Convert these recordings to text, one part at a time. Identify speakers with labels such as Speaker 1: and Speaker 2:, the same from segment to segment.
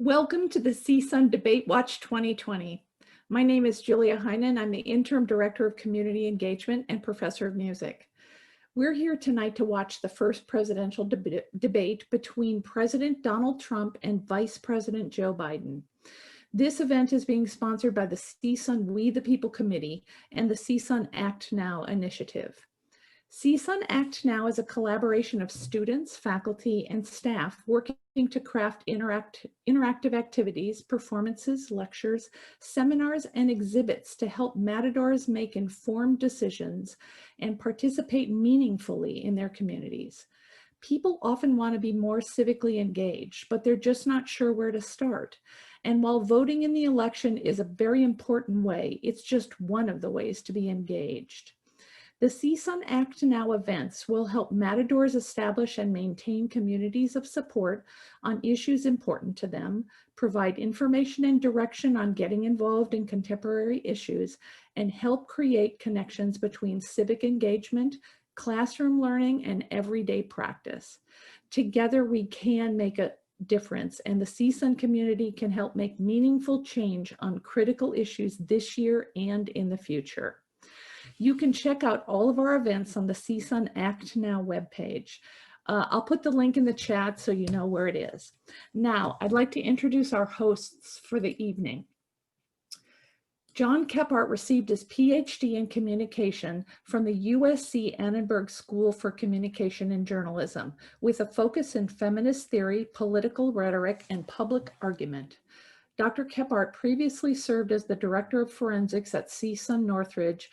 Speaker 1: Welcome to the CSUN Debate Watch 2020. My name is Julia Heinen. I'm the Interim Director of Community Engagement and Professor of Music. We're here tonight to watch the first presidential debate between President Donald Trump and Vice President Joe Biden. This event is being sponsored by the CSUN We the People Committee and the CSUN Act Now initiative. CSUN Act Now is a collaboration of students, faculty, and staff working to craft interactive activities, performances, lectures, seminars, and exhibits to help matadors make informed decisions and participate meaningfully in their communities. People often want to be more civically engaged, but they're just not sure where to start. And while voting in the election is a very important way, it's just one of the ways to be engaged. The CSUN Act Now events will help matadors establish and maintain communities of support on issues important to them, provide information and direction on getting involved in contemporary issues, and help create connections between civic engagement, classroom learning, and everyday practice. Together, we can make a difference, and the CSUN community can help make meaningful change on critical issues this year and in the future. You can check out all of our events on the CSUN Act Now webpage. I'll put the link in the chat so you know where it is. Now, I'd like to introduce our hosts for the evening. John Kephart received his PhD in communication from the USC Annenberg School for Communication and Journalism, with a focus in feminist theory, political rhetoric, and public argument. Dr. Kephart previously served as the Director of Forensics at CSUN Northridge,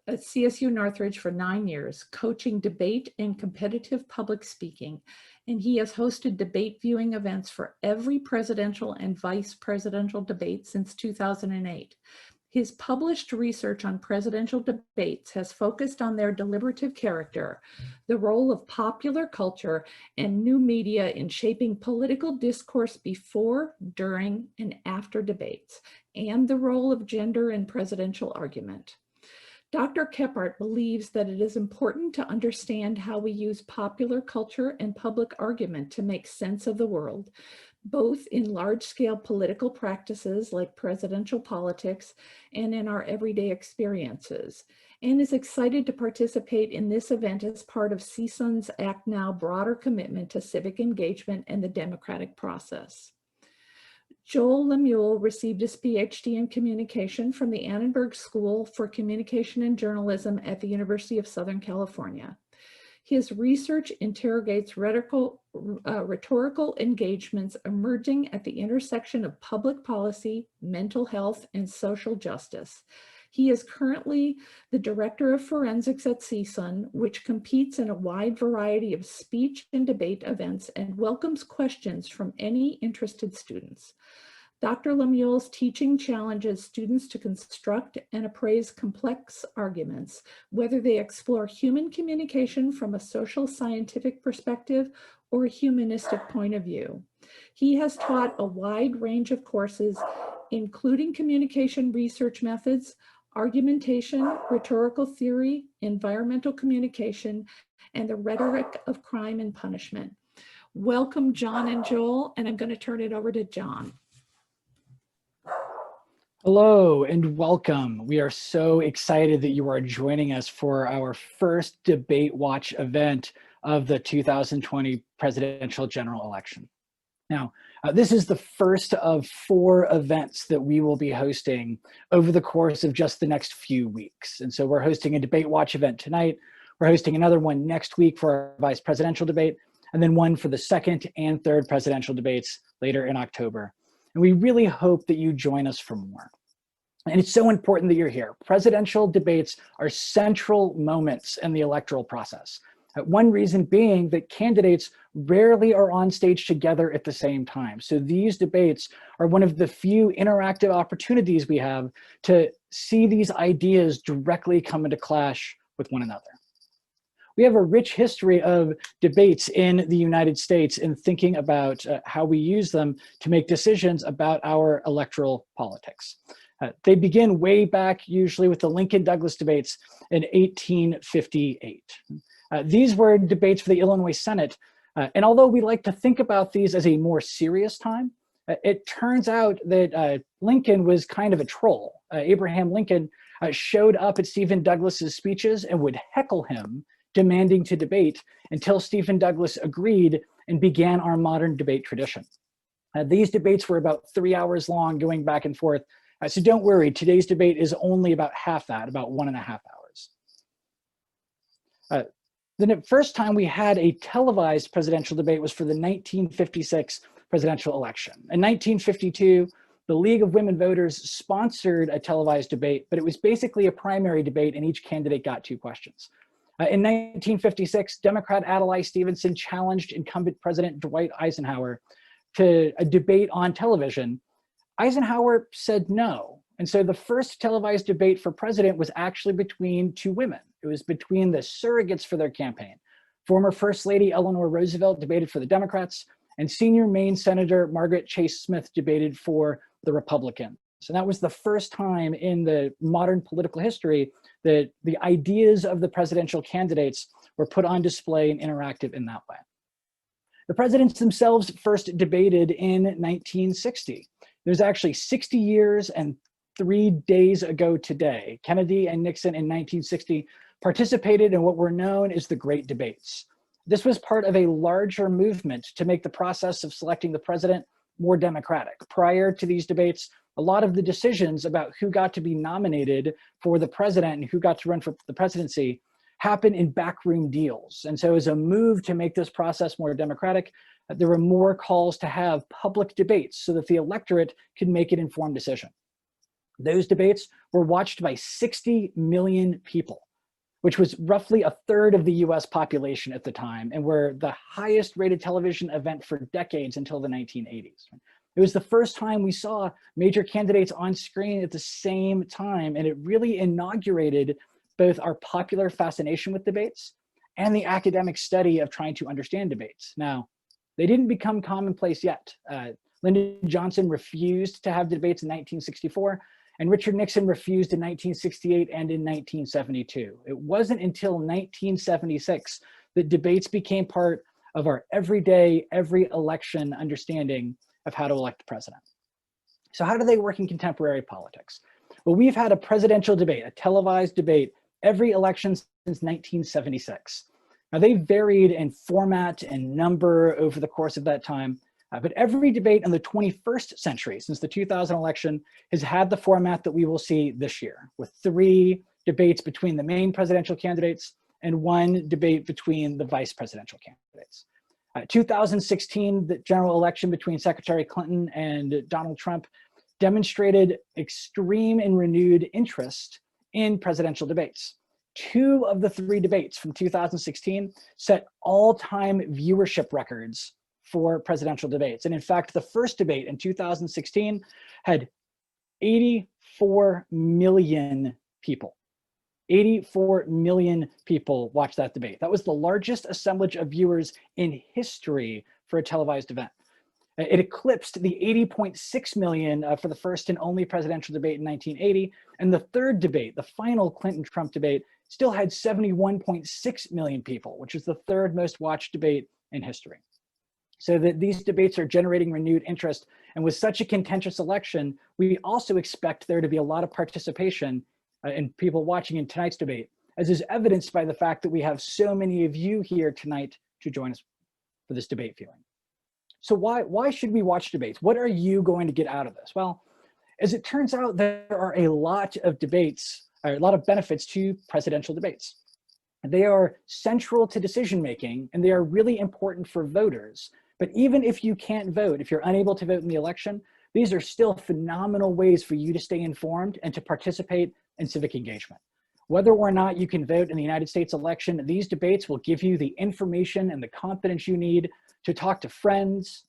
Speaker 1: at CSU Northridge for 9 years, coaching debate and competitive public speaking. And he has hosted debate viewing events for every presidential and vice presidential debate since 2008. His published research on presidential debates has focused on their deliberative character, the role of popular culture and new media in shaping political discourse before, during, and after debates, and the role of gender in presidential argument. Dr. Kephart believes that it is important to understand how we use popular culture and public argument to make sense of the world, both in large-scale political practices like presidential politics and in our everyday experiences, and is excited to participate in this event as part of CSUN's Act Now broader commitment to civic engagement and the democratic process. Joel Lemuel received his PhD in communication from the Annenberg School for Communication and Journalism at the University of Southern California. His research interrogates rhetorical engagements emerging at the intersection of public policy, mental health, and social justice. He is currently the Director of Forensics at CSUN, which competes in a wide variety of speech and debate events and welcomes questions from any interested students. Dr. Lemuel's teaching challenges students to construct and appraise complex arguments, whether they explore human communication from a social scientific perspective or a humanistic point of view. He has taught a wide range of courses, including communication research methods, argumentation, rhetorical theory, environmental communication, and the rhetoric of crime and punishment. Welcome, John and Joel, and I'm going to turn it over to John.
Speaker 2: Hello and welcome. We are so excited that you are joining us for our first Debate Watch event of the 2020 presidential general election. Now, this is the first of 4 events that we will be hosting over the course of just the next few weeks. And so we're hosting a Debate Watch event tonight. We're hosting another one next week for our vice presidential debate, and then one for the second and third presidential debates later in October. And we really hope that you join us for more. And it's so important that you're here. Presidential debates are central moments in the electoral process. One reason being that candidates rarely are on stage together at the same time. So these debates are one of the few interactive opportunities we have to see these ideas directly come into clash with one another. We have a rich history of debates in the United States in thinking about how we use them to make decisions about our electoral politics. They begin way back, usually with the Lincoln-Douglas debates in 1858. These were debates for the Illinois Senate, and although we like to think about these as a more serious time, It turns out that Lincoln was kind of a troll. Abraham Lincoln showed up at Stephen Douglas's speeches and would heckle him, demanding to debate, until Stephen Douglas agreed and began our modern debate tradition. These debates were about 3 hours long, going back and forth. So don't worry, today's debate is only about half that, about 1.5 hours. The first time we had a televised presidential debate was for the 1956 presidential election. In 1952, the League of Women Voters sponsored a televised debate, but it was basically a primary debate and each candidate got 2 questions. In 1956, Democrat Adlai Stevenson challenged incumbent President Dwight Eisenhower to a debate on television. Eisenhower said no. And so the first televised debate for president was actually between 2 women. It was between the surrogates for their campaign. Former First Lady Eleanor Roosevelt debated for the Democrats, and senior Maine Senator Margaret Chase Smith debated for the Republicans. So that was the first time in the modern political history that the ideas of the presidential candidates were put on display and interactive in that way. The presidents themselves first debated in 1960. There's actually 60 years and 3 days ago today. Kennedy and Nixon in 1960 participated in what were known as the Great Debates. This was part of a larger movement to make the process of selecting the president more democratic. Prior to these debates, a lot of the decisions about who got to be nominated for the president and who got to run for the presidency happened in backroom deals. And so as a move to make this process more democratic, there were more calls to have public debates so that the electorate could make an informed decision. Those debates were watched by 60 million people, which was roughly 1/3 of the US population at the time, and were the highest rated television event for decades until the 1980s. It was the first time we saw major candidates on screen at the same time, and it really inaugurated both our popular fascination with debates and the academic study of trying to understand debates. Now, they didn't become commonplace yet. Lyndon Johnson refused to have debates in 1964, and Richard Nixon refused in 1968 and in 1972. It wasn't until 1976 that debates became part of our everyday, every election understanding of how to elect the president. So how do they work in contemporary politics? Well, we've had a presidential debate, a televised debate, every election since 1976. Now, they've varied in format and number over the course of that time, but every debate in the 21st century, since the 2000 election, has had the format that we will see this year, with 3 debates between the main presidential candidates and 1 debate between the vice presidential candidates. 2016, the general election between Secretary Clinton and Donald Trump demonstrated extreme and renewed interest in presidential debates. 2 of the 3 debates from 2016 set all-time viewership records for presidential debates. And in fact, the first debate in 2016 had 84 million people. 84 million people watched that debate. That was the largest assemblage of viewers in history for a televised event. It eclipsed the 80.6 million for the first and only presidential debate in 1980. And the third debate, the final Clinton-Trump debate, still had 71.6 million people, which is the 3rd most watched debate in history. So that these debates are generating renewed interest. And with such a contentious election, we also expect there to be a lot of participation in people watching in tonight's debate, as is evidenced by the fact that we have so many of you here tonight to join us for this debate viewing. So why should we watch debates? What are you going to get out of this? Well, as it turns out, there are a lot of debates, or a lot of benefits to presidential debates. They are central to decision-making, and they are really important for voters. But even if you can't vote, if you're unable to vote in the election, these are still phenomenal ways for you to stay informed and to participate in civic engagement. Whether or not you can vote in the United States election, these debates will give you the information and the confidence you need to talk to friends,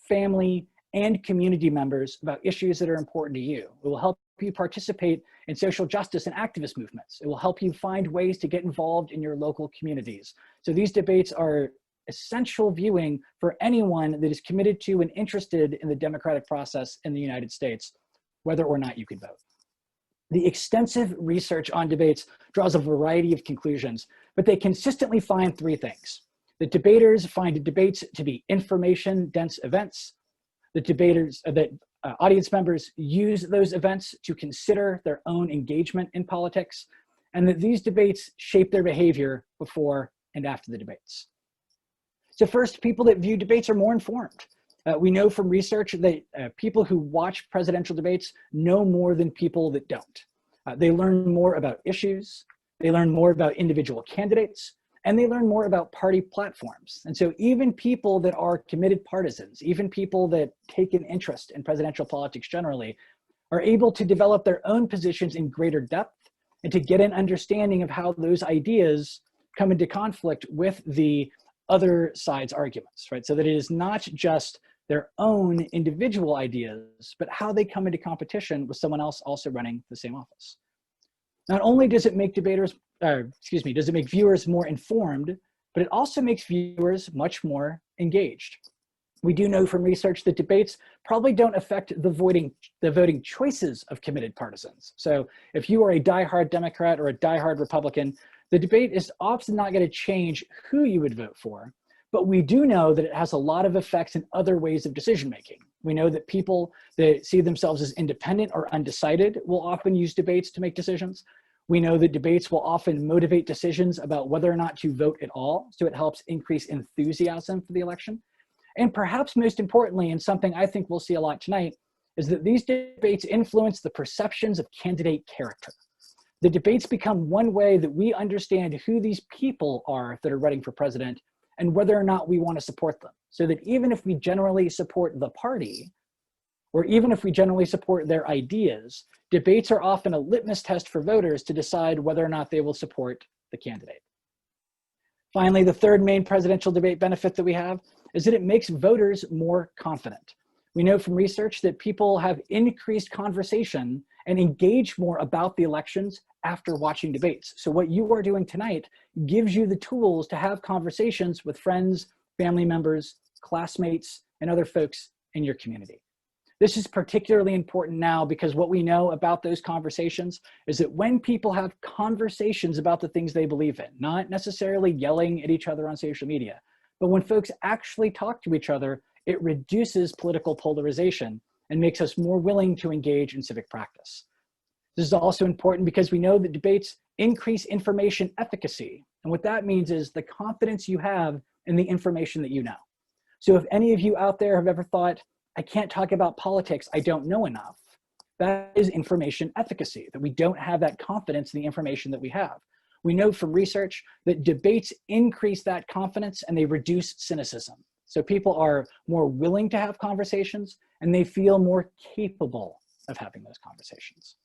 Speaker 2: family, and community members about issues that are important to you. It will help you participate in social justice and activist movements. It will help you find ways to get involved in your local communities. So these debates are essential viewing for anyone that is committed to and interested in the democratic process in the United States, whether or not you can vote. The extensive research on debates draws a variety of conclusions, but they consistently find 3 things. The debaters find debates to be information-dense events. that audience members use those events to consider their own engagement in politics, and that these debates shape their behavior before and after the debates. So first, people that view debates are more informed. We know from research that people who watch presidential debates know more than people that don't. They learn more about issues, they learn more about individual candidates, and they learn more about party platforms. And so even people that are committed partisans, even people that take an interest in presidential politics generally, are able to develop their own positions in greater depth and to get an understanding of how those ideas come into conflict with the other side's arguments, right? So that it is not just their own individual ideas, but how they come into competition with someone else also running the same office. Not only does it make does it make viewers more informed, but it also makes viewers much more engaged. We do know from research that debates probably don't affect the voting choices of committed partisans. So if you are a diehard Democrat or a diehard Republican, the debate is often not going to change who you would vote for, but we do know that it has a lot of effects in other ways of decision making. We know that people that see themselves as independent or undecided will often use debates to make decisions. We know that debates will often motivate decisions about whether or not to vote at all, so it helps increase enthusiasm for the election. And perhaps most importantly, and something I think we'll see a lot tonight, is that these debates influence the perceptions of candidate character. The debates become one way that we understand who these people are that are running for president and whether or not we want to support them. So that even if we generally support the party, or even if we generally support their ideas, debates are often a litmus test for voters to decide whether or not they will support the candidate. Finally, the third main presidential debate benefit that we have is that it makes voters more confident. We know from research that people have increased conversation and engage more about the elections after watching debates. So what you are doing tonight gives you the tools to have conversations with friends, family members, classmates, and other folks in your community. This is particularly important now because what we know about those conversations is that when people have conversations about the things they believe in, not necessarily yelling at each other on social media, but when folks actually talk to each other, it reduces political polarization and makes us more willing to engage in civic practice. This is also important because we know that debates increase information efficacy. And what that means is the confidence you have in the information that you know. So if any of you out there have ever thought, I can't talk about politics, I don't know enough, that is information efficacy, that we don't have that confidence in the information that we have. We know from research that debates increase that confidence and they reduce cynicism. So people are more willing to have conversations and they feel more capable of having those conversations.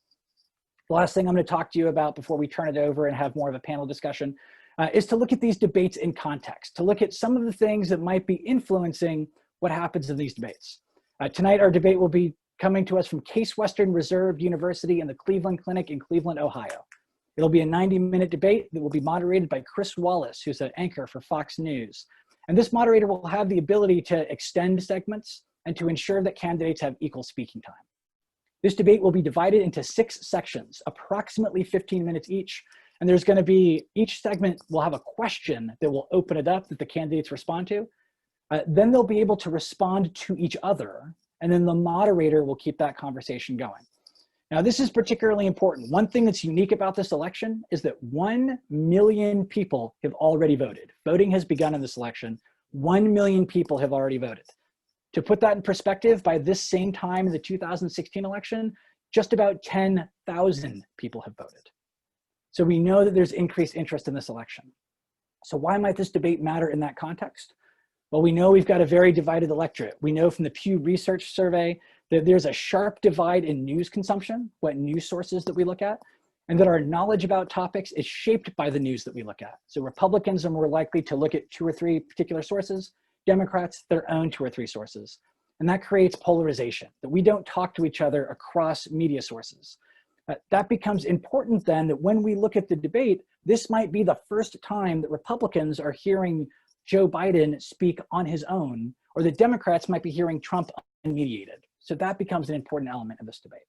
Speaker 2: The last thing I'm going to talk to you about before we turn it over and have more of a panel discussion is to look at these debates in context, to look at some of the things that might be influencing what happens in these debates. Tonight, our debate will be coming to us from Case Western Reserve University and the Cleveland Clinic in Cleveland, Ohio. It'll be a 90-minute debate that will be moderated by Chris Wallace, who's an anchor for Fox News. And this moderator will have the ability to extend segments and to ensure that candidates have equal speaking time. This debate will be divided into 6 sections, approximately 15 minutes each. And there's going to be, each segment will have a question that will open it up that the candidates respond to. Then they'll be able to respond to each other, and then the moderator will keep that conversation going. Now, this is particularly important. One thing that's unique about this election is that 1 million people have already voted. Voting has begun in this election. 1 million people have already voted. To put that in perspective, by this same time in the 2016 election, just about 10,000 people have voted. So we know that there's increased interest in this election. So why might this debate matter in that context? Well, we know we've got a very divided electorate. We know from the Pew Research survey that there's a sharp divide in news consumption, what news sources that we look at, and that our knowledge about topics is shaped by the news that we look at. So Republicans are more likely to look at 2 or 3 particular sources, Democrats, their own 2 or 3 sources. And that creates polarization, that we don't talk to each other across media sources. That becomes important then that when we look at the debate, this might be the first time that Republicans are hearing Joe Biden speak on his own, or the Democrats might be hearing Trump unmediated. So that becomes an important element of this debate.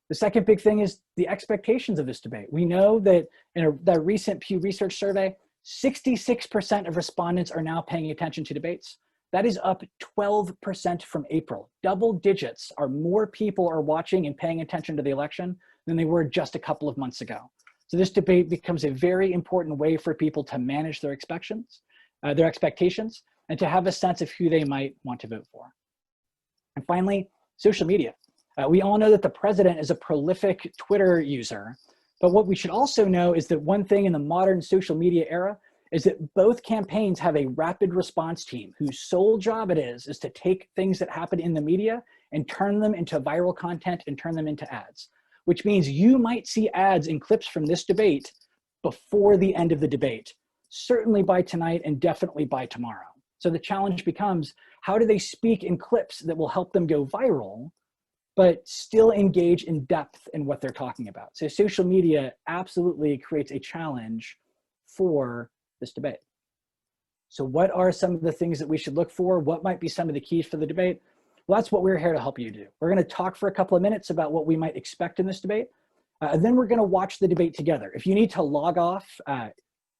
Speaker 2: The second big thing is the expectations of this debate. We know that in that recent Pew Research survey, 66% of respondents are now paying attention to debates. That is up 12% from April. Double digits are more people are watching and paying attention to the election than they were just a couple of months ago. So this debate becomes a very important way for people to manage their expectations, and to have a sense of who they might want to vote for. And finally, social media. We all know that the president is a prolific Twitter user, but what we should also know is that one thing in the modern social media era is that both campaigns have a rapid response team whose sole job it is to take things that happen in the media and turn them into viral content and turn them into ads, which means you might see ads and clips from this debate before the end of the debate, certainly by tonight and definitely by tomorrow. So the challenge becomes, how do they speak in clips that will help them go viral, but still engage in depth in what they're talking about? So social media absolutely creates a challenge for this debate. So what are some of the things that we should look for? What might be some of the keys for the debate? Well, that's what we're here to help you do. We're going to talk for a couple of minutes about what we might expect in this debate, and then we're going to watch the debate together. If you need to log off,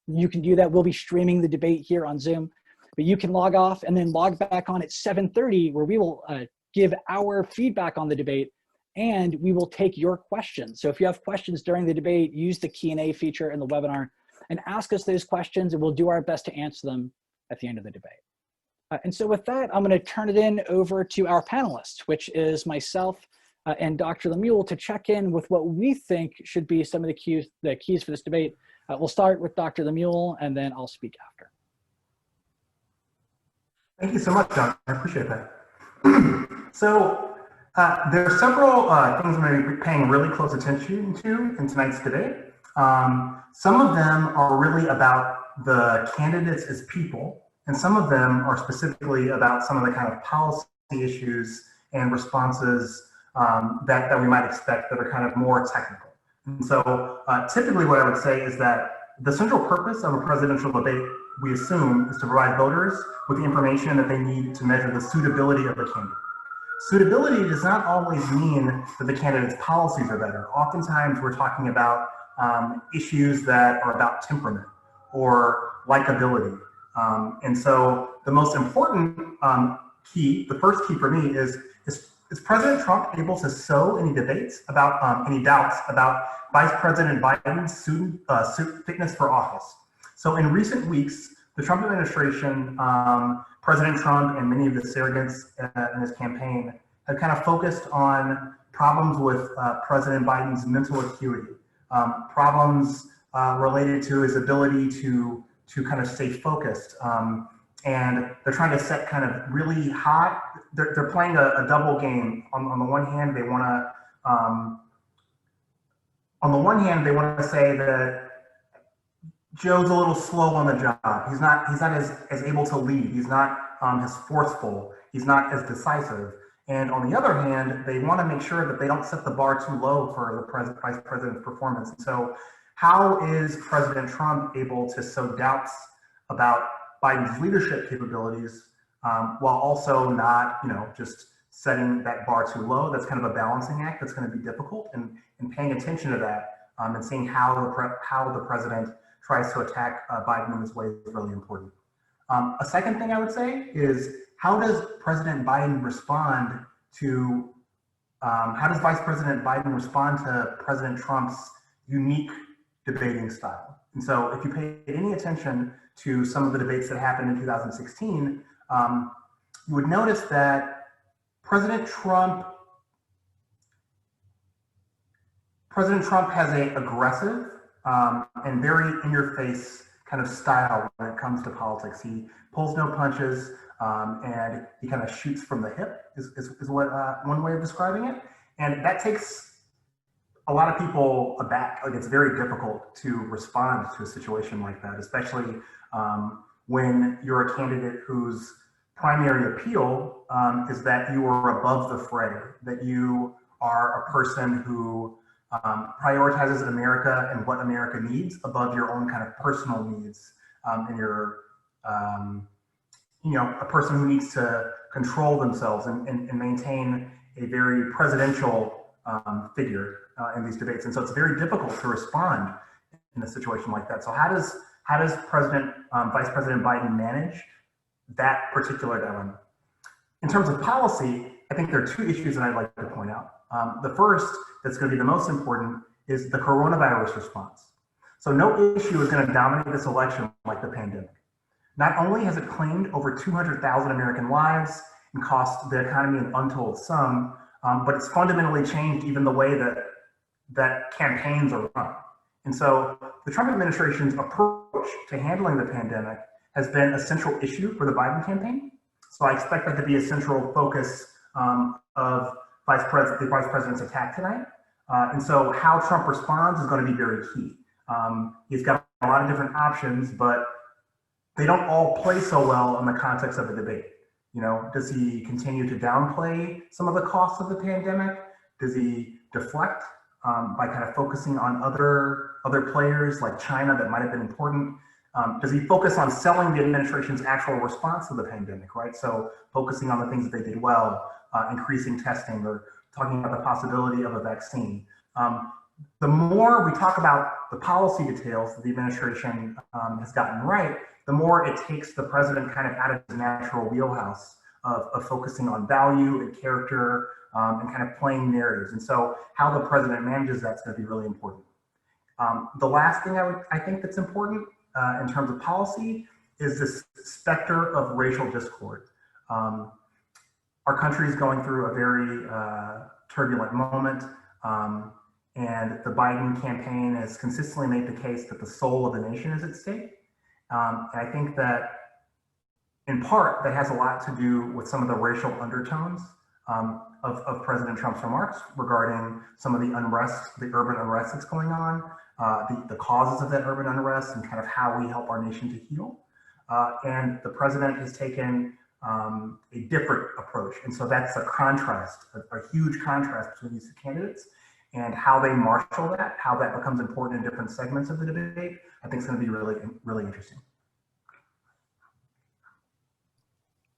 Speaker 2: you can do that. We'll be streaming the debate here on Zoom, but you can log off and then log back on at 7:30, where we will give our feedback on the debate, and we will take your questions. So if you have questions during the debate, use the Q&A feature in the webinar and ask us those questions, and we'll do our best to answer them at the end of the debate. And so with that, I'm going to turn it over to our panelists, which is myself and Dr. Lemuel, to check in with what we think should be some of the keys for this debate. We'll start with Dr. Lemuel, and then I'll speak after.
Speaker 3: Thank you so much, John. I appreciate that. So there are several things I'm going to be paying really close attention to in tonight's debate. Some of them are really about the candidates as people, and some of them are specifically about some of the kind of policy issues and responses that we might expect that are kind of more technical. And so typically what I would say is that the central purpose of a presidential debate, we assume, is to provide voters with the information that they need to measure the suitability of a candidate. Suitability does not always mean that the candidate's policies are better. Oftentimes we're talking about issues that are about temperament or likability. And so the most important key, the first key for me is President Trump able to sow any debates about any doubts about Vice President Biden's fitness for office? So in recent weeks, the Trump administration, President Trump and many of the surrogates in his campaign have kind of focused on problems with President Biden's mental acuity, problems related to his ability to kind of stay focused. And they're trying to set kind of really hot, they're playing a double game. On the one hand, they want to say that Joe's a little slow on the job. He's not as able to lead. He's not as forceful. He's not as decisive. And on the other hand, they want to make sure that they don't set the bar too low for the vice president's performance. And so how is President Trump able to sow doubts about Biden's leadership capabilities while also not, just setting that bar too low? That's kind of a balancing act that's going to be difficult, and paying attention to that and seeing how the president tries to attack Biden in this way is really important. A second thing I would say is, how does President Biden respond to, how does Vice President Biden respond to President Trump's unique debating style? And so if you pay any attention to some of the debates that happened in 2016, you would notice that President Trump has an aggressive and very in-your-face kind of style when it comes to politics. He pulls no punches, and he kind of shoots from the hip is what one way of describing it. And that takes a lot of people aback. Like, it's very difficult to respond to a situation like that, especially when you're a candidate whose primary appeal is that you are above the fray, that you are a person who prioritizes America and what America needs above your own kind of personal needs, and you're a person who needs to control themselves and maintain a very presidential figure in these debates. And so it's very difficult to respond in a situation like that. So how does Vice President Biden manage that particular dilemma. In terms of policy, I think there are two issues that I'd like to point out. The first, that's going to be the most important, is the coronavirus response. So no issue is going to dominate this election like the pandemic. Not only has it claimed over 200,000 American lives and cost the economy an untold sum, but it's fundamentally changed even the way that campaigns are run. And so the Trump administration's approach to handling the pandemic has been a central issue for the Biden campaign. So I expect that to be a central focus of the vice president's attack tonight. And so how Trump responds is going to be very key. He's got a lot of different options, but they don't all play so well in the context of a debate. You know, does he continue to downplay some of the costs of the pandemic? Does he deflect by kind of focusing on other players like China that might have been important? Does he focus on selling the administration's actual response to the pandemic, right? So focusing on the things that they did well, increasing testing, or talking about the possibility of a vaccine. The more we talk about the policy details that the administration has gotten right, the more it takes the president kind of out of his natural wheelhouse of focusing on value and character and kind of playing narratives. And so how the president manages that's going to be really important. The last thing I think that's important in terms of policy is this specter of racial discord. Our country is going through a very turbulent moment, and the Biden campaign has consistently made the case that the soul of the nation is at stake. And I think that in part that has a lot to do with some of the racial undertones of President Trump's remarks regarding some of the unrest, the urban unrest that's going on, the causes of that urban unrest, and kind of how we help our nation to heal. And the president has taken a different approach. And so that's a contrast, a huge contrast between these two candidates, and how they marshal that, how that becomes important in different segments of the debate, I think is going to be really, really interesting.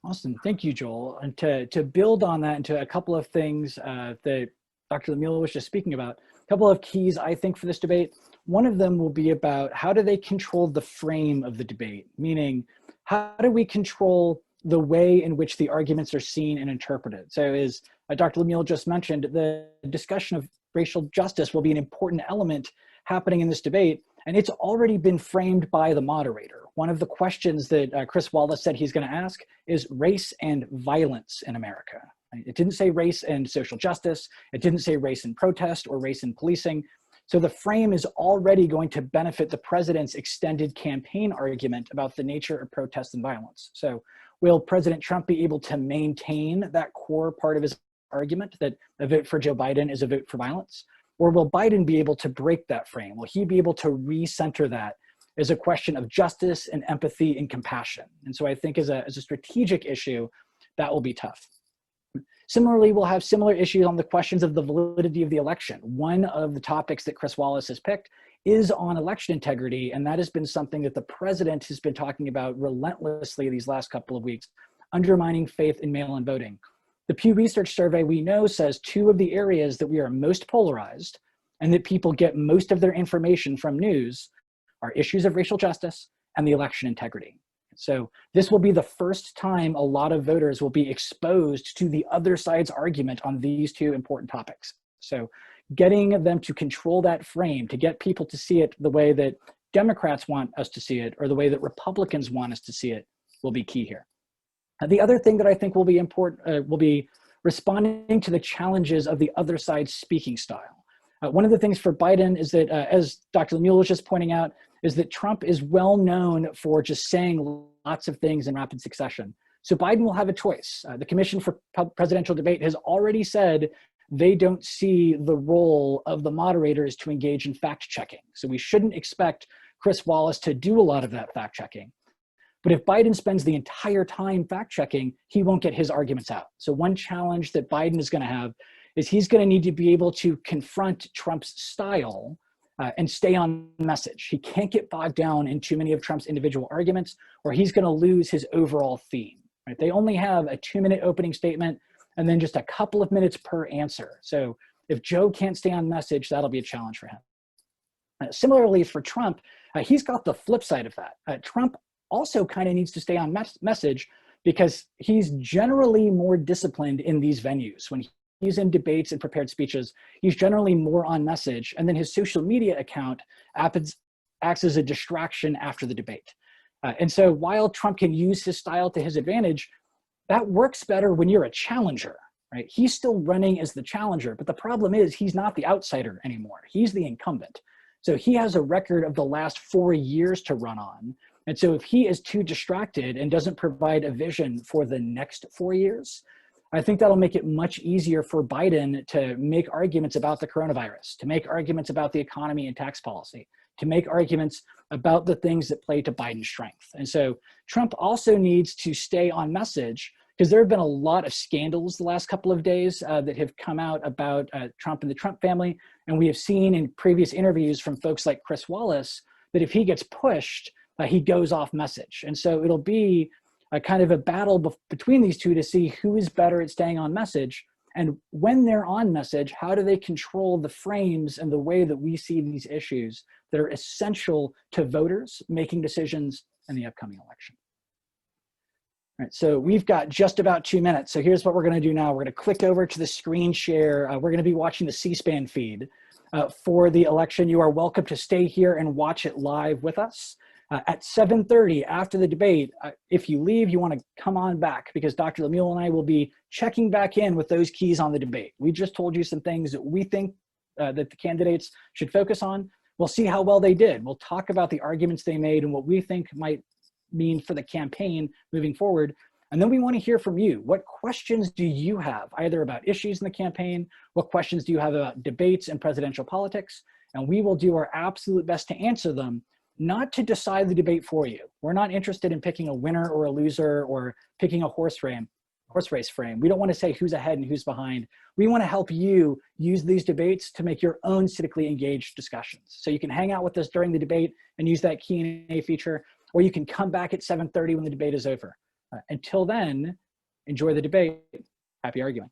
Speaker 2: Awesome, thank you, Joel. And to build on that into a couple of things that Dr. Lamila was just speaking about, a couple of keys, I think, for this debate. One of them will be about how do they control the frame of the debate, meaning how do we control the way in which the arguments are seen and interpreted. So as Dr. Lamila just mentioned, the discussion of racial justice will be an important element happening in this debate, and it's already been framed by the moderator. One of the questions that Chris Wallace said he's going to ask is race and violence in America. It didn't say race and social justice. It didn't say race and protest or race and policing. So the frame is already going to benefit the president's extended campaign argument about the nature of protest and violence. So will President Trump be able to maintain that core part of his argument that a vote for Joe Biden is a vote for violence? Or will Biden be able to break that frame? Will he be able to recenter that as a question of justice and empathy and compassion? And so I think as a strategic issue, that will be tough. Similarly, we'll have similar issues on the questions of the validity of the election. One of the topics that Chris Wallace has picked is on election integrity, and that has been something that the president has been talking about relentlessly these last couple of weeks, undermining faith in mail-in voting. The Pew Research survey we know says two of the areas that we are most polarized and that people get most of their information from news are issues of racial justice and the election integrity. So this will be the first time a lot of voters will be exposed to the other side's argument on these two important topics. So getting them to control that frame, to get people to see it the way that Democrats want us to see it or the way that Republicans want us to see it will be key here. The other thing that I think will be important will be responding to the challenges of the other side's speaking style. One of the things for Biden is that, as Dr. Lamila was just pointing out, is that Trump is well known for just saying lots of things in rapid succession. So Biden will have a choice. The Commission for Presidential Debate has already said they don't see the role of the moderators to engage in fact checking. So we shouldn't expect Chris Wallace to do a lot of that fact checking. But if Biden spends the entire time fact checking, he won't get his arguments out. So one challenge that Biden is going to have is he's going to need to be able to confront Trump's style and stay on message. He can't get bogged down in too many of Trump's individual arguments, or he's going to lose his overall theme. Right? They only have a 2-minute opening statement and then just a couple of minutes per answer. So if Joe can't stay on message, that'll be a challenge for him. Similarly for Trump, he's got the flip side of that. Trump also kind of needs to stay on message because he's generally more disciplined in these venues. When he's in debates and prepared speeches, he's generally more on message. And then his social media account acts as a distraction after the debate. And so while Trump can use his style to his advantage, that works better when you're a challenger, right? He's still running as the challenger, but the problem is he's not the outsider anymore. He's the incumbent. So he has a record of the last 4 years to run on. And so if he is too distracted and doesn't provide a vision for the next 4 years, I think that'll make it much easier for Biden to make arguments about the coronavirus, to make arguments about the economy and tax policy, to make arguments about the things that play to Biden's strength. And so Trump also needs to stay on message because there have been a lot of scandals the last couple of days that have come out about Trump and the Trump family. And we have seen in previous interviews from folks like Chris Wallace that if he gets pushed, he goes off message. And so it'll be a kind of a battle between these two to see who is better at staying on message. And when they're on message, how do they control the frames and the way that we see these issues that are essential to voters making decisions in the upcoming election? All right, so we've got just about 2 minutes. So here's what we're going to do now. We're going to click over to the screen share. We're going to be watching the C-SPAN feed for the election. You are welcome to stay here and watch it live with us. At 7:30 after the debate, if you leave, you want to come on back because Dr. Lemuel and I will be checking back in with those keys on the debate. We just told you some things that we think that the candidates should focus on. We'll see how well they did. We'll talk about the arguments they made and what we think might mean for the campaign moving forward. And then we want to hear from you. What questions do you have either about issues in the campaign? What questions do you have about debates and presidential politics? And we will do our absolute best to answer them, not to decide the debate for you. We're not interested in picking a winner or a loser or picking a horse race frame. We don't want to say who's ahead and who's behind. We want to help you use these debates to make your own civically engaged discussions. So you can hang out with us during the debate and use that Q&A feature, or you can come back at 7:30 when the debate is over. Until then, enjoy the debate. Happy arguing.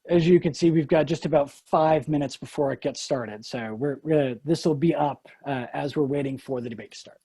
Speaker 2: As you can see, we've got just about 5 minutes before it gets started. So this will be up as we're waiting for the debate to start.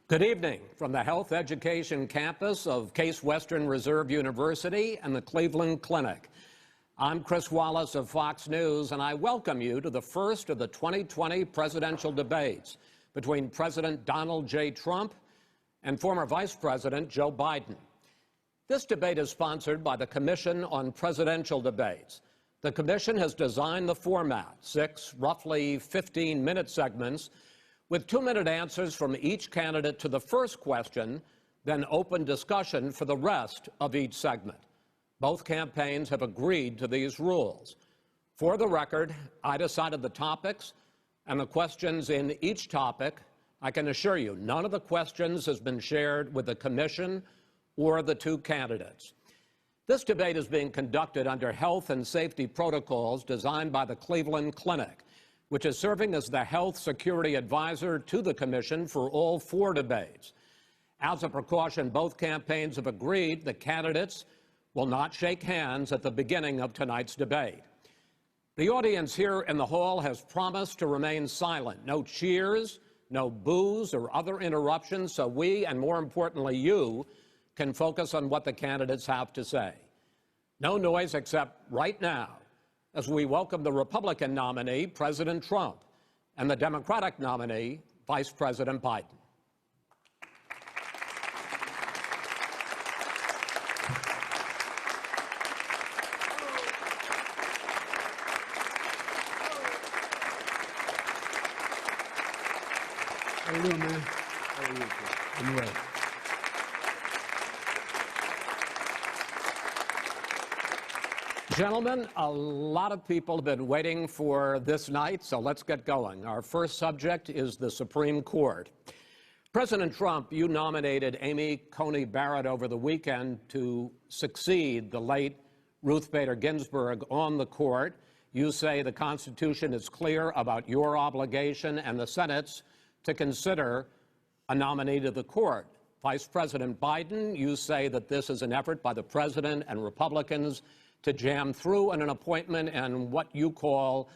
Speaker 4: Good evening from the Health Education campus of Case Western Reserve University and the Cleveland Clinic. I'm Chris Wallace of Fox News, and I welcome you to the first of the 2020 presidential debates between President Donald J. Trump and former Vice President Joe Biden. This debate is sponsored by the Commission on Presidential Debates. The commission has designed the format, 6 roughly 15-minute segments with 2-minute answers from each candidate to the first question, then open discussion for the rest of each segment. Both campaigns have agreed to these rules. For the record, I decided the topics and the questions in each topic. I can assure you, none of the questions has been shared with the commission or the 2 candidates. This debate is being conducted under health and safety protocols designed by the Cleveland Clinic, which is serving as the health security advisor to the commission for all 4 debates. As a precaution, both campaigns have agreed the candidates will not shake hands at the beginning of tonight's debate. The audience here in the hall has promised to remain silent. No cheers, no boos or other interruptions, so we, and more importantly you, can focus on what the candidates have to say. No noise except right now, as we welcome the Republican nominee, President Trump, and the Democratic nominee, Vice President Biden.
Speaker 5: How you doing, man? How are you? I'm well.
Speaker 4: Gentlemen, a lot of people have been waiting for this night, so let's get going. Our first subject is the Supreme Court. President Trump, you nominated Amy Coney Barrett over the weekend to succeed the late Ruth Bader Ginsburg on the court. You say the Constitution is clear about your obligation and the Senate's to consider a nominee to the court. Vice President Biden, you say that this is an effort by the president and Republicans to jam through an appointment and what you call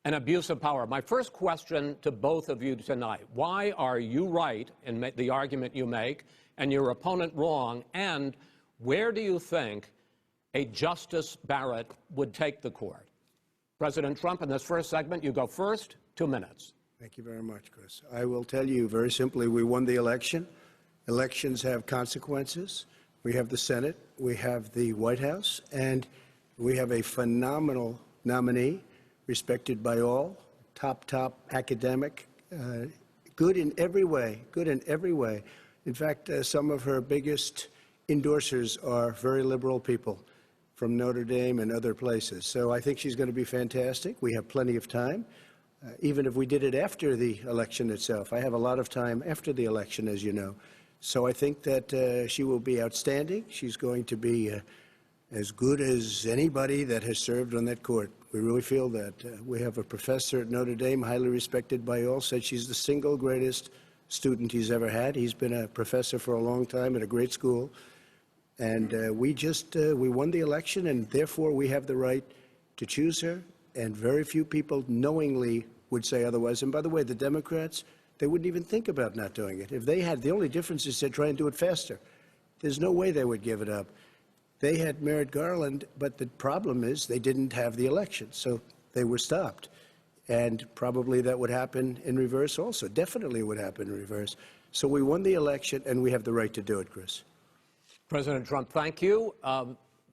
Speaker 4: an abuse of power. My first question to both of you tonight, why are you right in the argument you make and your opponent wrong, and where do you think a Justice Barrett would take the court? President Trump, in this first segment, you go first, 2 minutes.
Speaker 5: Thank you very much, Chris. I will tell you very simply, we won the election. Elections have consequences. We have the Senate, we have the White House, and we have a phenomenal nominee, respected by all, top academic, good in every way, In fact, some of her biggest endorsers are very liberal people from Notre Dame and other places. So I think she's going to be fantastic. We have plenty of time, even if we did it after the election itself. I have a lot of time after the election, as you know. So I think that she will be outstanding. She's going to be as good as anybody that has served on that court. We really feel that. We have a professor at Notre Dame, highly respected by all, said she's the single greatest student he's ever had. He's been a professor for a long time at a great school. And we won the election, and therefore we have the right to choose her. And very few people knowingly would say otherwise. And by the way, the Democrats, they wouldn't even think about not doing it. If they had, the only difference is they'd try and do it faster. There's no way they would give it up. They had Merrick Garland, but the problem is they didn't have the election, so they were stopped. And probably that would happen in reverse also. Definitely would happen in reverse. So we won the election, and we have the right to do it, Chris.
Speaker 4: President Trump, thank you.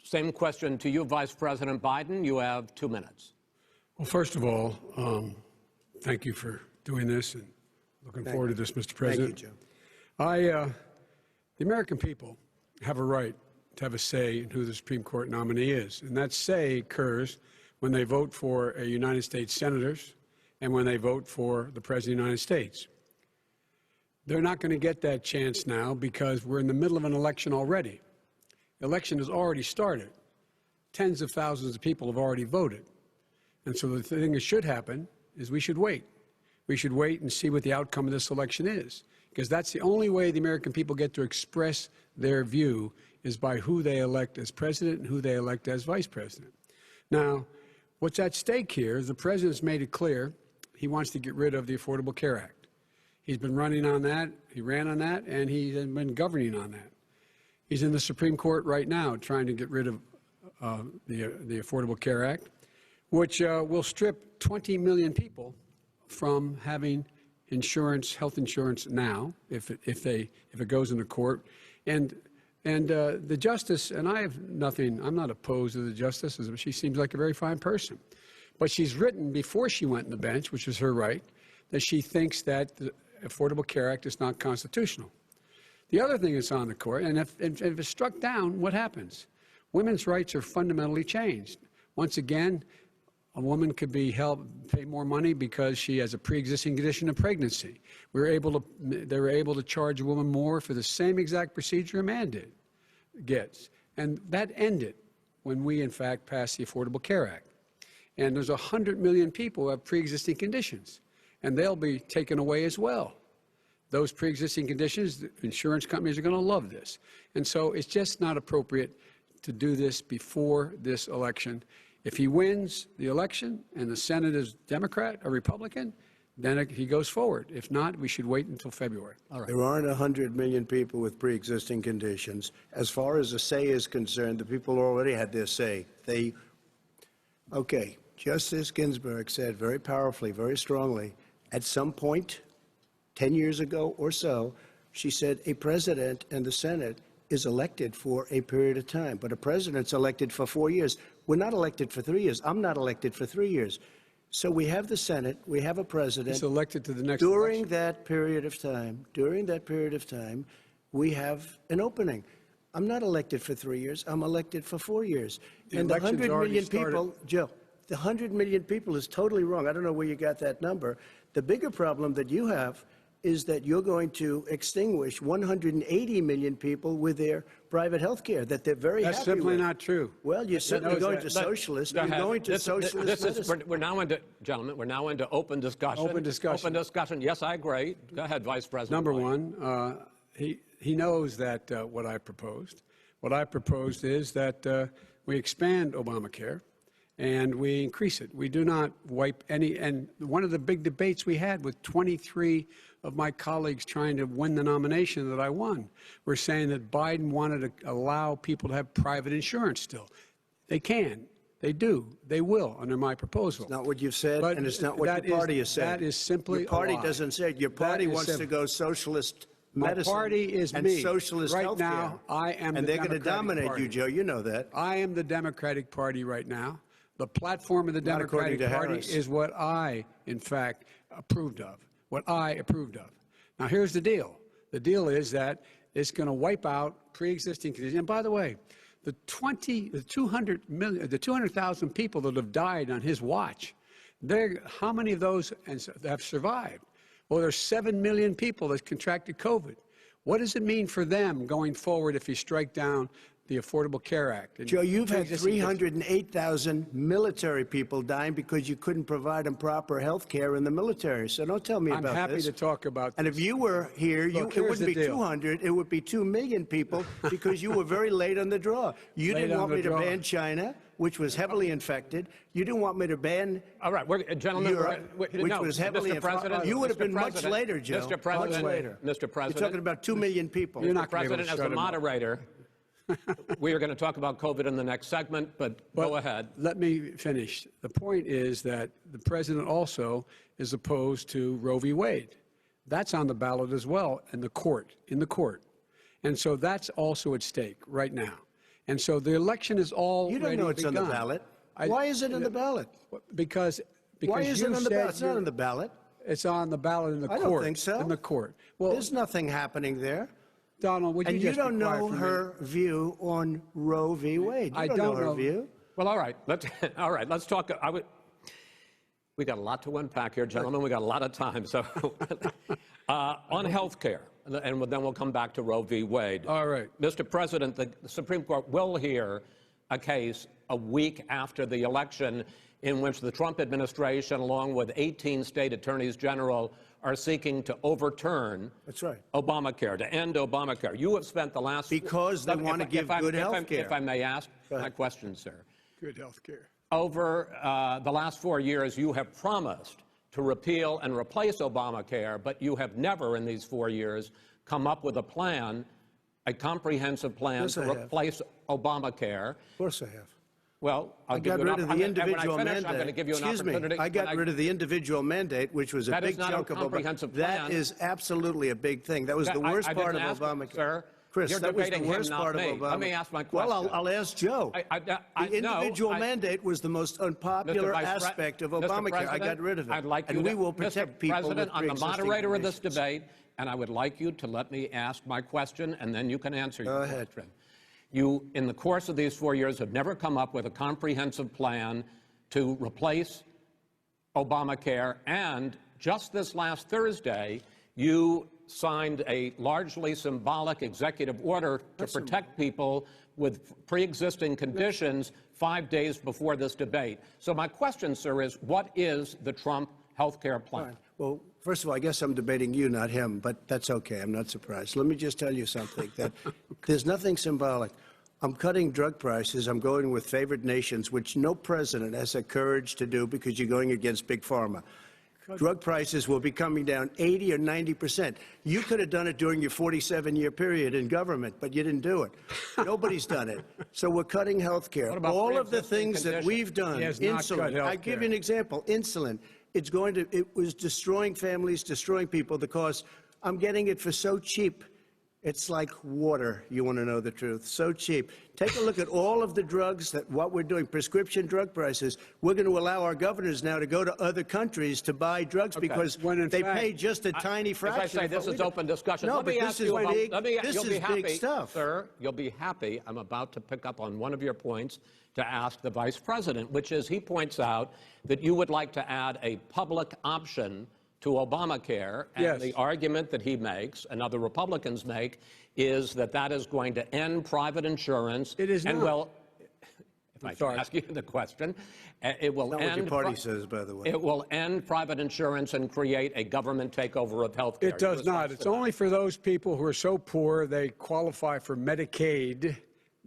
Speaker 4: Same question to you, Vice President Biden. You have 2 minutes.
Speaker 6: Well, first of all, thank you for doing this, and looking forward to this, Mr. President.
Speaker 5: Thank you, Joe.
Speaker 6: The American people have a right to have a say in who the Supreme Court nominee is. And that say occurs when they vote for United States senators and when they vote for the President of the United States. They're not going to get that chance now because we're in the middle of an election already. The election has already started. tens of thousands of people have already voted. And so the thing that should happen is we should wait. We should wait and see what the outcome of this election is, because that's the only way the American people get to express their view is by who they elect as president and who they elect as vice president. Now, what's at stake here is the president's made it clear he wants to get rid of the Affordable Care Act. He's been running on that, he ran on that, and he's been governing on that. He's in the Supreme Court right now trying to get rid of the Affordable Care Act, which will strip 20 million people from having insurance, health insurance now, if it goes into court. And the justice, and I have nothing, I'm not opposed to the justice, she seems like a very fine person. But she's written before she went on the bench, which is her right, that she thinks that the Affordable Care Act is not constitutional. The other thing that's on the court, and if it's struck down, what happens? Women's rights are fundamentally changed. Once again, a woman could be pay more money because she has a pre-existing condition of pregnancy. They were able to charge a woman more for the same exact procedure a man gets. And that ended when we, in fact, passed the Affordable Care Act. And there's 100 million people who have pre-existing conditions, and they'll be taken away as well. Those pre-existing conditions, the insurance companies are going to love this. And so it's just not appropriate to do this before this election. If he wins the election and the Senate is Democrat or Republican, then he goes forward. If not, we should wait until February.
Speaker 2: All right.
Speaker 5: There aren't 100 million people with pre-existing conditions. As far as the say is concerned, the people already had their say. Okay, Justice Ginsburg said very powerfully, very strongly, at some point, 10 years ago or so, she said a president and the Senate is elected for a period of time, but a president's elected for 4 years. We're not elected for 3 years. I'm not elected for 3 years. So we have the Senate, we have a president.
Speaker 6: He's elected to the next
Speaker 5: during
Speaker 6: election.
Speaker 5: that period of time, we have an opening. I'm not elected for 3 years. I'm elected for 4 years. And the 100 million people, Joe, the 100 million people is totally wrong. I don't know where you got that number. The bigger problem that you have is that you're going to extinguish 180 million people with their private health care that they're very happy with.
Speaker 6: That's simply not true.
Speaker 5: Well, you're certainly going to socialist. You're going to socialist medicine.
Speaker 4: We're now into, gentlemen, we're now into open discussion.
Speaker 6: Open discussion.
Speaker 4: Open discussion. Yes, I agree. Go ahead, Vice President.
Speaker 6: Number one, he knows that what I proposed. What I proposed is that we expand Obamacare and we increase it. We do not wipe any, and one of the big debates we had with 23 of my colleagues trying to win the nomination that I won were saying that Biden wanted to allow people to have private insurance still. They can. They do. They will under my proposal.
Speaker 5: It's not what you've said,
Speaker 6: But
Speaker 5: and it's not what your party has said.
Speaker 6: That is simply
Speaker 5: your party
Speaker 6: a lie.
Speaker 5: doesn't say it. Your party wants to go socialist medicine.
Speaker 6: My party is
Speaker 5: and
Speaker 6: me.
Speaker 5: socialist
Speaker 6: right
Speaker 5: healthcare.
Speaker 6: Now, I am
Speaker 5: and
Speaker 6: the
Speaker 5: they're going to
Speaker 6: Democratic
Speaker 5: dominate
Speaker 6: Party.
Speaker 5: you, Joe. You know that.
Speaker 6: I am the Democratic Party right now. The platform of the
Speaker 5: Not according
Speaker 6: Democratic
Speaker 5: to
Speaker 6: Party
Speaker 5: Harris.
Speaker 6: is what I, in fact, approved of. What I approved of. Now, here's the deal. The deal is that it's going to wipe out pre-existing conditions. And by the way, the 200,000 people that have died on his watch, how many of those have survived? Well, there's 7 million people that contracted COVID. What does it mean for them going forward if you strike down the Affordable Care Act?
Speaker 5: Joe, you've had 308,000 military people dying because you couldn't provide them proper health care in the military. So don't tell me about this.
Speaker 6: I'm happy to talk about this.
Speaker 5: And if you were here,
Speaker 6: Look,
Speaker 5: it wouldn't be
Speaker 6: here's the deal.
Speaker 5: 200, it would be 2 million people because you were very late on the draw. You
Speaker 6: Late
Speaker 5: didn't
Speaker 6: on
Speaker 5: want
Speaker 6: the
Speaker 5: me to
Speaker 6: draw.
Speaker 5: ban China, which was heavily infected. You didn't want me to ban
Speaker 4: All right, gentlemen,
Speaker 5: Europe, which
Speaker 4: no,
Speaker 5: was heavily
Speaker 4: Mr. President,
Speaker 5: You would have
Speaker 4: Mr.
Speaker 5: been much
Speaker 4: President,
Speaker 5: later, Joe.
Speaker 4: Mr. President,
Speaker 5: much later.
Speaker 4: Mr. President,
Speaker 5: You're talking about 2 million people.
Speaker 6: You're
Speaker 4: Mr.
Speaker 6: not gonna be able to
Speaker 4: President, as
Speaker 6: shut
Speaker 4: the
Speaker 6: him up.
Speaker 4: moderator, we are going to talk about COVID in the next segment, but go ahead.
Speaker 6: Let me finish. The point is that the president also is opposed to Roe v. Wade. That's on the ballot as well in the court. And so that's also at stake right now. And so the election is all
Speaker 5: You don't know it's on the ballot. Why is it on the ballot?
Speaker 6: Because
Speaker 5: Why is it on the ballot? It's not on the ballot.
Speaker 6: It's on the ballot in the court.
Speaker 5: I don't think so.
Speaker 6: In the court. Well,
Speaker 5: There's nothing happening there.
Speaker 6: Donald, would you
Speaker 5: And
Speaker 6: just
Speaker 5: you don't
Speaker 6: be quiet
Speaker 5: know
Speaker 6: for a
Speaker 5: her
Speaker 6: minute?
Speaker 5: view on Roe v. Wade. You
Speaker 6: I
Speaker 5: don't
Speaker 6: don't
Speaker 5: know her
Speaker 6: know.
Speaker 5: view.
Speaker 4: Well, all right. Let's talk. We got a lot to unpack here, gentlemen. We got a lot of time. So on health care, and then we'll come back to Roe v. Wade.
Speaker 6: All right.
Speaker 4: Mr. President, the Supreme Court will hear a case a week after the election in which the Trump administration, along with 18 state attorneys general, are seeking to overturn
Speaker 5: That's right.
Speaker 4: Obamacare, to end Obamacare. You have spent the last...
Speaker 5: Because they want to give good health care.
Speaker 4: If I may ask my question, sir.
Speaker 6: Good health care.
Speaker 4: Over the last 4 years, you have promised to repeal and replace Obamacare, but you have never in these 4 years come up with a plan, a comprehensive plan to replace Obamacare.
Speaker 5: Of course I have.
Speaker 4: Well,
Speaker 5: I got rid of the individual mandate.
Speaker 4: I'm going to give you an opportunity.
Speaker 5: I got rid of the individual mandate, which was a big chunk of Obamacare. That is absolutely a big thing. That was the worst part of Obamacare.
Speaker 4: Sir,
Speaker 5: Chris, that was the worst part of Obamacare.
Speaker 4: Let me ask my question.
Speaker 5: Well, I'll ask Joe. The individual mandate was the most unpopular aspect of Obamacare. I got rid of it.
Speaker 4: I'd like
Speaker 5: and we will protect people with
Speaker 4: President, I'm the moderator of this
Speaker 5: conditions.
Speaker 4: debate, and I would like you to let me ask my question, and then you can answer your
Speaker 5: Go ahead.
Speaker 4: question. You, in the course of these 4 years, have never come up with a comprehensive plan to replace Obamacare, and just this last Thursday, you signed a largely symbolic executive order to protect people with pre-existing conditions 5 days before this debate. So my question, sir, is what is the Trump health care plan?
Speaker 5: Fine. Well, first of all, I guess I'm debating you, not him, but that's okay. I'm not surprised. Let me just tell you something, that there's nothing symbolic. I'm cutting drug prices. I'm going with favored nations, which no president has the courage to do because you're going against Big Pharma. Drug prices will be coming down 80 or 90%. You could have done it during your 47-year period in government, but you didn't do it. Nobody's done it. So we're cutting health care. All of the things that we've done, insulin, I give you an example, insulin, it was destroying families, destroying people because I'm getting it for so cheap. It's like water, you want to know the truth, so cheap. Take a look at all of the drugs what we're doing, prescription drug prices. We're going to allow our governors now to go to other countries to buy drugs because they pay just a tiny fraction.
Speaker 4: As I say, this is open discussion.
Speaker 5: No,
Speaker 4: let me
Speaker 5: but
Speaker 4: ask
Speaker 5: this
Speaker 4: you
Speaker 5: is
Speaker 4: about,
Speaker 5: big,
Speaker 4: let me,
Speaker 5: this
Speaker 4: you'll
Speaker 5: is
Speaker 4: be happy,
Speaker 5: big stuff.
Speaker 4: Sir, you'll be happy. I'm about to pick up on one of your points to ask the Vice President, which is he points out that you would like to add a public option to Obamacare, and
Speaker 6: Yes.
Speaker 4: the argument that he makes and other Republicans make is that that is going to end private insurance.
Speaker 6: It is
Speaker 4: and
Speaker 6: not.
Speaker 4: Well, if I can ask you the question, it will
Speaker 5: Not
Speaker 4: end.
Speaker 5: what your party says, by the way.
Speaker 4: It will end private insurance and create a government takeover of health care.
Speaker 6: It does not. It's only for those people who are so poor they qualify for Medicaid.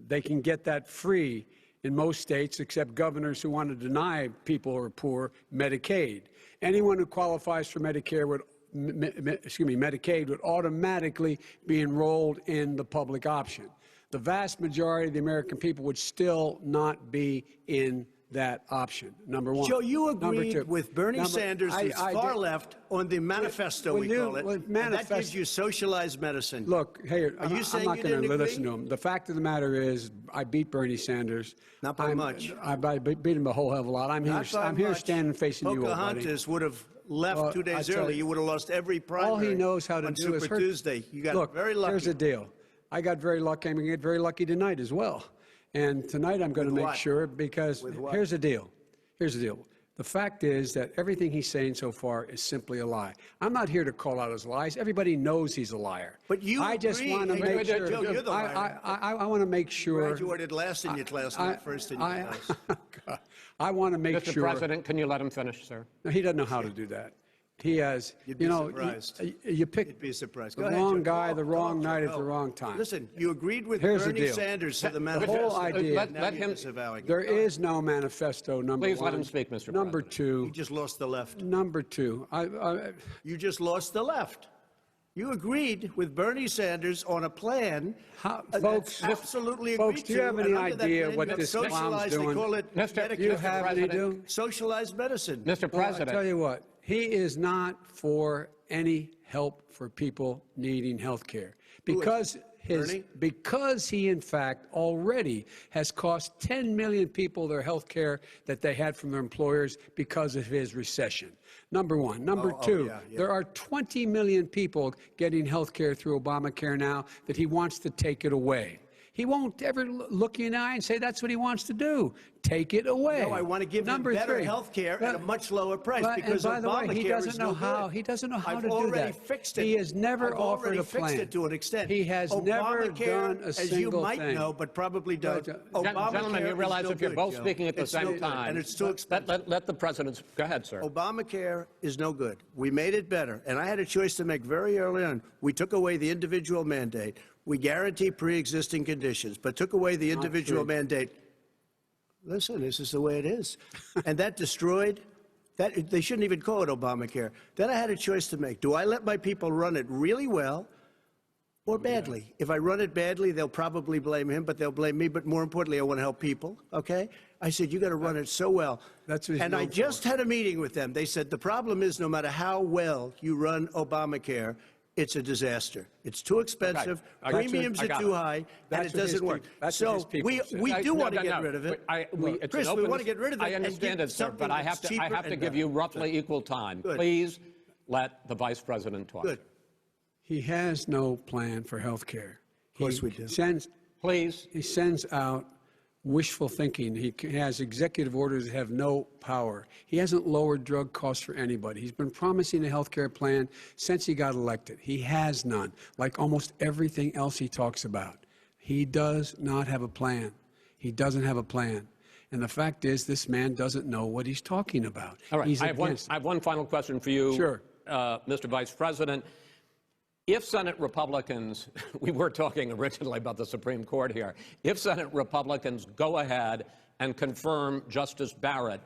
Speaker 6: They can get that free in most states, except governors who want to deny people who are poor Medicaid. Anyone who qualifies for Medicare would, Medicaid would automatically be enrolled in the public option. The vast majority of the American people would still not be in that option, number one.
Speaker 5: Joe, you
Speaker 6: Number
Speaker 5: agreed
Speaker 6: two.
Speaker 5: with Bernie Sanders, who's far left, on the manifesto, we call it. And that gives you socialized medicine.
Speaker 6: Look, hey,
Speaker 5: Are you saying
Speaker 6: I'm not
Speaker 5: you
Speaker 6: going to
Speaker 5: didn't
Speaker 6: listen
Speaker 5: agree?
Speaker 6: to him. The fact of the matter is, I beat Bernie Sanders.
Speaker 5: Not by much.
Speaker 6: I beat him a whole hell of a lot. I'm here
Speaker 5: much.
Speaker 6: standing facing you, old buddy.
Speaker 5: Pocahontas would have left
Speaker 6: Well,
Speaker 5: 2 days
Speaker 6: I tell
Speaker 5: early.
Speaker 6: you,
Speaker 5: You would have lost every primary.
Speaker 6: All he knows how to
Speaker 5: on
Speaker 6: do
Speaker 5: Super
Speaker 6: is hurt.
Speaker 5: Tuesday. You got
Speaker 6: Look,
Speaker 5: very lucky.
Speaker 6: here's the deal. I got very lucky. I'm going to get very lucky tonight as well. And tonight I'm going to
Speaker 5: With
Speaker 6: make
Speaker 5: what?
Speaker 6: sure, because
Speaker 5: With what?
Speaker 6: here's the deal. Here's the deal. The fact is that everything he's saying so far is simply a lie. I'm not here to call out his lies. Everybody knows he's a liar.
Speaker 5: But you
Speaker 6: I just
Speaker 5: agree.
Speaker 6: want to
Speaker 5: Hey,
Speaker 6: make sure.
Speaker 5: Joe, you're the liar.
Speaker 6: I want to make sure.
Speaker 5: Graduated last in your class, not first in your class.
Speaker 6: I want to make
Speaker 4: Mr.
Speaker 6: sure.
Speaker 4: President, can you let him finish, sir?
Speaker 6: No, he doesn't know how to do that. He has,
Speaker 5: You'd be surprised.
Speaker 6: You pick
Speaker 5: You'd be surprised.
Speaker 6: the
Speaker 5: Go ahead,
Speaker 6: wrong
Speaker 5: Joe.
Speaker 6: guy,
Speaker 5: Go,
Speaker 6: the wrong
Speaker 5: go,
Speaker 6: night
Speaker 5: go.
Speaker 6: at the wrong time.
Speaker 5: Listen, you agreed with
Speaker 6: Here's the
Speaker 5: Bernie
Speaker 6: deal.
Speaker 5: Sanders to the
Speaker 6: The
Speaker 5: manifesto.
Speaker 6: whole idea.
Speaker 5: Now
Speaker 4: let
Speaker 5: you're
Speaker 4: him-
Speaker 5: disavowing it.
Speaker 6: There is no manifesto, number
Speaker 4: Please
Speaker 6: one.
Speaker 4: let him speak, Mr.
Speaker 6: Number
Speaker 4: President.
Speaker 6: two.
Speaker 5: You just lost the left.
Speaker 6: Number two.
Speaker 5: You just lost the left. You agreed with Bernie Sanders on a plan
Speaker 6: Folks,
Speaker 5: that's absolutely
Speaker 6: folks,
Speaker 5: agreed
Speaker 6: do you have
Speaker 5: to,
Speaker 6: any
Speaker 5: and under that
Speaker 6: idea
Speaker 5: plan,
Speaker 6: what
Speaker 5: you have
Speaker 6: this clown's
Speaker 5: socialized,
Speaker 6: doing?
Speaker 5: They call it
Speaker 4: Mr.
Speaker 6: you
Speaker 5: Medicare,
Speaker 6: have any do?
Speaker 5: socialized medicine.
Speaker 4: Mr.
Speaker 6: Well,
Speaker 4: President.
Speaker 6: I tell you what, he is not for any help for people needing health care because
Speaker 5: Bernie?
Speaker 6: because he in fact already has cost 10 million people their health care that they had from their employers because of his recession. Number one. Number two,
Speaker 5: yeah.
Speaker 6: there are 20 million people getting health care through Obamacare now that he wants to take it away. He won't ever look you in the eye and say that's what he wants to do. take it away.
Speaker 5: No, I want to give them
Speaker 6: Number
Speaker 5: better
Speaker 6: three.
Speaker 5: health care at a much lower price
Speaker 6: But-
Speaker 5: because
Speaker 6: and by the way,
Speaker 5: Obamacare
Speaker 6: he doesn't
Speaker 5: is
Speaker 6: know
Speaker 5: no
Speaker 6: how.
Speaker 5: good.
Speaker 6: He doesn't know how
Speaker 5: I've
Speaker 6: to do
Speaker 5: already
Speaker 6: that.
Speaker 5: fixed it.
Speaker 6: He has never
Speaker 5: I've
Speaker 6: offered
Speaker 5: already
Speaker 6: a plan.
Speaker 5: fixed it to an extent.
Speaker 6: He has never
Speaker 5: Obamacare,
Speaker 6: done a
Speaker 5: as you
Speaker 6: single
Speaker 5: might
Speaker 6: thing.
Speaker 5: know, but probably don't.
Speaker 6: But,
Speaker 5: Obamacare
Speaker 4: Gentlemen, you realize
Speaker 5: is no
Speaker 4: if you're
Speaker 5: good,
Speaker 4: both
Speaker 5: Joe.
Speaker 4: speaking at the
Speaker 5: It's no
Speaker 4: same
Speaker 5: good,
Speaker 4: time,
Speaker 5: and it's too expensive.
Speaker 4: let the president go ahead, sir.
Speaker 5: Obamacare is no good. We made it better, and I had a choice to make very early on. We took away the individual mandate. We guarantee pre-existing conditions, but took away the individual mandate. Listen, this is the way it is. And that destroyed, that they shouldn't even call it Obamacare. Then I had a choice to make. Do I let my people run it really well or badly? If I run it badly, they'll probably blame him, but they'll blame me. But more importantly, I want to help people, okay? I said, you got to run it so well.
Speaker 6: That's what he's
Speaker 5: and I
Speaker 6: known
Speaker 5: just
Speaker 6: for.
Speaker 5: had a meeting with them. They said, the problem is no matter how well you run Obamacare, it's a disaster. It's too expensive.
Speaker 4: I got you.
Speaker 5: Premiums
Speaker 4: I
Speaker 5: are
Speaker 4: got
Speaker 5: too
Speaker 4: it.
Speaker 5: high, and
Speaker 6: That's
Speaker 5: it
Speaker 6: what his
Speaker 5: doesn't work.
Speaker 6: people- that's what
Speaker 5: So
Speaker 6: his people say.
Speaker 5: we do want to
Speaker 4: No,
Speaker 5: get
Speaker 4: no,
Speaker 5: rid of it.
Speaker 4: it's
Speaker 5: Chris,
Speaker 4: an
Speaker 5: we
Speaker 4: open
Speaker 5: want to get rid of it.
Speaker 4: I
Speaker 5: and
Speaker 4: understand
Speaker 5: give
Speaker 4: it, sir,
Speaker 5: something
Speaker 4: but I have
Speaker 5: that's
Speaker 4: to
Speaker 5: cheaper
Speaker 4: give
Speaker 5: and
Speaker 4: you
Speaker 5: better.
Speaker 4: roughly equal time.
Speaker 5: Good.
Speaker 4: Please let the vice president talk.
Speaker 5: Good.
Speaker 6: He has no plan for health care. Of
Speaker 5: course we do.
Speaker 4: Please.
Speaker 6: He sends out wishful thinking. He has executive orders that have no power. He hasn't lowered drug costs for anybody. He's been promising a health care plan since he got elected. He has none, like almost everything else he talks about. He does not have a plan. He doesn't have a plan. And the fact is, this man doesn't know what he's talking about.
Speaker 4: All right.
Speaker 6: He's
Speaker 4: I
Speaker 6: against
Speaker 4: have one final question for you,
Speaker 6: Sure.
Speaker 4: Mr. Vice President. If Senate Republicans, we were talking originally about the Supreme Court here, if Senate Republicans go ahead and confirm Justice Barrett,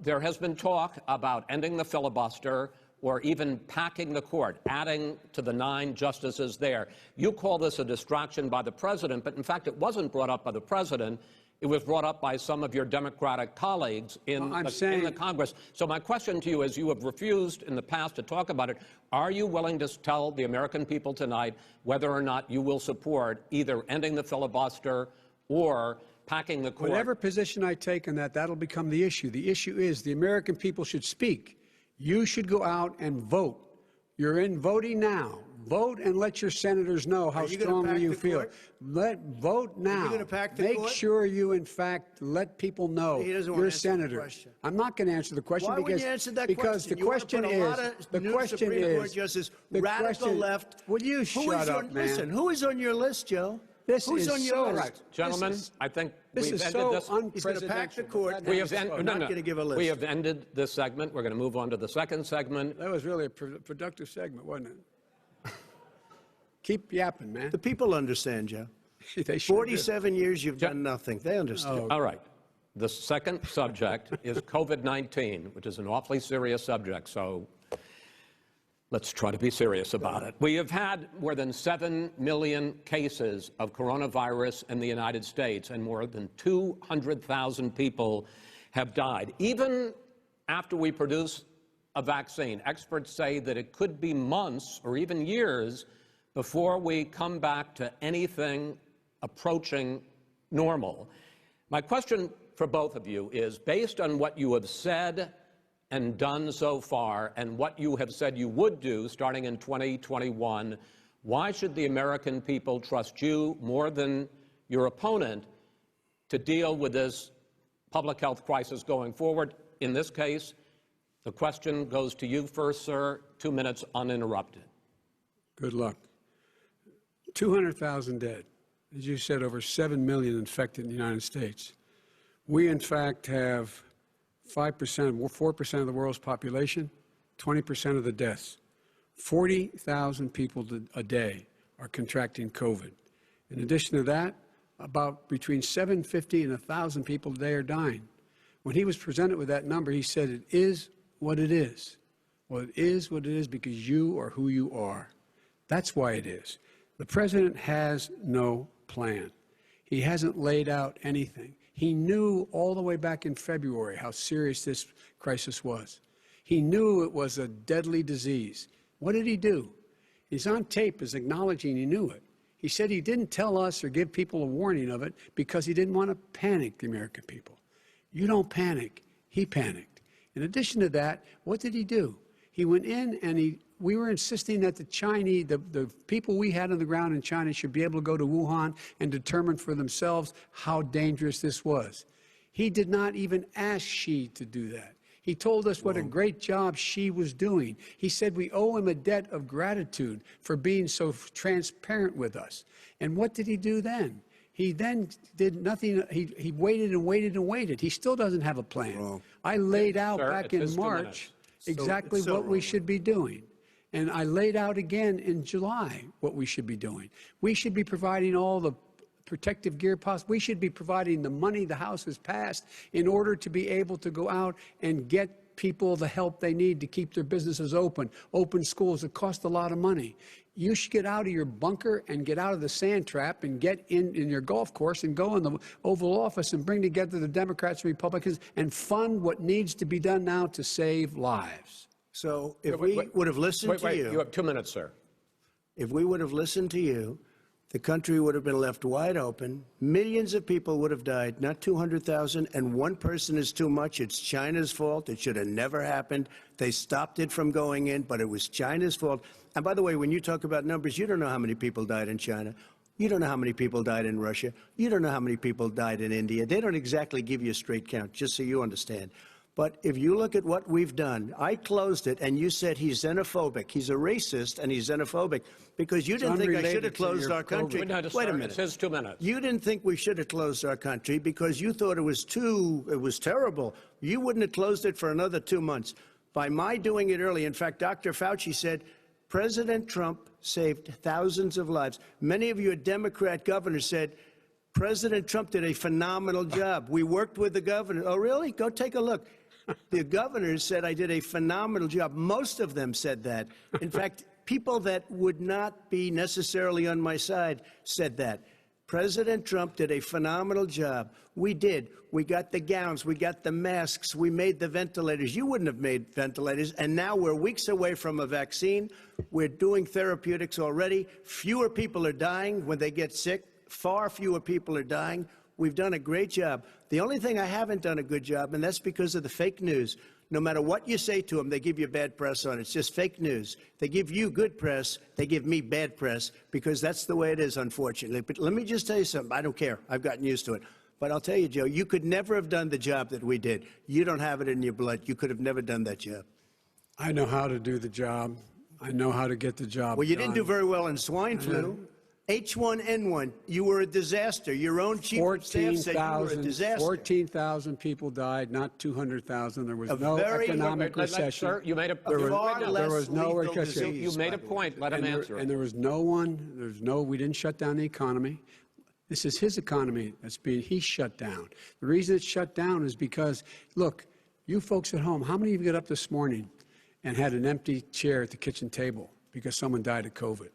Speaker 4: there has been talk about ending the filibuster or even packing the court, adding to the 9 justices there. You call this a distraction by the president, but in fact it wasn't brought up by the president. It was brought up by some of your Democratic colleagues in the Congress. So my question to you is, you have refused in the past to talk about it. Are you willing to tell the American people tonight whether or not you will support either ending the filibuster or packing the court?
Speaker 6: Whatever position I take on that, that'll become the issue. The issue is the American people should speak. You should go out and vote. You're in voting now. Vote and let your senators know how strongly you feel. Vote now.
Speaker 5: Are you gonna pack the
Speaker 6: Make
Speaker 5: court?
Speaker 6: sure you, in fact, let people know
Speaker 5: He doesn't want
Speaker 6: you're
Speaker 5: to answer the
Speaker 6: senator.
Speaker 5: question.
Speaker 6: I'm not going to answer the question
Speaker 5: Why
Speaker 6: because
Speaker 5: wouldn't you answer that
Speaker 6: because
Speaker 5: question?
Speaker 6: the question
Speaker 5: You wanna put a lot of new Supreme Court justices,
Speaker 6: the
Speaker 5: radical
Speaker 6: question-
Speaker 5: left.
Speaker 6: Will you shut up, man?
Speaker 5: Listen, who is on your list, Joe?
Speaker 6: This
Speaker 5: Who's
Speaker 6: is
Speaker 5: on your
Speaker 6: so
Speaker 5: list?
Speaker 6: right.
Speaker 4: Gentlemen,
Speaker 6: This is-
Speaker 4: I think
Speaker 6: This
Speaker 4: we've
Speaker 6: is
Speaker 4: ended
Speaker 6: so
Speaker 4: this.
Speaker 5: He's going to pack the
Speaker 6: unprecedented.
Speaker 5: court.
Speaker 4: We have
Speaker 5: not going to give a list.
Speaker 4: We have ended this segment. We're going to move on to the second segment.
Speaker 6: That was really a productive segment, wasn't it? Keep yapping, man.
Speaker 5: The people understand, Joe.
Speaker 6: They sure do.
Speaker 5: 47 years you've done nothing. They understand.
Speaker 4: All right. The second subject is COVID-19, which is an awfully serious subject, so let's try to be serious about it. We have had more than 7 million cases of coronavirus in the United States, and more than 200,000 people have died. Even after we produce a vaccine, experts say that it could be months or even years before we come back to anything approaching normal. My question for both of you is, based on what you have said and done so far and what you have said you would do starting in 2021, why should the American people trust you more than your opponent to deal with this public health crisis going forward? In this case, the question goes to you first, sir. 2 minutes uninterrupted.
Speaker 6: Good luck. 200,000 dead. As you said, over 7 million infected in the United States. We, in fact, have 5%, 4% of the world's population, 20% of the deaths. 40,000 people a day are contracting COVID. In addition to that, about between 750 and 1,000 people a day are dying. When he was presented with that number, he said, it is what it is. Well, it is what it is because you are who you are. That's why it is. The president has no plan. He hasn't laid out anything. He knew all the way back in February how serious this crisis was. He knew it was a deadly disease. What did he do? He's on tape as acknowledging he knew it. He said he didn't tell us or give people a warning of it because he didn't want to panic the American people. You don't panic. He panicked. In addition to that, what did he do? He went in and we were insisting that the Chinese, the people we had on the ground in China should be able to go to Wuhan and determine for themselves how dangerous this was. He did not even ask Xi to do that. He told us what a great job Xi was doing. He said we owe him a debt of gratitude for being so transparent with us. And what did he do then? He then did nothing. He waited and waited and waited. He still doesn't have a plan.
Speaker 5: Wrong.
Speaker 6: I laid out
Speaker 4: Sir,
Speaker 6: back
Speaker 4: it's
Speaker 6: in
Speaker 4: just 2
Speaker 6: March
Speaker 4: minutes.
Speaker 6: exactly
Speaker 5: So
Speaker 6: what we
Speaker 5: wrong.
Speaker 6: should be doing. And I laid out again in July what we should be doing. We should be providing all the protective gear possible. We should be providing the money the House has passed in order to be able to go out and get people the help they need to keep their businesses open schools that cost a lot of money. You should get out of your bunker and get out of the sand trap and get in your golf course and go in the Oval Office and bring together the Democrats and Republicans and fund what needs to be done now to save lives.
Speaker 5: So if we would have listened to
Speaker 4: You have 2 minutes, sir.
Speaker 5: if we would have listened to you, the country would have been left wide open. Millions of people would have died, not 200,000, and one person is too much. It's China's fault. It should have never happened. They stopped it from going in, but it was China's fault. And by the way, when you talk about numbers, you don't know how many people died in China. You don't know how many people died in Russia. You don't know how many people died in India. They don't exactly give you a straight count, just so you understand. But if you look at what we've done, I closed it, and you said he's xenophobic. He's a racist, and he's xenophobic because you didn't think I should have
Speaker 6: unrelated to
Speaker 5: closed
Speaker 6: your
Speaker 5: our country.
Speaker 6: COVID.
Speaker 4: No,
Speaker 5: Wait a
Speaker 4: sir,
Speaker 5: minute.
Speaker 4: It says 2 minutes.
Speaker 5: You didn't think we should have closed our country because you thought it was terrible. You wouldn't have closed it for another 2 months. By my doing it early, in fact, Dr. Fauci said, President Trump saved thousands of lives. Many of your Democrat governors said, President Trump did a phenomenal job. We worked with the governor. Oh, really? Go take a look. The governors said I did a phenomenal job. Most of them said that. In fact, people that would not be necessarily on my side said that. President Trump did a phenomenal job. We did. We got the gowns. We got the masks. We made the ventilators. You wouldn't have made ventilators. And now we're weeks away from a vaccine. We're doing therapeutics already. Fewer people are dying when they get sick. Far fewer people are dying. We've done a great job. The only thing I haven't done a good job, and that's because of the fake news. No matter what you say to them, they give you bad press on it. It's just fake news. They give you good press. They give me bad press because that's the way it is, unfortunately. But let me just tell you something. I don't care. I've gotten used to it. But I'll tell you, Joe, you could never have done the job that we did. You don't have it in your blood. You could have never done that job.
Speaker 6: I know how to do the job. I know how to get the job
Speaker 5: Well, you
Speaker 6: done.
Speaker 5: didn't do very well in swine flu. H1N1, you were a disaster. Your own chief of staff said you were a disaster.
Speaker 6: 14,000 people died, not 200,000. There was
Speaker 5: A
Speaker 6: no
Speaker 5: very-
Speaker 6: economic recession.
Speaker 4: Sir, you made a
Speaker 5: There was far
Speaker 4: no,
Speaker 5: less
Speaker 6: there was no
Speaker 5: lethal
Speaker 6: recession.
Speaker 5: disease,
Speaker 4: you made a
Speaker 5: by the way.
Speaker 4: point. Let him answer.
Speaker 6: And there was no one, we didn't shut down the economy. This is his economy he shut down. The reason it's shut down is because, look, you folks at home, how many of you got up this morning and had an empty chair at the kitchen table because someone died of COVID?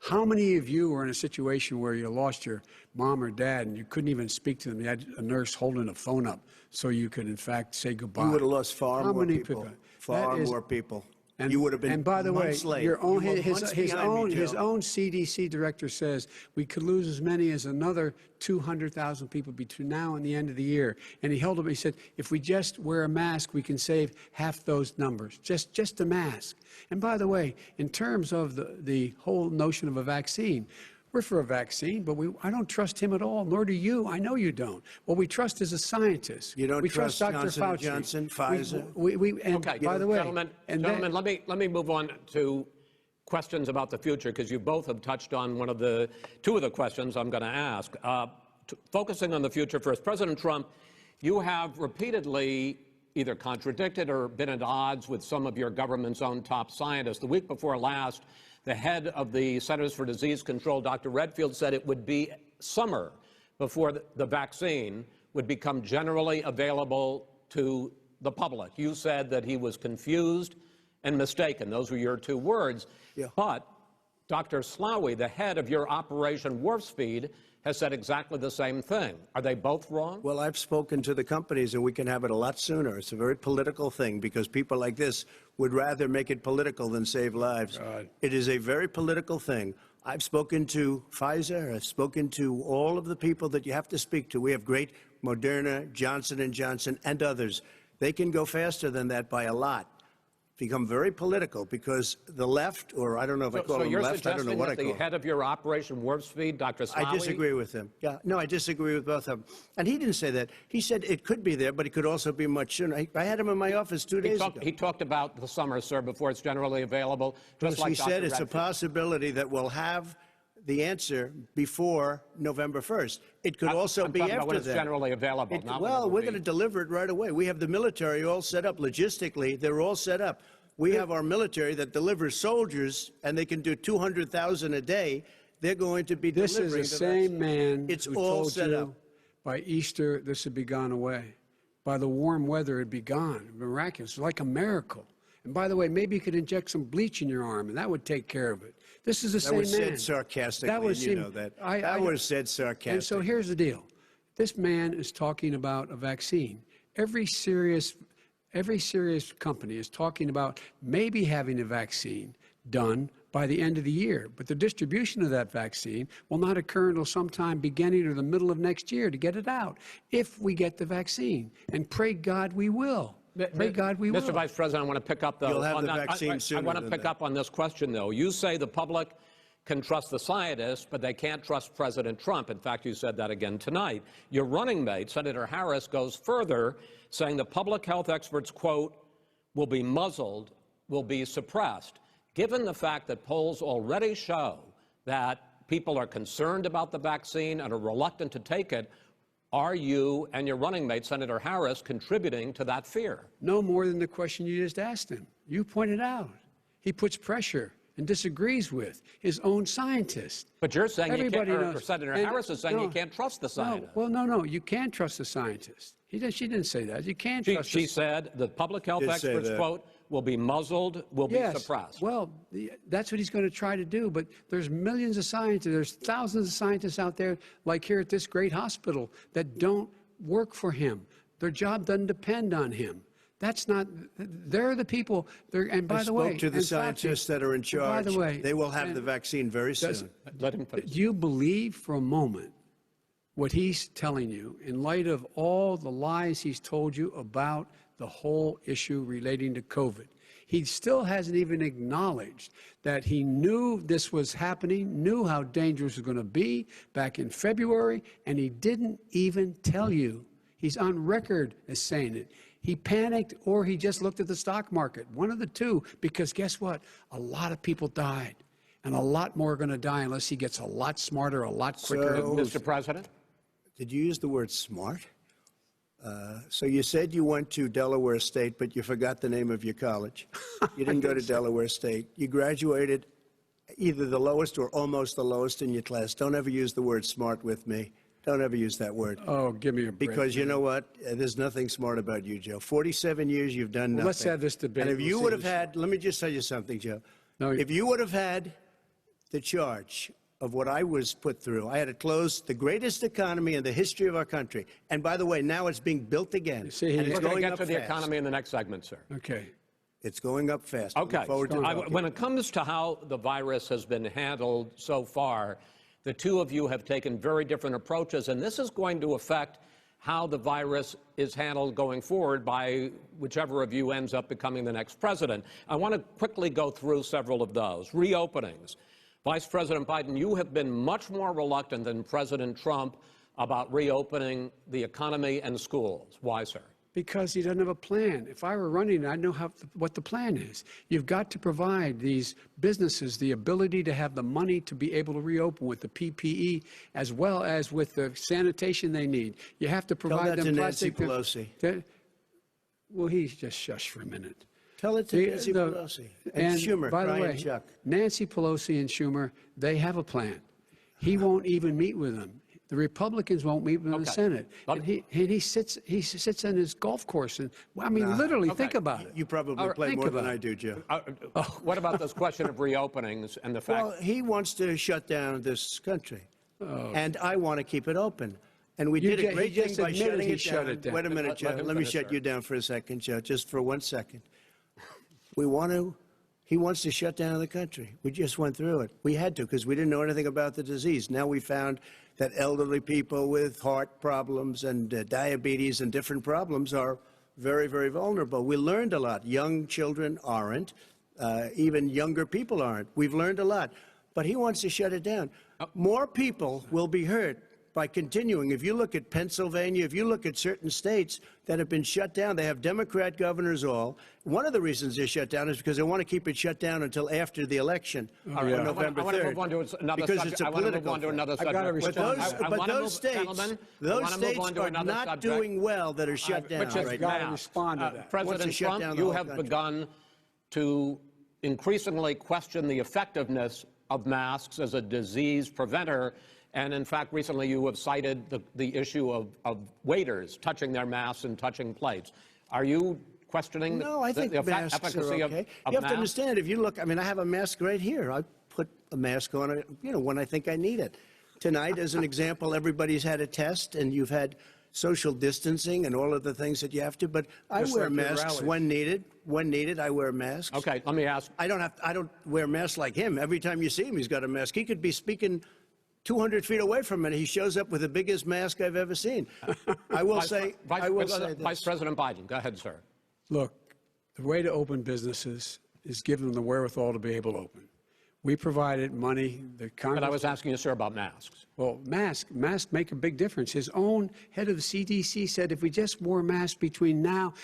Speaker 6: How many of you were in a situation where you lost your mom or dad and you couldn't even speak to them? You had a nurse holding a phone up so you could, in fact, say goodbye.
Speaker 5: You would have lost far
Speaker 6: How
Speaker 5: more
Speaker 6: many
Speaker 5: people.
Speaker 6: people?
Speaker 5: Far
Speaker 6: That is-
Speaker 5: more people.
Speaker 6: And,
Speaker 5: You would have been
Speaker 6: and by the way,
Speaker 5: months late.
Speaker 6: your own,
Speaker 5: You were
Speaker 6: his
Speaker 5: months behind me,
Speaker 6: his
Speaker 5: Joe.
Speaker 6: own CDC director says we could lose as many as another 200,000 people between now and the end of the year. And he held up, he said, if we just wear a mask, we can save half those numbers, just a mask. And by the way, in terms of the whole notion of a vaccine, we're for a vaccine, but I don't trust him at all, nor do you. I know you don't. What we trust is a scientist.
Speaker 5: You don't
Speaker 6: we
Speaker 5: trust
Speaker 6: Dr.
Speaker 5: Johnson
Speaker 6: Fauci.
Speaker 5: & Johnson, Pfizer?
Speaker 6: And
Speaker 4: Okay,
Speaker 6: by the way,
Speaker 4: gentlemen, let me move on to questions about the future because you both have touched on two of the questions I'm going to ask. Focusing on the future first, President Trump, you have repeatedly either contradicted or been at odds with some of your government's own top scientists. The week before last, the head of the Centers for Disease Control, Dr. Redfield, said it would be summer before the vaccine would become generally available to the public. You said that he was confused and mistaken. Those were your two words.
Speaker 5: Yeah.
Speaker 4: But Dr. Slaoui, the head of your Operation Warp Speed, has said exactly the same thing. Are they both wrong?
Speaker 5: Well, I've spoken to the companies, and we can have it a lot sooner. It's a very political thing because people like this would rather make it political than save lives.
Speaker 6: God.
Speaker 5: It is a very political thing. I've spoken to Pfizer. I've spoken to all of the people that you have to speak to. We have great Moderna, Johnson & Johnson, and others. They can go faster than that by a lot. become very political because the left, or I don't know if I call them left, I don't know what I call them.
Speaker 4: the head of your Operation Warp Speed, Dr. Slawi?
Speaker 5: I disagree with him. Yeah, no, I disagree with both of them. And he didn't say that. He said it could be there, but it could also be much sooner. I had him in my office 2 days ago.
Speaker 4: He talked about the summer, sir, before it's generally available. Just like
Speaker 5: He said
Speaker 4: Dr.
Speaker 5: it's a
Speaker 4: Redfield.
Speaker 5: possibility that we'll have the answer before November 1st. It could also be
Speaker 4: talking
Speaker 5: after
Speaker 4: about when it's
Speaker 5: that.
Speaker 4: generally available. not when it
Speaker 5: Well,
Speaker 4: will
Speaker 5: we're
Speaker 4: be.
Speaker 5: going to deliver it right away. We have the military all set up logistically. They're all set up. We have our military that delivers soldiers, and they can do 200,000 a day. They're going to be
Speaker 6: This is
Speaker 5: delivering
Speaker 6: the same man
Speaker 5: It's
Speaker 6: who
Speaker 5: all
Speaker 6: told
Speaker 5: set
Speaker 6: you
Speaker 5: up.
Speaker 6: by Easter this would be gone away. By the warm weather, it'd be gone. Miraculous, like a miracle. And by the way, maybe you could inject some bleach in your arm, and that would take care of it. This is the same man.
Speaker 5: That was said sarcastically, and you know that. That was said sarcastically.
Speaker 6: And so here's the deal. This man is talking about a vaccine. Every serious company is talking about maybe having a vaccine done by the end of the year. But the distribution of that vaccine will not occur until sometime beginning or the middle of next year to get it out, if we get the vaccine. And pray God we will. Pray God we will.
Speaker 4: Mr. Vice President, I want to pick up, though.
Speaker 5: You'll have
Speaker 4: on
Speaker 5: the
Speaker 4: that.
Speaker 5: vaccine
Speaker 4: I
Speaker 5: sooner
Speaker 4: want to
Speaker 5: than
Speaker 4: pick
Speaker 5: that.
Speaker 4: up on this question, though. You say the public can trust the scientists, but they can't trust President Trump. In fact, you said that again tonight. Your running mate, Senator Harris, goes further, saying the public health experts, quote, will be muzzled, will be suppressed. Given the fact that polls already show that people are concerned about the vaccine and are reluctant to take it, are you and your running mate, Senator Harris, contributing to that fear?
Speaker 6: No more than the question you just asked him. You pointed out. He puts pressure and disagrees with his own scientists.
Speaker 4: But you're saying
Speaker 6: Everybody
Speaker 4: you can't,
Speaker 6: knows.
Speaker 4: or Senator
Speaker 6: And-
Speaker 4: Harris is saying
Speaker 6: no,
Speaker 4: you can't trust the scientists.
Speaker 6: No, you can't trust the scientists. She didn't say that. You can't trust
Speaker 4: She said the public health
Speaker 5: Did say
Speaker 4: experts,
Speaker 5: that.
Speaker 4: quote, will be muzzled, will be suppressed.
Speaker 6: Well, that's what he's going to try to do. But there's millions of scientists, there's thousands of scientists out there, like here at this great hospital, that don't work for him. Their job doesn't depend on him. That's not, they're the people, and by the way.
Speaker 5: I spoke to the
Speaker 6: and Fauci,
Speaker 5: scientists that are in charge.
Speaker 6: By the way.
Speaker 5: They will have the vaccine very soon.
Speaker 4: Let him finish.
Speaker 6: Do you believe for a moment what he's telling you in light of all the lies he's told you about the whole issue relating to COVID? He still hasn't even acknowledged that he knew this was happening, knew how dangerous it was going to be back in February, and he didn't even tell you. He's on record as saying it. He panicked, or he just looked at the stock market, one of the two, because guess what? A lot of people died, and a lot more are going to die unless he gets a lot smarter, a lot quicker.
Speaker 5: So-
Speaker 4: Mr. President?
Speaker 5: Did you use the word smart? So you said you went to Delaware State, but you forgot the name of your college. You didn't go to Delaware State. You graduated either the lowest or almost the lowest in your class. Don't ever use the word smart with me. Don't ever use that word.
Speaker 6: Oh, give me a break.
Speaker 5: Because you know what? There's nothing smart about you, Joe. 47 years, you've done nothing.
Speaker 6: Let's have this debate.
Speaker 5: And if
Speaker 6: We'll
Speaker 5: you
Speaker 6: see
Speaker 5: would have
Speaker 6: who's
Speaker 5: had, let me just tell you something, Joe.
Speaker 6: No,
Speaker 5: If you would have had the charge of what I was put through, I had to close the greatest economy in the history of our country. And by the way, now it's being built again.
Speaker 6: see,
Speaker 5: and
Speaker 6: he's
Speaker 5: it's
Speaker 4: We're going to
Speaker 5: going
Speaker 4: get
Speaker 5: up
Speaker 4: to the
Speaker 5: fast.
Speaker 4: economy in the next segment, sir.
Speaker 6: Okay.
Speaker 5: It's going up fast. I look
Speaker 4: Okay.
Speaker 5: forward to talking.
Speaker 4: When it comes to how the virus has been handled so far, the two of you have taken very different approaches, and this is going to affect how the virus is handled going forward by whichever of you ends up becoming the next president. I want to quickly go through several of those. Reopenings. Vice President Biden, you have been much more reluctant than President Trump about reopening the economy and schools. Why, sir?
Speaker 6: Because he doesn't have a plan. If I were running, I'd know what the plan is. You've got to provide these businesses the ability to have the money to be able to reopen with the PPE as well as with the sanitation they need. You have to provide
Speaker 5: that
Speaker 6: them
Speaker 5: to Nancy
Speaker 6: plastic.
Speaker 5: Pelosi.
Speaker 6: Well, he's just shush for a minute.
Speaker 5: Tell it to Nancy Pelosi. And Schumer,
Speaker 6: by the
Speaker 5: Brian
Speaker 6: way,
Speaker 5: Chuck.
Speaker 6: Nancy Pelosi and Schumer, they have a plan. He won't even meet with them. The Republicans won't meet with the
Speaker 4: Okay.
Speaker 6: Senate. And he sits on his golf course. And I mean, literally, think about it.
Speaker 5: You probably
Speaker 6: All right,
Speaker 5: play
Speaker 6: think
Speaker 5: more than
Speaker 6: about
Speaker 5: I
Speaker 6: it.
Speaker 5: do, Joe.
Speaker 4: What about this question of reopenings and the fact?
Speaker 5: Well, he wants to shut down this country, and I want to keep it open. And we did a
Speaker 6: he
Speaker 5: great
Speaker 6: just
Speaker 5: thing by
Speaker 6: admitted
Speaker 5: shutting
Speaker 6: he
Speaker 5: it
Speaker 6: shut
Speaker 5: down.
Speaker 6: it down.
Speaker 5: Wait a minute,
Speaker 4: Let
Speaker 5: Joe.
Speaker 4: him
Speaker 5: Let me
Speaker 4: finish,
Speaker 5: shut
Speaker 4: sir.
Speaker 5: you down for a second, Joe, just for 1 second. He wants to shut down the country. We just went through it. We had to because we didn't know anything about the disease. Now we found that elderly people with heart problems and diabetes and different problems are very, very vulnerable. We learned a lot. Young children aren't. Even younger people aren't. We've learned a lot. But he wants to shut it down. More people will be hurt by continuing. If you look at Pennsylvania, if you look at certain states that have been shut down, they have Democrat governors all. One of the reasons they're shut down is because they want to keep it shut down until after the election on November 3rd.
Speaker 4: I want to move on to another
Speaker 5: because
Speaker 4: subject.
Speaker 5: it's a
Speaker 4: I want to move
Speaker 5: political
Speaker 4: on to
Speaker 5: thing.
Speaker 4: another
Speaker 6: I've got to
Speaker 4: subject.
Speaker 6: respond.
Speaker 5: But those states are not doing well that are shut down
Speaker 4: Which is
Speaker 5: right
Speaker 6: gotta
Speaker 5: now.
Speaker 6: respond to that.
Speaker 4: President
Speaker 5: shut
Speaker 4: Trump,
Speaker 5: down the
Speaker 4: you
Speaker 5: whole
Speaker 4: have
Speaker 5: country.
Speaker 4: begun to increasingly question the effectiveness of masks as a disease preventer. And in fact, recently you have cited the issue of waiters touching their masks and touching plates. Are you questioning
Speaker 5: No, I think
Speaker 4: the
Speaker 5: masks
Speaker 4: efficacy
Speaker 5: are okay.
Speaker 4: of
Speaker 5: You have to
Speaker 4: masks?
Speaker 5: understand, if you look, I mean, I have a mask right here. I put a mask on, when I think I need it. Tonight, as an example, everybody's had a test, and you've had social distancing and all of the things that you have to. But I
Speaker 6: Just
Speaker 5: wear
Speaker 6: like your
Speaker 5: masks
Speaker 6: rallies.
Speaker 5: when needed. When needed, I wear masks.
Speaker 4: Okay, let me ask.
Speaker 5: I don't wear masks like him. Every time you see him, he's got a mask. He could be speaking 200 feet away from it. He shows up with the biggest mask I've ever seen. I will say this.
Speaker 4: Vice President Biden, go ahead, sir.
Speaker 6: Look, the way to open businesses is give them the wherewithal to be able to open. We provided money. The Congress.
Speaker 4: But I was asking you, sir, about masks.
Speaker 6: Well, masks make a big difference. His own head of the CDC said if we just wore masks between now,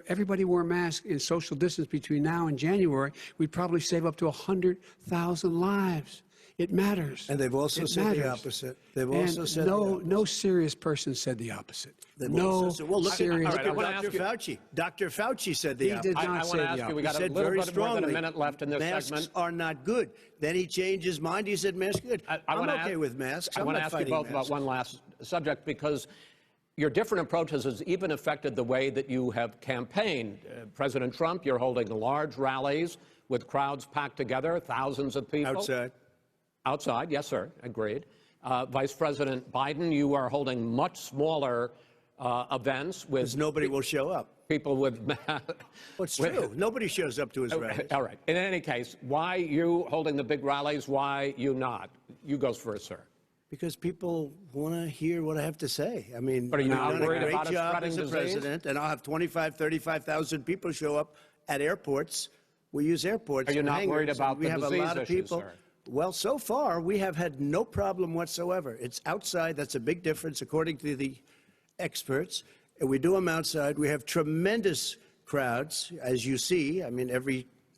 Speaker 6: everybody wore masks in social distance between now and January, we'd probably save up to 100,000 lives. It matters.
Speaker 5: And they've also
Speaker 6: It
Speaker 5: said the
Speaker 6: matters.
Speaker 5: opposite. They've
Speaker 6: And
Speaker 5: also said the opposite.
Speaker 6: no serious person said the opposite.
Speaker 5: They've
Speaker 6: No
Speaker 5: also said, well, look
Speaker 6: serious.
Speaker 4: all right, I
Speaker 5: at
Speaker 4: wanna
Speaker 5: Dr.
Speaker 4: ask you-
Speaker 5: Fauci. Dr. Fauci said the
Speaker 6: He
Speaker 5: opposite.
Speaker 6: did not
Speaker 4: I
Speaker 6: say
Speaker 4: want to
Speaker 6: the
Speaker 4: ask you, we
Speaker 6: opposite.
Speaker 4: got a
Speaker 5: said
Speaker 4: little
Speaker 5: very
Speaker 4: bit more than a
Speaker 5: strongly,
Speaker 4: minute left in this
Speaker 5: masks
Speaker 4: segment.
Speaker 5: are not good. Then he changed his mind. He said masks are good.
Speaker 4: I
Speaker 5: I'm
Speaker 4: wanna
Speaker 5: okay
Speaker 4: ask-
Speaker 5: with masks.
Speaker 4: I
Speaker 5: I'm
Speaker 4: want to
Speaker 5: not
Speaker 4: ask you
Speaker 5: fighting
Speaker 4: both about
Speaker 5: masks.
Speaker 4: one last subject, because your different approaches has even affected the way that you have campaigned. President Trump, you're holding large rallies with crowds packed together, thousands of people.
Speaker 5: Outside.
Speaker 4: Outside, yes, sir, agreed. Vice President Biden, you are holding much smaller events with
Speaker 5: Because nobody will show up.
Speaker 4: people with.
Speaker 5: Well, it's true. Nobody shows up to his rallies.
Speaker 4: All right. In any case, why you holding the big rallies? Why you not? You go first, sir.
Speaker 5: Because people want to hear what I have to say. I mean,
Speaker 4: But are you
Speaker 5: I've
Speaker 4: not
Speaker 5: done a
Speaker 4: worried
Speaker 5: great
Speaker 4: about it
Speaker 5: job
Speaker 4: spreading
Speaker 5: as a
Speaker 4: disease?
Speaker 5: president, and I'll have 35,000 people show up at airports. We use airports.
Speaker 4: Are you
Speaker 5: and
Speaker 4: not worried
Speaker 5: hangars,
Speaker 4: about
Speaker 5: and we
Speaker 4: the
Speaker 5: have a
Speaker 4: disease
Speaker 5: lot of
Speaker 4: issues,
Speaker 5: people.
Speaker 4: sir?
Speaker 5: Well, so far, we have had no problem whatsoever. It's outside. That's a big difference, according to the experts. And we do them outside. We have tremendous crowds, as you see. I mean,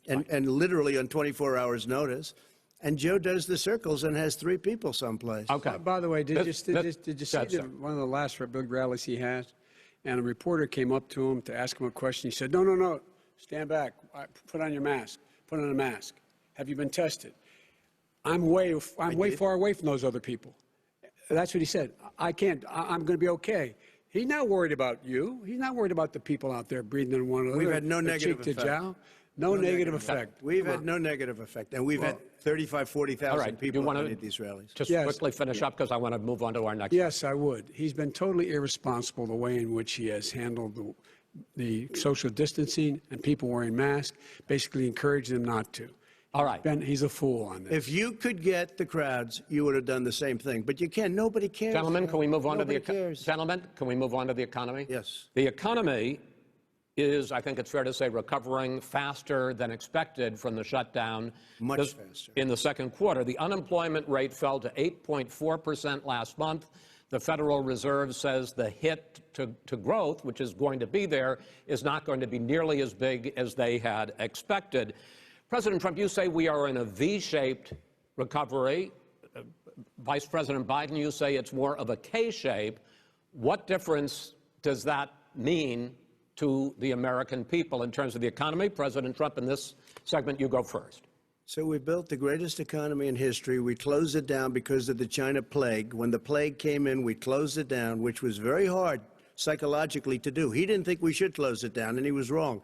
Speaker 5: and literally on 24 hours' notice. And Joe does the circles and has 3 people someplace.
Speaker 4: Okay.
Speaker 6: By the way, did you see
Speaker 4: Go ahead, sir.
Speaker 6: one of the last big rallies he has? And a reporter came up to him to ask him a question. He said, no, stand back. Put on your mask. Put on a mask. Have you been tested? I'm way far away from those other people. That's what he said. I can't. I'm going to be okay. He's not worried about you. He's not worried about the people out there breathing in one another.
Speaker 5: We've had no negative
Speaker 6: cheek to
Speaker 5: effect.
Speaker 6: jowl. No negative effect.
Speaker 5: We've
Speaker 6: Come
Speaker 5: had
Speaker 6: on.
Speaker 5: no negative effect. And we've had 35,000, 40,000
Speaker 4: All right.
Speaker 5: people
Speaker 4: you want
Speaker 5: at these rallies.
Speaker 4: just
Speaker 6: Yes.
Speaker 4: quickly finish up, because I want to move on to our next.
Speaker 6: Yes, I would. He's been totally irresponsible the way in which he has handled the social distancing and people wearing masks, basically encouraging them not to.
Speaker 4: All right.
Speaker 6: He's a fool on this.
Speaker 5: If you could get the crowds, you would have done the same thing. But you can't. Nobody cares.
Speaker 4: Gentlemen, can we move on
Speaker 5: Nobody
Speaker 4: to the
Speaker 5: cares.
Speaker 4: gentlemen? Can we move on to the economy?
Speaker 5: Yes.
Speaker 4: The economy is, I think it's fair to say, recovering faster than expected from the shutdown.
Speaker 5: Much faster.
Speaker 4: In the second quarter, the unemployment rate fell to 8.4% last month. The Federal Reserve says the hit to growth, which is going to be there, is not going to be nearly as big as they had expected. President Trump, you say we are in a V-shaped recovery. Vice President Biden, you say it's more of a K-shape. What difference does that mean to the American people in terms of the economy? President Trump, in this segment, you go first.
Speaker 5: So we built the greatest economy in history. We closed it down because of the China plague. When the plague came in, we closed it down, which was very hard psychologically to do. He didn't think we should close it down, and he was wrong.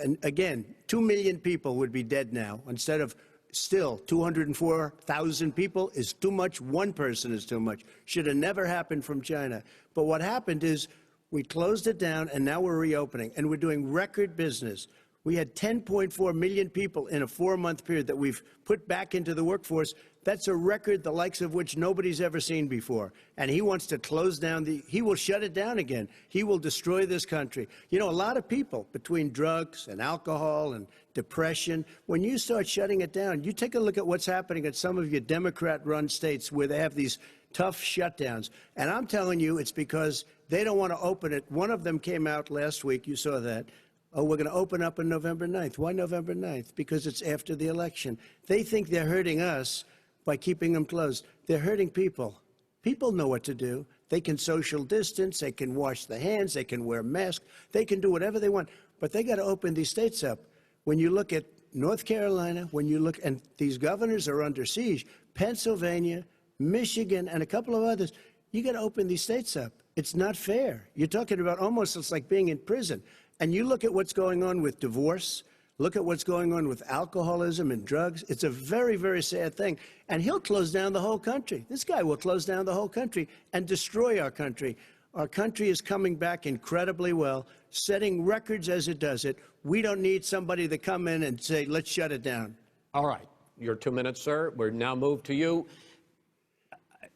Speaker 5: And again, 2 million people would be dead now. Instead of still 204,000 people is too much. One person is too much. Should have never happened from China. But what happened is we closed it down, and now we're reopening, and we're doing record business. We had 10.4 million people in a 4-month period that we've put back into the workforce. That's a record the likes of which nobody's ever seen before. And he wants to close down he will shut it down again. He will destroy this country. You know, a lot of people, between drugs and alcohol and depression, when you start shutting it down, you take a look at what's happening at some of your Democrat-run states where they have these tough shutdowns. And I'm telling you, it's because they don't want to open it. One of them came out last week, you saw that. Oh, we're going to open up on November 9th. Why November 9th? Because it's after the election. They think they're hurting us by keeping them closed. They're hurting people. People know what to do. They can social distance. They can wash their hands. They can wear masks. They can do whatever they want. But they got to open these states up. When you look at North Carolina, when you look, and these governors are under siege, Pennsylvania, Michigan, and a couple of others, you got to open these states up. It's not fair. You're talking about almost, it's like being in prison. And you look at what's going on with divorce, look at what's going on with alcoholism and drugs. It's a very, very sad thing. And he'll close down the whole country. This guy will close down the whole country and destroy our country. Our country is coming back incredibly well, setting records as it does it. We don't need somebody to come in and say, let's shut it down.
Speaker 4: All right. Your 2 minutes, sir. We're now moved to you.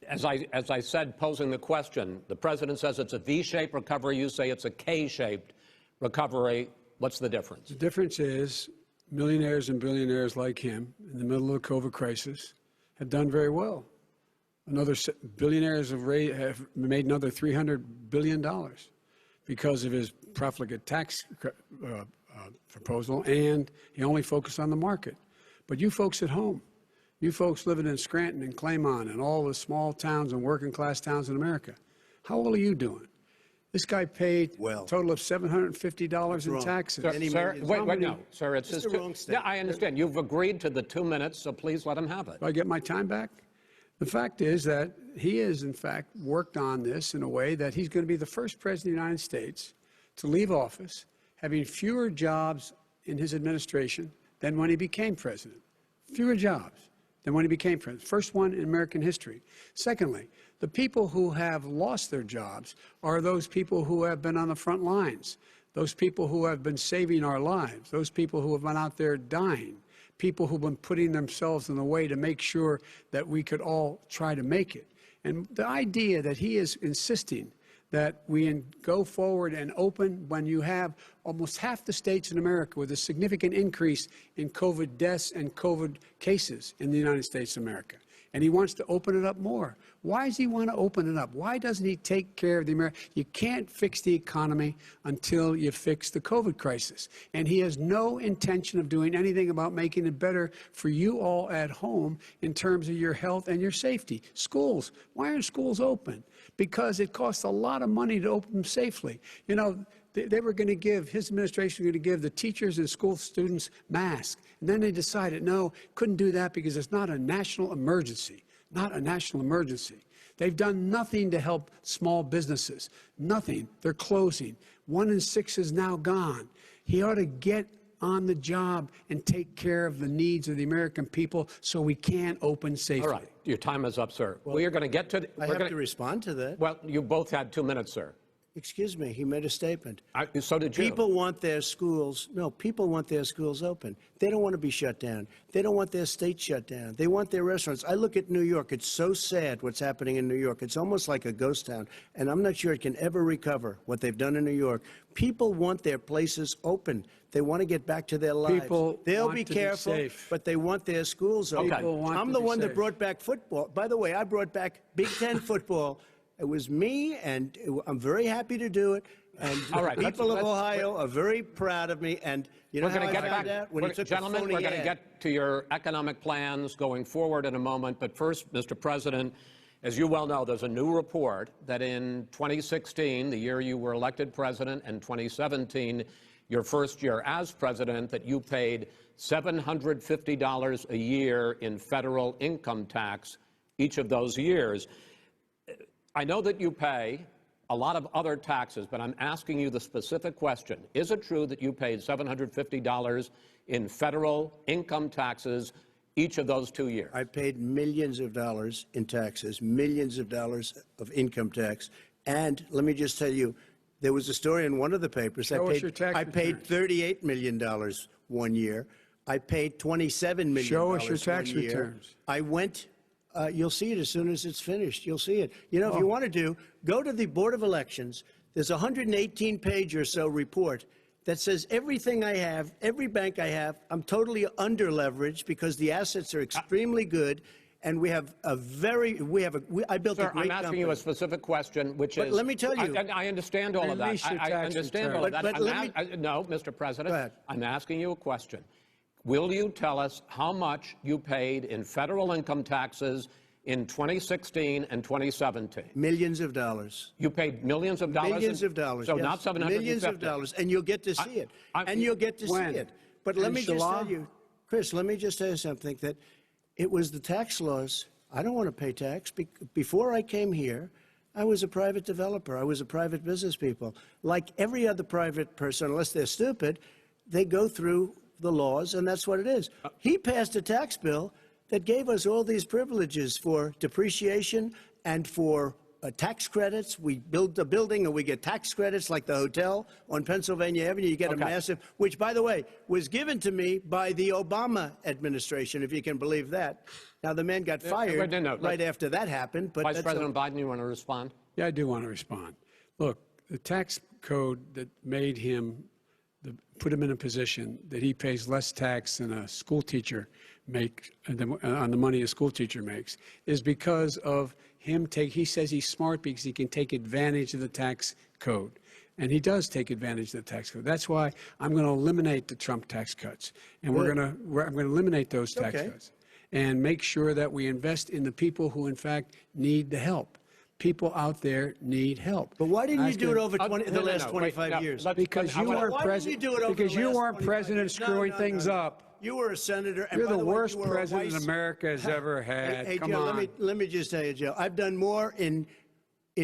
Speaker 4: As I said, posing the question, the president says it's a V-shaped recovery. You say it's a K-shaped recovery. What's the difference?
Speaker 6: The difference is millionaires and billionaires like him in the middle of the COVID crisis have done very well. Billionaires have made another $300 billion because of his profligate tax proposal, and he only focused on the market. But you folks at home, you folks living in Scranton and Claymont and all the small towns and working class towns in America, how well are you doing? This guy paid a total of $750 in taxes.
Speaker 4: Sir, wait, no, sir, it's his wrong statement. Yeah, I understand. You've agreed to the 2 minutes, so please let him have it.
Speaker 6: Do I get my time back? The fact is that he has, in fact, worked on this in a way that he's going to be the first president of the United States to leave office having fewer jobs in his administration than when he became president. Fewer jobs than when he became president. First one in American history. Secondly, the people who have lost their jobs are those people who have been on the front lines, those people who have been saving our lives, those people who have been out there dying, people who've been putting themselves in the way to make sure that we could all try to make it. And the idea that he is insisting that we go forward and open when you have almost half the states in America with a significant increase in COVID deaths and COVID cases in the United States of America. And he wants to open it up more. Why does he want to open it up? Why doesn't he take care of the American? You can't fix the economy until you fix the COVID crisis. And he has no intention of doing anything about making it better for you all at home in terms of your health and your safety. Schools. Why aren't schools open? Because it costs a lot of money to open them safely. You know, they were going to give, his administration was going to give the teachers and school students masks. And then they decided, no, couldn't do that because it's not a national emergency. Not a national emergency. They've done nothing to help small businesses. Nothing. They're closing. 1 in 6 is now gone. He ought to get on the job and take care of the needs of the American people so we can open safely.
Speaker 4: All right. Your time is up, sir. Well, we are going to get to...
Speaker 5: I have to respond to that.
Speaker 4: Well, you both had 2 minutes, sir.
Speaker 5: Excuse me, he made a statement.
Speaker 4: So did you.
Speaker 5: People want their schools, people want their schools open. They don't want to be shut down. They don't want their state shut down. They want their restaurants. I look at New York. It's so sad what's happening in New York. It's almost like a ghost town, and I'm not sure it can ever recover what they've done in New York. People want their places open. They want to get back to their lives. They'll be careful, but they want their schools open. I'm the one that brought back football. By the way, I brought back Big Ten football. It was me, and I'm very happy to do it. And people of Ohio are very proud of me. And you know how I found out? When he took a phony ad.
Speaker 4: Gentlemen, we're going to get to your economic plans going forward in a moment. But first, Mr. President, as you well know, there's a new report that in 2016, the year you were elected president, and 2017, your first year as president, that you paid $750 a year in federal income tax each of those years. I know that you pay a lot of other taxes, but I'm asking you the specific question. Is it true that you paid $750 in federal income taxes each of those 2 years?
Speaker 5: I paid millions of dollars in taxes, millions of dollars of income tax. And let me just tell you, There was a story in one of the papers.
Speaker 6: Show us your tax
Speaker 5: I paid
Speaker 6: returns.
Speaker 5: $38 million 1 year. I paid $27 million.
Speaker 6: Show us your tax
Speaker 5: 1 year.
Speaker 6: returns.
Speaker 5: I went. You'll see it as soon as it's finished. You'll see it. You know, if you want to go to the Board of Elections. There's a 118-page or so report that says everything I have, every bank I have, I'm totally under-leveraged because the assets are extremely good, and we have a very, I built
Speaker 4: Sir,
Speaker 5: a great
Speaker 4: I'm asking
Speaker 5: company.
Speaker 4: you a specific question, which
Speaker 5: But
Speaker 4: is...
Speaker 5: let me tell you.
Speaker 4: I understand all of that.
Speaker 6: Release your
Speaker 4: I
Speaker 6: tax
Speaker 4: understand all of
Speaker 6: return.
Speaker 4: that.
Speaker 5: But let me-
Speaker 4: No, Mr. President,
Speaker 5: Go ahead.
Speaker 4: I'm asking you a question. Will you tell us how much you paid in federal income taxes in 2016 and 2017?
Speaker 5: Millions of dollars.
Speaker 4: You paid millions of dollars?
Speaker 5: Millions of dollars.
Speaker 4: So
Speaker 5: yes.
Speaker 4: not 750?
Speaker 5: Millions of dollars, and you'll get to see it. And you'll get to
Speaker 6: When?
Speaker 5: see it. But let me just
Speaker 6: Inshallah?
Speaker 5: tell you, Chris, let me just tell you something, that it was the tax laws. I don't want to pay tax. Before I came here, I was a private developer. I was a private business people. Like every other private person, unless they're stupid, they go through the laws, and that's what it is. He passed a tax bill that gave us all these privileges for depreciation and for tax credits. We build a building and we get tax credits, like the hotel on Pennsylvania Avenue. You get a massive, which, by the way, was given to me by the Obama administration, if you can believe that. Now, the man got fired right after that happened. But
Speaker 4: Vice President Biden, you want to respond?
Speaker 6: Yeah, I do want to respond. Look, the tax code that made him, put him in a position that he pays less tax than a school teacher on the money a school teacher makes, is because of him he says he's smart because he can take advantage of the tax code. And he does take advantage of the tax code. That's why I'm going to eliminate the Trump tax cuts. And I'm going to eliminate those tax cuts and make sure that we invest in the people who, in fact, need the help. People out there need help.
Speaker 5: But why didn't you do it over the last 25
Speaker 4: wait,
Speaker 5: years?
Speaker 6: Because you weren't president. Because you weren't president screwing things up.
Speaker 5: You were a senator. And
Speaker 6: You're
Speaker 5: by
Speaker 6: the
Speaker 5: way,
Speaker 6: worst
Speaker 5: you were a
Speaker 6: president
Speaker 5: vice-
Speaker 6: America has ever had.
Speaker 5: Hey,
Speaker 6: Come
Speaker 5: Joe,
Speaker 6: on.
Speaker 5: let me just tell you, Joe. I've done more in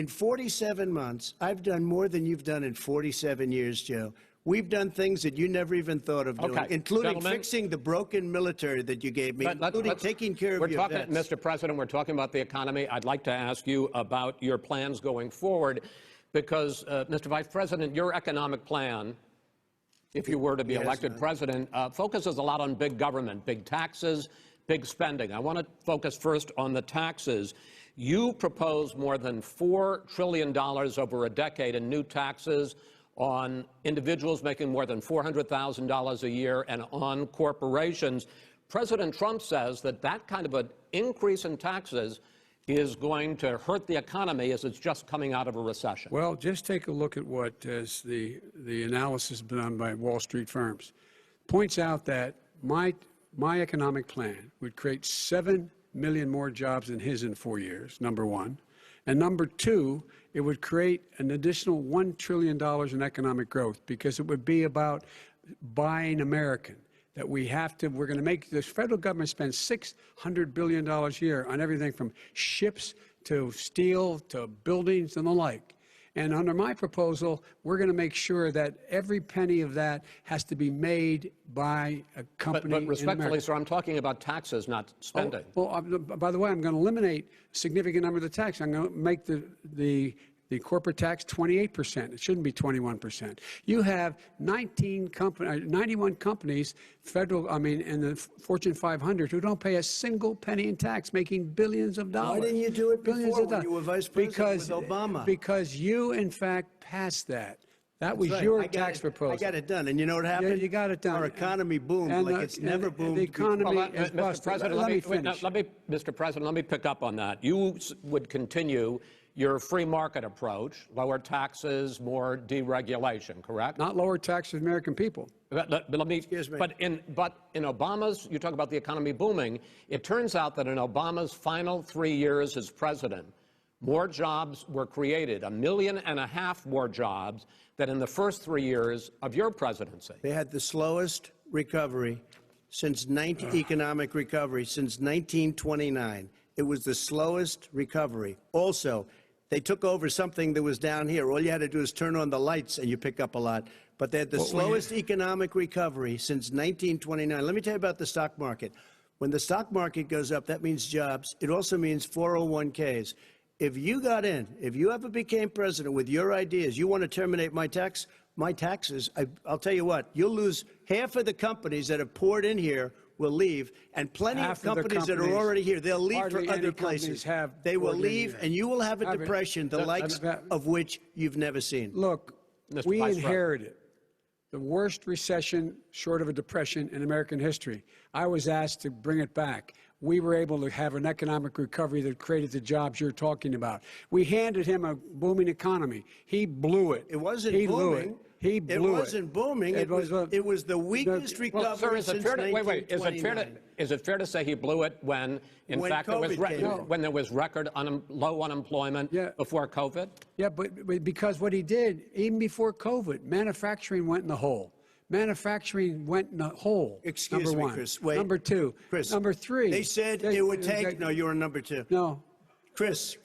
Speaker 5: 47 months. I've done more than you've done in 47 years, Joe. We've done things that you never even thought of doing, including fixing the broken military that you gave me, including taking care of your vets.
Speaker 4: Mr. President, we're talking about the economy. I'd like to ask you about your plans going forward, because, Mr. Vice President, your economic plan, if you were to be elected president, focuses a lot on big government, big taxes, big spending. I want to focus first on the taxes. You propose more than $4 trillion over a decade in new taxes on individuals making more than $400,000 a year and on corporations. President Trump says that that kind of an increase in taxes is going to hurt the economy as it's just coming out of a recession.
Speaker 6: Well, just take a look at what the analysis done by Wall Street firms. Points out that my economic plan would create 7 million more jobs than his in 4 years, number one. And number two, it would create an additional $1 trillion in economic growth, because it would be about buying American. That we're going to make this federal government spend $600 billion a year on everything from ships to steel to buildings and the like. And under my proposal, we're going to make sure that every penny of that has to be made by a company
Speaker 4: But respectfully,
Speaker 6: in America.
Speaker 4: sir, I'm talking about taxes, not spending.
Speaker 6: By the way, I'm going to eliminate a significant number of the tax. I'm going to make the corporate tax 28%. It shouldn't be 21%. You have 91 companies, in the Fortune 500, who don't pay a single penny in tax, making billions of dollars.
Speaker 5: Why didn't you do it
Speaker 6: Billions
Speaker 5: before
Speaker 6: of
Speaker 5: when
Speaker 6: dollars.
Speaker 5: you were vice president with Obama?
Speaker 6: Because you, in fact, passed that. That was your tax proposal.
Speaker 5: I got it done. And you know what happened?
Speaker 6: Yeah, you got it done.
Speaker 5: Our economy boomed like it's never boomed.
Speaker 6: The economy is
Speaker 4: Mr.
Speaker 6: busted.
Speaker 4: President,
Speaker 6: Let me finish.
Speaker 4: Mr. President, let me pick up on that. You would continue your free market approach, lower taxes, more deregulation, correct?
Speaker 6: Not lower taxes for the American people.
Speaker 4: But let me.
Speaker 5: Excuse me.
Speaker 4: But in Obama's, you talk about the economy booming. It turns out that in Obama's final 3 years as president, more jobs were created, 1.5 million more jobs than in the first 3 years of your presidency.
Speaker 5: They had the slowest recovery economic recovery since 1929. It was the slowest recovery. Also, they took over something that was down here. All you had to do is turn on the lights and you pick up a lot. But they had the slowest economic recovery since 1929. Let me tell you about the stock market. When the stock market goes up, that means jobs. It also means 401ks. if you got in, if you ever became president with your ideas, you want to terminate my taxes, I'll tell you what, you'll lose half of the companies that have poured in here will leave, and plenty of companies that are already here, they'll leave for other places. They will leave, and you will have a depression, the likes of which you've never seen.
Speaker 6: Look, we inherited the worst recession short of a depression in American history. I was asked to bring it back. We were able to have an economic recovery that created the jobs you're talking about. We handed him a booming economy. He blew it.
Speaker 5: It wasn't
Speaker 6: booming. He blew it.
Speaker 5: It wasn't booming. It was the weakest recovery since 1929.
Speaker 4: Is it fair to say he blew it when, in fact, when there was record low unemployment before COVID?
Speaker 6: Yeah, but because what he did, even before COVID, manufacturing went in the hole. Manufacturing went in the hole.
Speaker 5: Excuse me, Chris. Wait.
Speaker 6: Number two.
Speaker 5: Chris.
Speaker 6: Number three.
Speaker 5: They said it would take. No, you're on number two.
Speaker 6: No.
Speaker 5: Chris.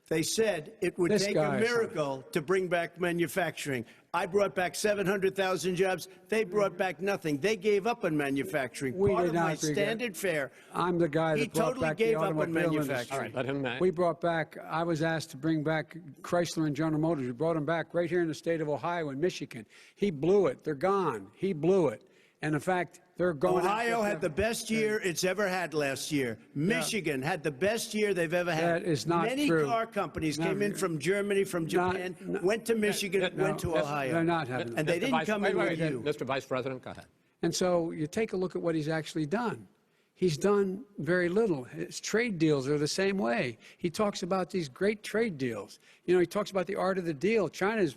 Speaker 5: They said it would take a miracle to bring back manufacturing. I brought back 700,000 jobs. They brought back nothing. They gave up on manufacturing. Part of my standard fare.
Speaker 6: I'm the guy that brought back the automobile industry.
Speaker 4: All right, let him.
Speaker 6: We brought back. I was asked to bring back Chrysler and General Motors. We brought them back right here in the state of Ohio and Michigan. He blew it. They're gone. He blew it. And in fact, they're going.
Speaker 5: Ohio had the best year it's ever had last year. Michigan had the best year they've ever had.
Speaker 6: That is not
Speaker 5: true. Many car companies came in from Germany, from Japan, went to Michigan, went to Ohio.
Speaker 6: They're not having.
Speaker 5: And they didn't come in with you.
Speaker 4: Mr. Vice President, go ahead.
Speaker 6: And so you take a look at what he's actually done. He's done very little. His trade deals are the same way. He talks about these great trade deals. You know, he talks about the art of the deal. China's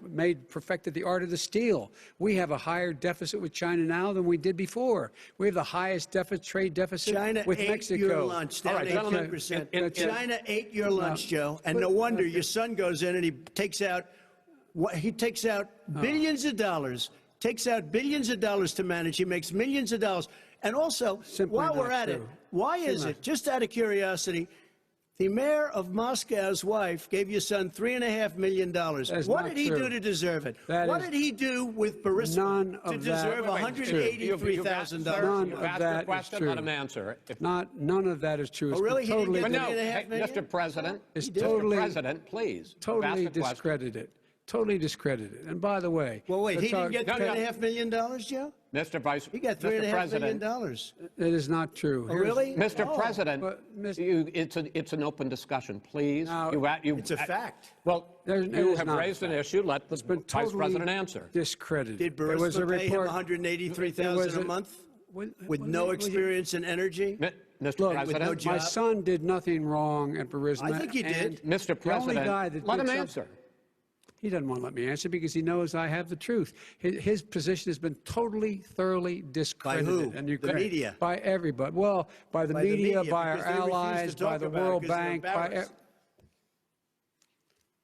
Speaker 6: perfected the art of the steal. We have a higher deficit with China now than we did before. We have the highest trade deficit with Mexico.
Speaker 5: China ate your lunch, down 18%. China ate your lunch, Joe, and no wonder your son goes in and he takes out billions of dollars. Takes out billions of dollars to manage. He makes millions of dollars. And also, while we're at it, why is it, just out of curiosity, the mayor of Moscow's wife gave your son $3.5 million. What did he do to deserve it? What did he do with Burisma to deserve $183,000?
Speaker 6: None of that is true.
Speaker 4: Let him answer.
Speaker 6: None of that is true.
Speaker 5: Oh, really?
Speaker 6: Totally,
Speaker 4: Mr. President,
Speaker 6: Mr.
Speaker 4: President, please.
Speaker 6: Totally discredited. Totally discredited. And by the way,
Speaker 5: well, wait, he didn't get $3.5 million, Joe?
Speaker 4: Mr. Vice,
Speaker 5: he got $3.5 million.
Speaker 6: It is not true.
Speaker 5: Oh, really?
Speaker 4: Mr. President, it's an open discussion, please.
Speaker 5: It's a fact.
Speaker 4: Well, you have raised an issue. Let the Vice President answer.
Speaker 6: Discredited.
Speaker 5: Did Burisma pay him $183,000 a month with no experience in energy?
Speaker 4: Mr. President,
Speaker 6: my son did nothing wrong at Burisma.
Speaker 5: I think he did.
Speaker 4: Mr. President, let him answer.
Speaker 6: He doesn't want to let me answer because he knows I have the truth. His position has been totally, thoroughly discredited.
Speaker 5: By who?
Speaker 6: And you
Speaker 5: the media?
Speaker 6: By everybody. Well, by the media, by our allies, by the World Bank,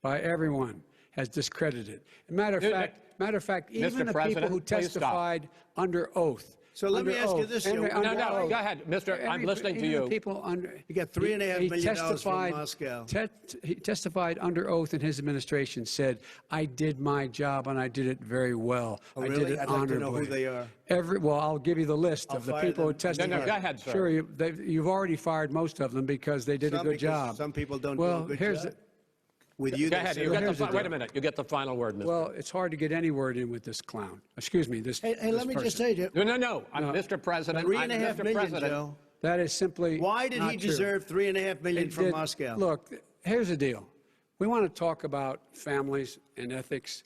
Speaker 6: by everyone has discredited. Matter of fact, even the people who testified under oath.
Speaker 5: So let me ask you this.
Speaker 4: No, go ahead, Mr. I'm listening to you.
Speaker 5: You got $3.5 million from Moscow.
Speaker 6: He testified under oath in his administration, said, I did my job and I did it very well.
Speaker 5: Oh,
Speaker 6: really?
Speaker 5: I did it
Speaker 6: honorably.
Speaker 5: I'd like to know who they are.
Speaker 6: Well, I'll give you the list of the people who testified.
Speaker 4: No, go ahead, sir.
Speaker 6: Sure, you've already fired most of them because they did a good job.
Speaker 5: Some people don't do a good job. With you,
Speaker 4: go ahead. Wait a minute. You get the final word, Mr.
Speaker 6: Well, it's hard to get any word in with this clown. Excuse me. This.
Speaker 5: Hey, let me just say to you.
Speaker 4: No. Mr. President.
Speaker 5: $3.5 million, Joe.
Speaker 6: That is simply.
Speaker 5: Why did he deserve $3.5 million from Moscow?
Speaker 6: Look, here's the deal. We want to talk about families and ethics.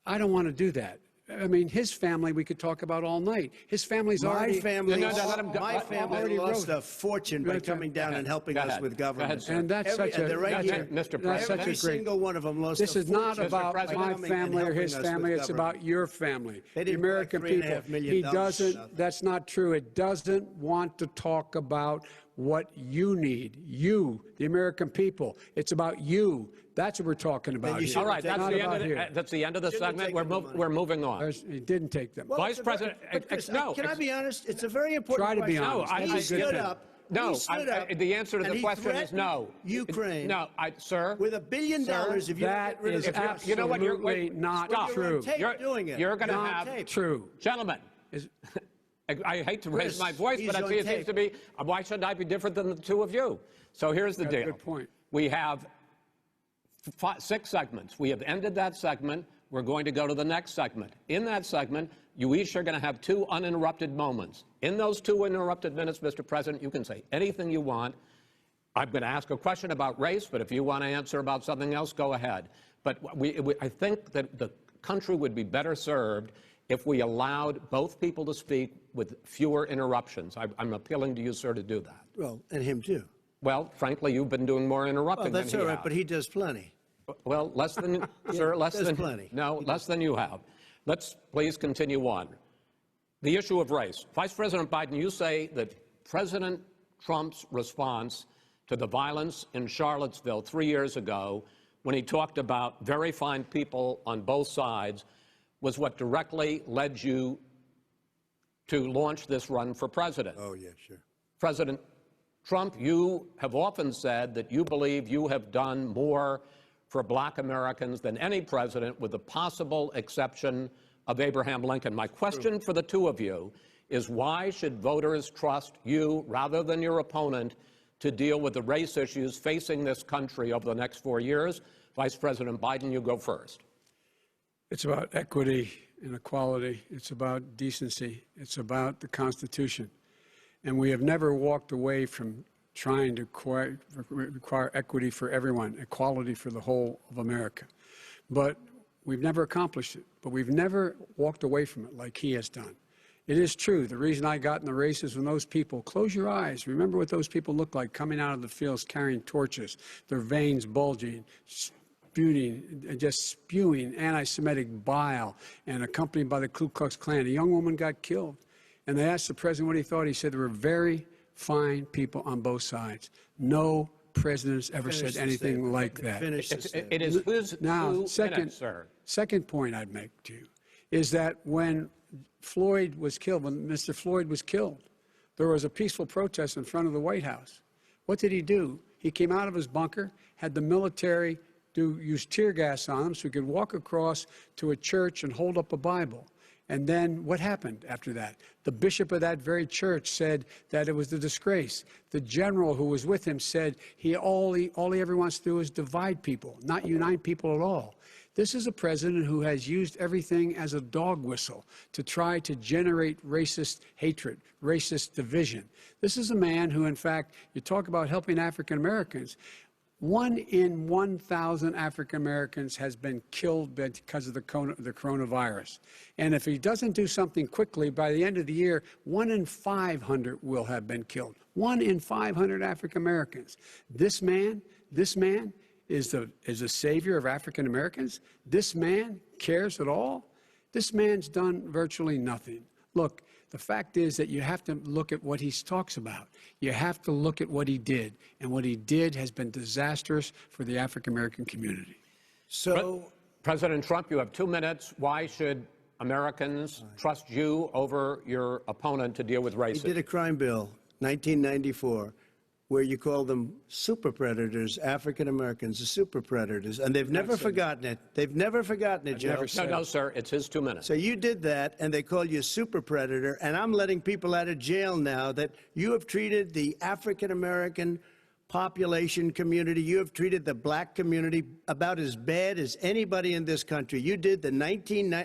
Speaker 6: I don't want to do that. I mean, his family we could talk about all night. His family's already...
Speaker 5: My family lost a fortune by coming down and helping us with government.
Speaker 6: And that's such a...
Speaker 4: Mr. President.
Speaker 5: Every single one of them lost a fortune.
Speaker 6: This is not about my family or his family. It's about your family, the American people. He doesn't... That's not true. It doesn't want to talk about what you need, you, the American people. It's about you. That's what we're talking about here.
Speaker 4: All right, that's the end of the segment. We're moving on.
Speaker 6: He didn't take them.
Speaker 5: Well,
Speaker 4: Vice President, no.
Speaker 5: Can I be honest? It's a very important
Speaker 6: question. Try to be honest.
Speaker 5: He stood up.
Speaker 4: No, the answer to the question is no.
Speaker 5: Ukraine.
Speaker 4: No, sir.
Speaker 5: With $1 billion, if you
Speaker 6: that is absolutely not true.
Speaker 4: You're going to have
Speaker 6: true.
Speaker 4: Gentlemen. I hate to raise my voice, but it seems to be, why should I be different than the two of you? So here's the deal.
Speaker 6: Good point.
Speaker 4: We have 6 segments. We have ended that segment. We're going to go to the next segment. In that segment, you each are going to have 2 uninterrupted moments. In those 2 uninterrupted minutes, Mr. President, you can say anything you want. I'm going to ask a question about race, but if you want to answer about something else, go ahead. But I think that the country would be better served if we allowed both people to speak with fewer interruptions. I'm appealing to you, sir, to do that.
Speaker 5: Well, and him too.
Speaker 4: Well, frankly, you've been doing more interrupting
Speaker 5: Well, that's
Speaker 4: than
Speaker 5: all
Speaker 4: he
Speaker 5: right,
Speaker 4: has.
Speaker 5: but he does plenty.
Speaker 4: Well, less than, sir, less
Speaker 5: does
Speaker 4: than,
Speaker 5: plenty.
Speaker 4: no, less than you have. Let's please continue on. The issue of race. Vice President Biden, you say that President Trump's response to the violence in Charlottesville 3 years ago, when he talked about very fine people on both sides, was what directly led you to launch this run for president.
Speaker 5: Oh, yeah, sure.
Speaker 4: President Trump, you have often said that you believe you have done more for Black Americans than any president, with the possible exception of Abraham Lincoln. My question for the 2 of you is, why should voters trust you rather than your opponent to deal with the race issues facing this country over the next 4 years? Vice President Biden, you go first.
Speaker 6: It's about equity and equality. It's about decency. It's about the Constitution. And we have never walked away from trying to require equity for everyone, equality for the whole of America. But we've never accomplished it. But we've never walked away from it like he has done. It is true. The reason I got in the race is when those people, close your eyes, remember what those people looked like coming out of the fields carrying torches, their veins bulging, just spewing anti-Semitic bile, and accompanied by the Ku Klux Klan. A young woman got killed. And they asked the president what he thought. He said there were very fine people on both sides. No president's ever said anything like that.
Speaker 4: It is who's
Speaker 6: now,
Speaker 4: 2 minutes, sir.
Speaker 6: Second point I'd make to you is that when Floyd was killed, when Mr. Floyd was killed, there was a peaceful protest in front of the White House. What did he do? He came out of his bunker, had the military use tear gas on him so he could walk across to a church and hold up a Bible. And then what happened after that? The bishop of that very church said that it was a disgrace. The general who was with him said all he ever wants to do is divide people, not unite people at all. This is a president who has used everything as a dog whistle to try to generate racist hatred, racist division. This is a man who, in fact, you talk about helping African Americans. 1 in 1,000 African Americans has been killed because of the coronavirus. And if he doesn't do something quickly, by the end of the year, 1 in 500 will have been killed. 1 in 500 African Americans. This man is a savior of African Americans. This man cares at all. This man's done virtually nothing. Look, the fact is that you have to look at what he talks about. You have to look at what he did. And what he did has been disastrous for the African-American community.
Speaker 5: So,
Speaker 4: President Trump, you have 2 minutes. Why should Americans trust you over your opponent to deal with racism?
Speaker 5: he did a crime bill, 1994, where you call them super predators, African Americans, the super predators, and they've never forgotten it. They've never forgotten it, Joe.
Speaker 4: No, sir, it's his 2 minutes.
Speaker 5: So you did that, and they call you a super predator, and I'm letting people out of jail now that you have treated the African American population community, you have treated the black community about as bad as anybody in this country. You did the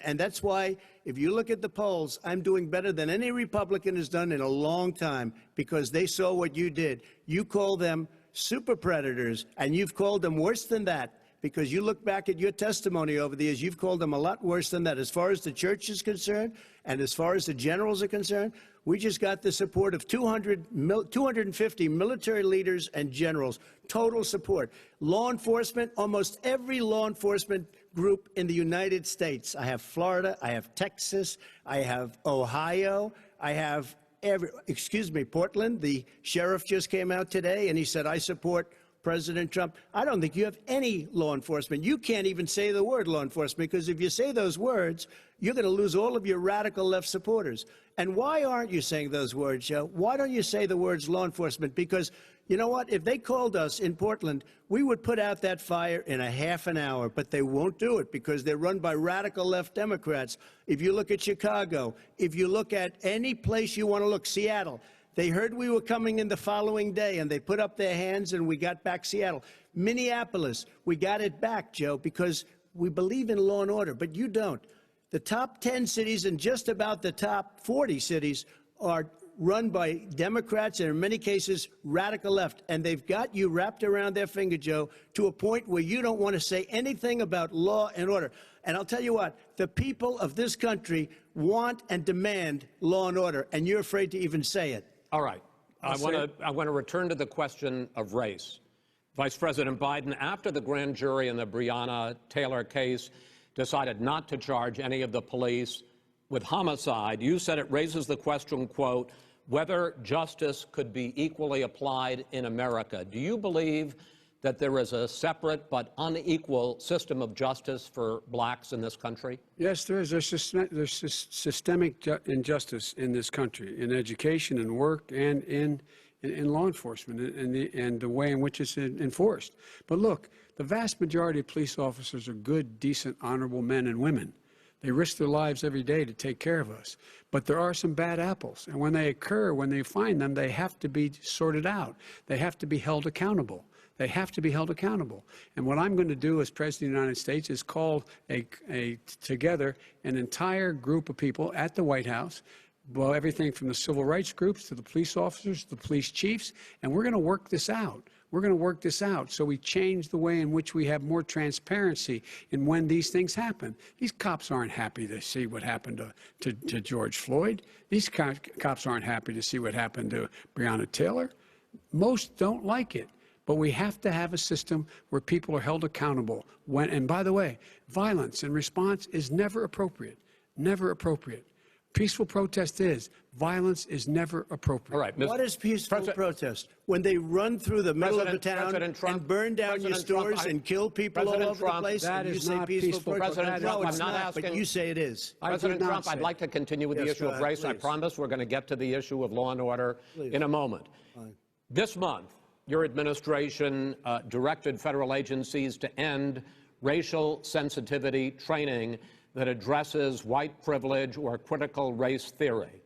Speaker 5: and that's why, if you look at the polls, I'm doing better than any Republican has done in a long time, because they saw what you did. You call them super predators, and you've called them worse than that, because you look back at your testimony over the years, you've called them a lot worse than that. As far as the church is concerned, and as far as the generals are concerned, we just got the support of 250 military leaders and generals, total support. Law enforcement, almost every law enforcement group in the United States. I have Florida, I have Texas, I have Ohio, I have Portland. The sheriff just came out today and he said, I support President Trump. I don't think you have any law enforcement. You can't even say the word law enforcement, because if you say those words, you're going to lose all of your radical left supporters. And why aren't you saying those words, Joe? Why don't you say the words law enforcement? Because you know what? If they called us in Portland, we would put out that fire in a half an hour, but they won't do it because they're run by radical left Democrats. If you look at Chicago, if you look at any place you want to look, Seattle, They heard we were coming in the following day, and they put up their hands, and we got back Seattle. Minneapolis, we got it back, Joe, because we believe in law and order, but you don't. The top 10 cities and just about the top 40 cities are run by Democrats and in many cases radical left, and they've got you wrapped around their finger, Joe, to a point where you don't want to say anything about law and order. And I'll tell you what, the people of this country want and demand law and order, and you're afraid to even say it.
Speaker 4: All right. I want to return to the question of race. Vice President Biden, after the grand jury in the Breonna Taylor case decided not to charge any of the police with homicide, you said it raises the question, quote, whether justice could be equally applied in America. Do you believe that there is a separate but unequal system of justice for blacks in this country?
Speaker 6: Yes, there is. There's systemic injustice in this country, in education and work and in law enforcement and the way in which it's enforced. But look, the vast majority of police officers are good, decent, honorable men and women. They risk their lives every day to take care of us. But there are some bad apples. And when they occur, when they find them, they have to be sorted out. They have to be held accountable. They have to be held accountable. And what I'm going to do as President of the United States is call together an entire group of people at the White House, well, everything from the civil rights groups to the police officers, to the police chiefs, and we're going to work this out. We're going to work this out so we change the way in which we have more transparency in when these things happen. These cops aren't happy to see what happened to George Floyd. These cops aren't happy to see what happened to Breonna Taylor. Most don't like it. But we have to have a system where people are held accountable. And by the way, violence in response is never appropriate. Never appropriate. Peaceful protest is. Violence is never appropriate.
Speaker 4: All right.
Speaker 5: What is peaceful protest? When they run through the middle of the town and burn down your stores and kill people all over the place,
Speaker 6: that
Speaker 5: and you
Speaker 6: is
Speaker 5: say
Speaker 6: not
Speaker 5: peaceful protest?
Speaker 4: President Trump,
Speaker 5: No, it's
Speaker 4: I'm not
Speaker 5: not, but
Speaker 4: asking-
Speaker 5: you say it is.
Speaker 4: President Trump, I'd like to continue with the issue of race. I
Speaker 5: please.
Speaker 4: promise we're going to get to the issue of law and order in a moment.
Speaker 5: Fine.
Speaker 4: This month, your administration directed federal agencies to end racial sensitivity training that addresses white privilege or critical race theory.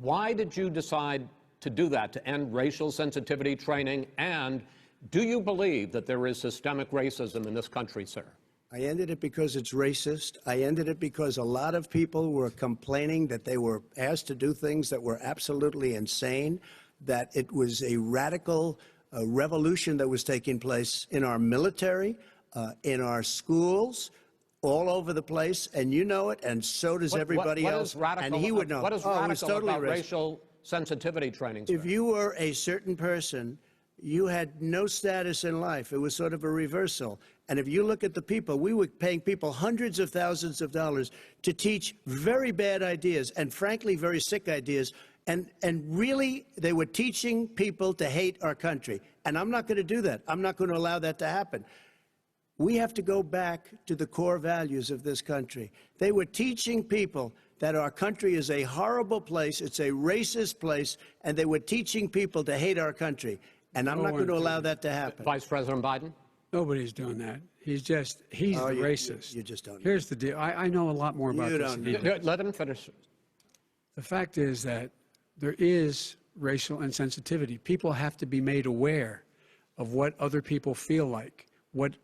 Speaker 4: Why did you decide to do that, to end racial sensitivity training? And do you believe that there is systemic racism in this country, sir?
Speaker 5: I ended it because it's racist. I ended it because a lot of people were complaining that they were asked to do things that were absolutely insane, that it was a radical revolution that was taking place in our military, in our schools, all over the place, and you know it, and so does everybody else. And he would know.
Speaker 4: What is radical about racial sensitivity training, sir?
Speaker 5: If you were a certain person, you had no status in life. It was sort of a reversal. And if you look at the people, we were paying people hundreds of thousands of dollars to teach very bad ideas and, frankly, very sick ideas. And really, they were teaching people to hate our country. And I'm not going to do that. I'm not going to allow that to happen. We have to go back to the core values of this country. They were teaching people that our country is a horrible place, it's a racist place, and they were teaching people to hate our country. And I'm not going to allow that to happen.
Speaker 4: Vice President Biden?
Speaker 6: Nobody's doing that. He's the racist.
Speaker 5: You just don't know.
Speaker 6: Here's the deal. I know a lot more about
Speaker 5: You
Speaker 6: this.
Speaker 5: don't
Speaker 6: than he
Speaker 5: know.
Speaker 6: does.
Speaker 4: Let him finish.
Speaker 6: The fact is that there is racial insensitivity. People have to be made aware of what other people feel like, what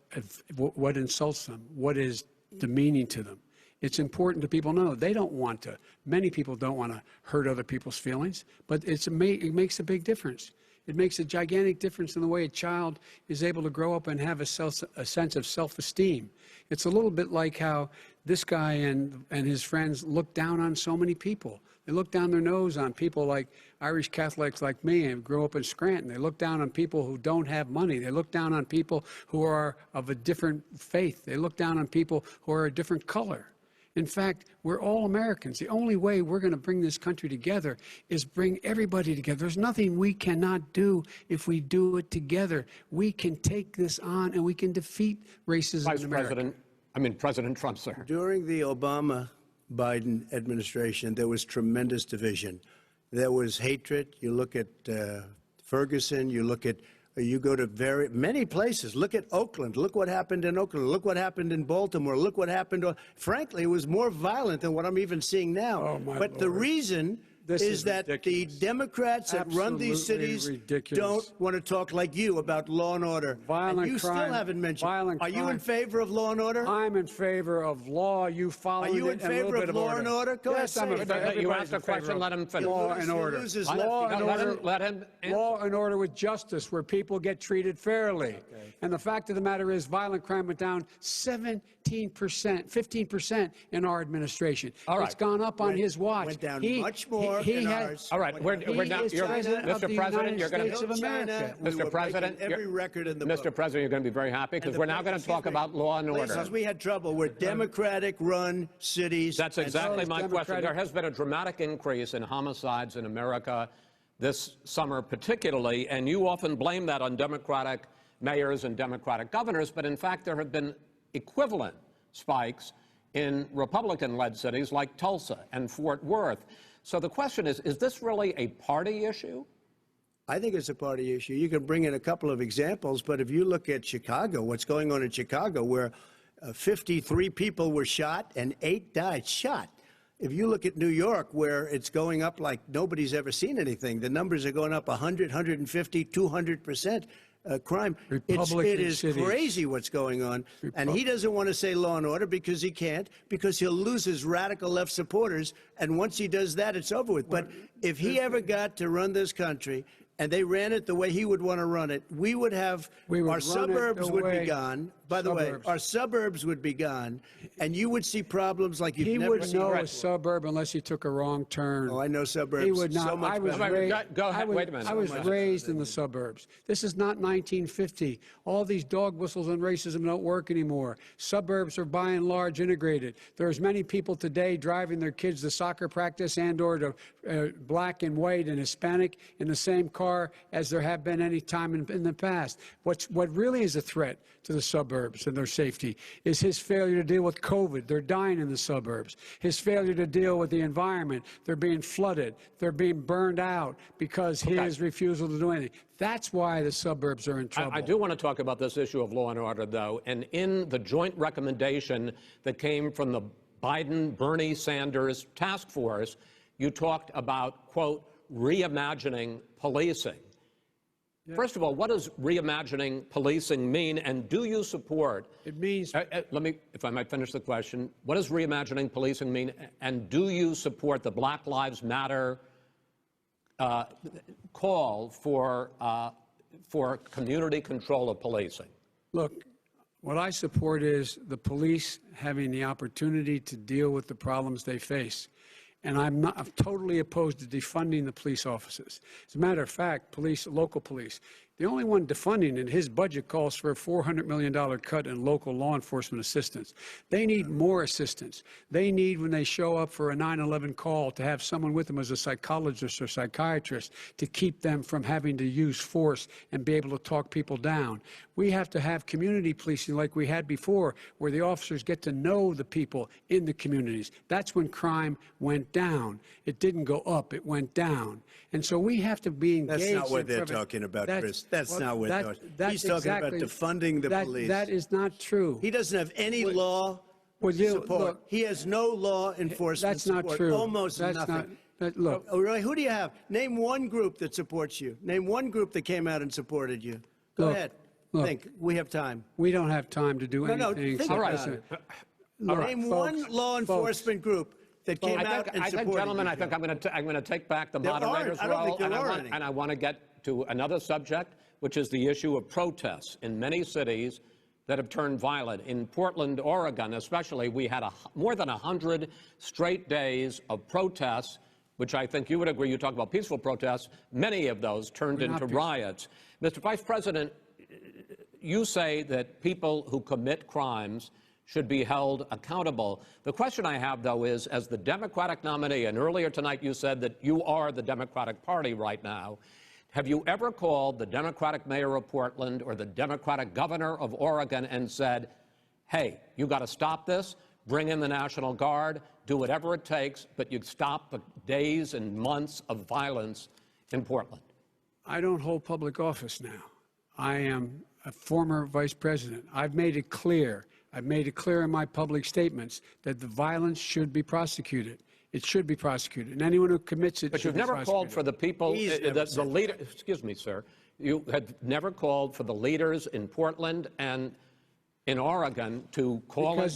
Speaker 6: insults them, what is demeaning to them. It's important that people know they don't want to. Many people don't want to hurt other people's feelings, but it makes a big difference. It makes a gigantic difference in the way a child is able to grow up and have a sense of self-esteem. It's a little bit like how this guy and his friends look down on so many people. They look down their nose on people like Irish Catholics like me and grew up in Scranton. They look down on people who don't have money. They look down on people who are of a different faith. They look down on people who are a different color. In fact, we're all Americans. The only way we're going to bring this country together is bring everybody together. There's nothing we cannot do if we do it together. We can take this on and we can defeat racism in America.
Speaker 4: President Trump, sir.
Speaker 5: During the Obama-Biden administration, there was tremendous division. There was hatred. You look at Ferguson, you go to many places. Look at Oakland. Look what happened in Oakland. Look what happened in Baltimore. Look what happened. Frankly, it was more violent than what I'm even seeing now.
Speaker 6: Oh, my
Speaker 5: but the
Speaker 6: Lord.
Speaker 5: reason
Speaker 6: This
Speaker 5: is
Speaker 6: is
Speaker 5: that
Speaker 6: ridiculous.
Speaker 5: the Democrats that run these
Speaker 6: Absolutely
Speaker 5: cities
Speaker 6: ridiculous.
Speaker 5: don't want to talk like you about law and order.
Speaker 6: Violent
Speaker 5: and you
Speaker 6: crime,
Speaker 5: still haven't mentioned.
Speaker 6: violent
Speaker 5: Are you in
Speaker 6: crime.
Speaker 5: favor of law and order?
Speaker 6: I'm in favor of law. You follow
Speaker 5: Are you
Speaker 6: it
Speaker 5: in
Speaker 6: and a little
Speaker 5: favor
Speaker 6: bit
Speaker 5: of law and order? Go
Speaker 6: yes,
Speaker 5: ahead,
Speaker 6: I'm
Speaker 5: say
Speaker 6: in
Speaker 5: it.
Speaker 6: favor.
Speaker 4: You
Speaker 6: Everybody's
Speaker 4: asked a
Speaker 6: in favor
Speaker 4: question,
Speaker 6: of
Speaker 4: let him finish.
Speaker 6: Law and order.
Speaker 4: Let him answer.
Speaker 6: Law and order with justice, where people get treated fairly. Okay. And the fact of the matter is, violent crime went down 17%, 15% in our administration.
Speaker 4: All right.
Speaker 6: It's gone up on his watch.
Speaker 5: Went down much more in ours.
Speaker 4: All right, we're now.
Speaker 6: Is president of the
Speaker 4: Mr. President,
Speaker 6: United
Speaker 4: you're going
Speaker 6: States
Speaker 4: to.
Speaker 6: of America.
Speaker 4: Mr. President,
Speaker 5: every record in the
Speaker 4: Mr.
Speaker 5: book.
Speaker 4: President, you're going to be very happy because we're now going to talk about law and order.
Speaker 5: Places we had trouble were Democratic-run cities.
Speaker 4: That's exactly my question.
Speaker 6: Democratic.
Speaker 4: There has been a dramatic increase in homicides in America this summer particularly, and you often blame that on Democratic mayors and Democratic governors, but in fact there have been equivalent spikes in Republican-led cities like Tulsa and Fort Worth. So the question is this really a party issue?
Speaker 5: I think it's a party issue. You can bring in a couple of examples, but if you look at Chicago, what's going on in Chicago, where 53 people were shot and 8 died shot. If you look at New York, where it's going up like nobody's ever seen anything, the numbers are going up 100, 150, 200%. Crime. It is crazy what's going on. And he doesn't want to say law and order because he can't, because he'll lose his radical left supporters. And once he does that, it's over with. But if he ever got to run this country and they ran it the way he would want to run it, we would have our suburbs would be gone. By the way, our suburbs would be gone, and you would see problems like you've never seen.
Speaker 6: He wouldn't know a suburb unless he took a wrong turn.
Speaker 5: Oh, I know suburbs.
Speaker 6: He would not.
Speaker 5: So much
Speaker 4: Go ahead. Wait a minute.
Speaker 6: I was raised in the suburbs. This is not 1950. All these dog whistles and racism don't work anymore. Suburbs are by and large integrated. There's many people today driving their kids to soccer practice and or to black and white and Hispanic in the same car as there have been any time in the past. What really is a threat to the suburbs and their safety is his failure to deal with COVID. They're dying in the suburbs. His failure to deal with the environment. They're being flooded. They're being burned out because his refusal to do anything. That's why the suburbs are in trouble.
Speaker 4: I do want to talk about this issue of law and order, though. And in the joint recommendation that came from the Biden-Bernie Sanders task force, you talked about, quote, reimagining policing. First of all, what does reimagining policing mean, and do you support?
Speaker 6: It means.
Speaker 4: Let me, if I might finish the question. What does reimagining policing mean, and do you support the Black Lives Matter call for community control of policing?
Speaker 6: Look, what I support is the police having the opportunity to deal with the problems they face. And I'm totally opposed to defunding the police offices. As a matter of fact, local police, the only one defunding it, his budget calls for a $400 million cut in local law enforcement assistance. They need more assistance. They need, when they show up for a 9/11 call, to have someone with them as a psychologist or psychiatrist to keep them from having to use force and be able to talk people down. We have to have community policing like we had before, where the officers get to know the people in the communities. That's when crime went down. It didn't go up, it went down. And so we have to be engaged.
Speaker 5: That's not what they're talking about, Chris. That's not what they're talking about. He's talking about defunding the police.
Speaker 6: That is not true.
Speaker 5: He doesn't have any law support.
Speaker 6: Look,
Speaker 5: he has no law enforcement support.
Speaker 6: That's not true.
Speaker 5: Almost nothing.
Speaker 6: Look.
Speaker 5: Oh, really? Who do you have? Name one group that supports you. Name one group that came out and supported you. Go ahead.
Speaker 6: Look,
Speaker 5: think. We have time.
Speaker 6: We don't have time to do anything.
Speaker 5: No, think about it. Name one law enforcement group that came out and supported
Speaker 4: gentlemen,
Speaker 5: you.
Speaker 4: I think I'm going to take back the moderator's role, and I want to get to another subject, which is the issue of protests in many cities that have turned violent. In Portland, Oregon, especially, we had more than 100 straight days of protests, which I think you would agree. You talk about peaceful protests. Many of those turned into riots. Mr. Vice President, you say that people who commit crimes should be held accountable. The question I have, though, is, as the Democratic nominee, and earlier tonight you said that you are the Democratic Party right now, have you ever called the Democratic mayor of Portland or the Democratic governor of Oregon and said, hey, you got to stop this, bring in the National Guard, do whatever it takes, but you stop the days and months of violence in Portland?
Speaker 6: I don't hold public office now. I am a former vice president. I've made it clear in my public statements that the violence should be prosecuted. It should be prosecuted, and anyone who commits it
Speaker 4: But
Speaker 6: should
Speaker 4: you've
Speaker 6: be
Speaker 4: never called
Speaker 6: prosecuted.
Speaker 4: for the people,
Speaker 5: He's never
Speaker 4: the
Speaker 5: said
Speaker 4: leader. Excuse me, sir. You had never called for the leaders in Portland and in Oregon to